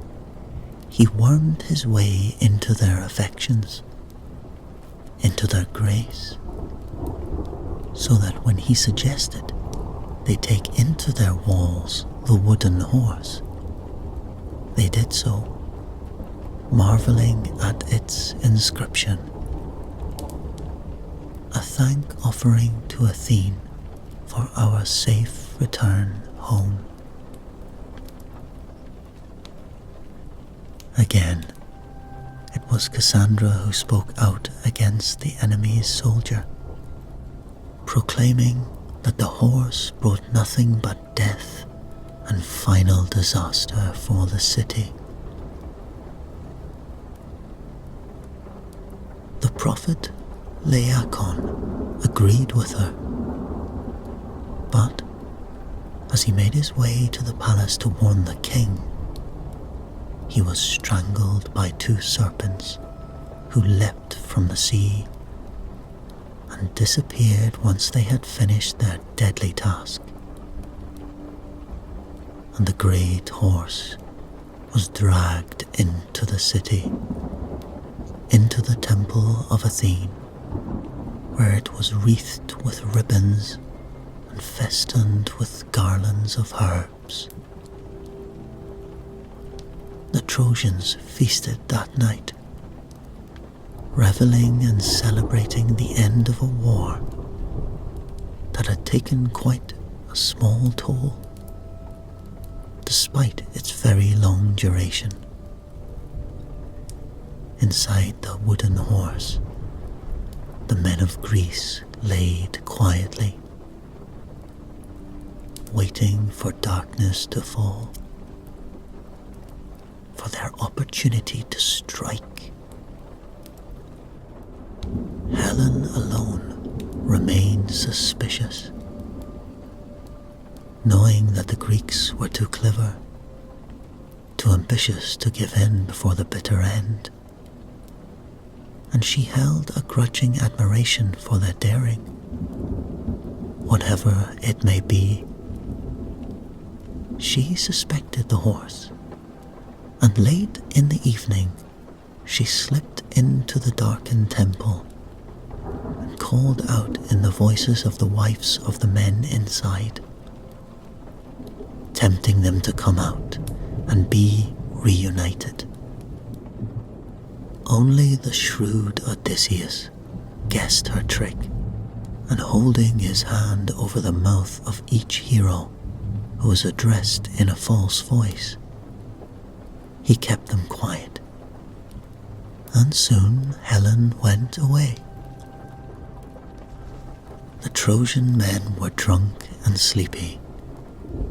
he wormed his way into their affections, into their grace, so that when he suggested they take into their walls the wooden horse, they did so, marveling at its inscription, a thank offering to Athene for our safe return home. Again, it was Cassandra who spoke out against the enemy's soldier, proclaiming that the horse brought nothing but death and final disaster for the city. The prophet Laocoon agreed with her, but as he made his way to the palace to warn the king, he was strangled by 2 serpents who leapt from the sea and disappeared once they had finished their deadly task. And the great horse was dragged into the city, into the temple of Athene, where it was wreathed with ribbons and festooned with garlands of herbs. The Trojans feasted that night, reveling and celebrating the end of a war that had taken quite a small toll, despite its very long duration. Inside the wooden horse, the men of Greece laid quietly, waiting for darkness to fall, for their opportunity to strike. Helen alone remained suspicious, knowing that the Greeks were too clever, too ambitious to give in before the bitter end, and she held a grudging admiration for their daring, whatever it may be. She suspected the horse, and late in the evening she slipped into the darkened temple and called out in the voices of the wives of the men inside, tempting them to come out and be reunited. Only the shrewd Odysseus guessed her trick, and holding his hand over the mouth of each hero who was addressed in a false voice, he kept them quiet, and soon Helen went away. The Trojan men were drunk and sleepy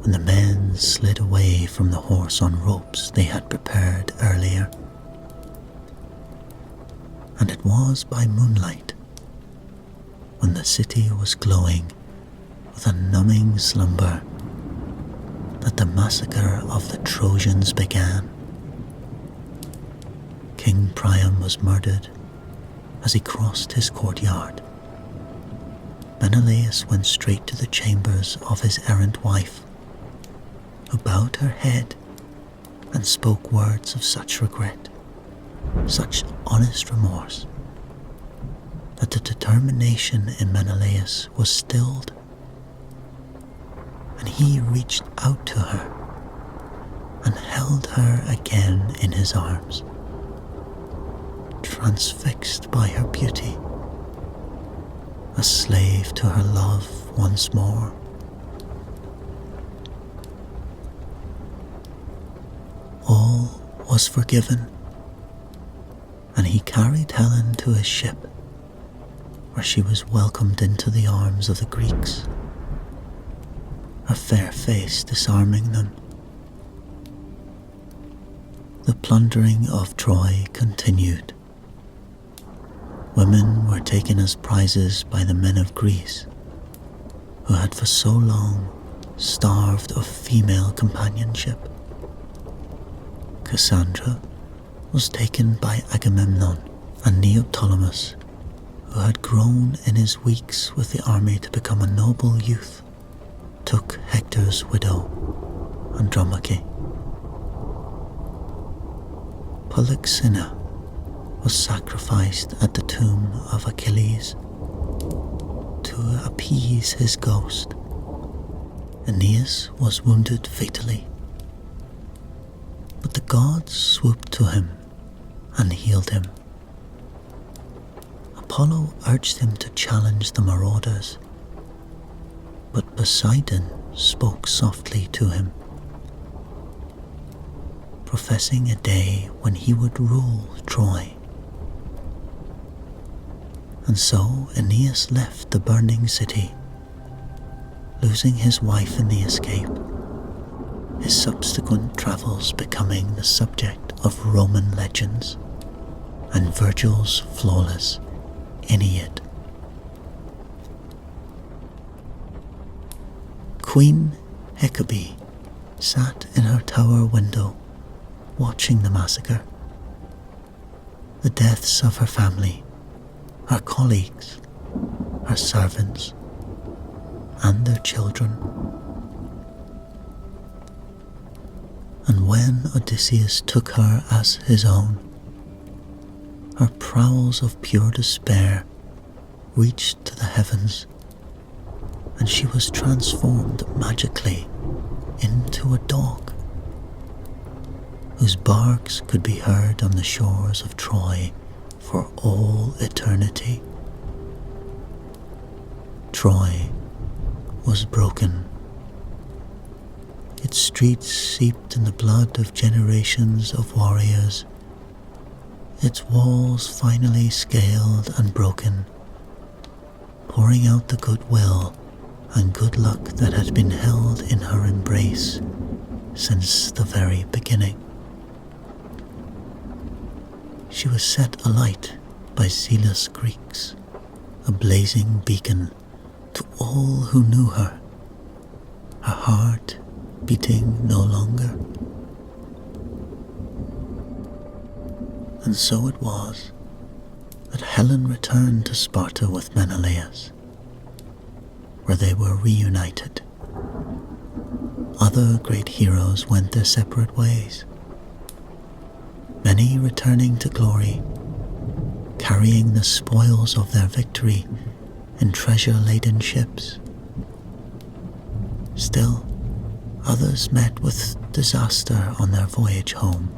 when the men slid away from the horse on ropes they had prepared earlier. And it was by moonlight, when the city was glowing with a numbing slumber, that the massacre of the Trojans began. King Priam was murdered as he crossed his courtyard. Menelaus went straight to the chambers of his errant wife, who bowed her head and spoke words of such regret, such honest remorse, that the determination in Menelaus was stilled, and he reached out to her and held her again in his arms, transfixed by her beauty, a slave to her love once more. All was forgiven, and he carried Helen to his ship, where she was welcomed into the arms of the Greeks, her fair face disarming them. The plundering of Troy continued, Women were taken as prizes by the men of Greece, who had for so long starved of female companionship. Cassandra was taken by Agamemnon, and Neoptolemus, who had grown in his weeks with the army to become a noble youth, took Hector's widow, Andromache. Polyxena was sacrificed at the tomb of Achilles to appease his ghost. Aeneas was wounded fatally, but the gods swooped to him and healed him. Apollo urged him to challenge the marauders, but Poseidon spoke softly to him, professing a day when he would rule Troy. And so Aeneas left the burning city, losing his wife in the escape, his subsequent travels becoming the subject of Roman legends and Virgil's flawless Aeneid. Queen Hecabe sat in her tower window watching the massacre, the deaths of her family, her colleagues, her servants, and their children. And when Odysseus took her as his own, her prowls of pure despair reached to the heavens, and she was transformed magically into a dog, whose barks could be heard on the shores of Troy for all eternity. Troy was broken. Its streets seeped in the blood of generations of warriors, its walls finally scaled and broken, pouring out the goodwill and good luck that had been held in her embrace since the very beginning. She was set alight by zealous Greeks, a blazing beacon to all who knew her, her heart beating no longer. And so it was that Helen returned to Sparta with Menelaus, where they were reunited. Other great heroes went their separate ways, many returning to glory, carrying the spoils of their victory in treasure-laden ships. Still, others met with disaster on their voyage home.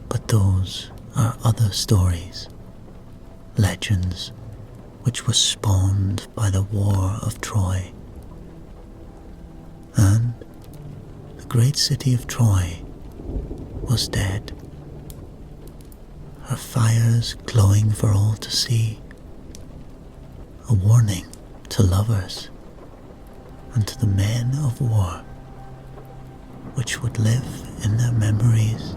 But those are other stories, legends which were spawned by the war of Troy. And the great city of Troy was dead, her fires glowing for all to see, a warning to lovers and to the men of war, which would live in their memories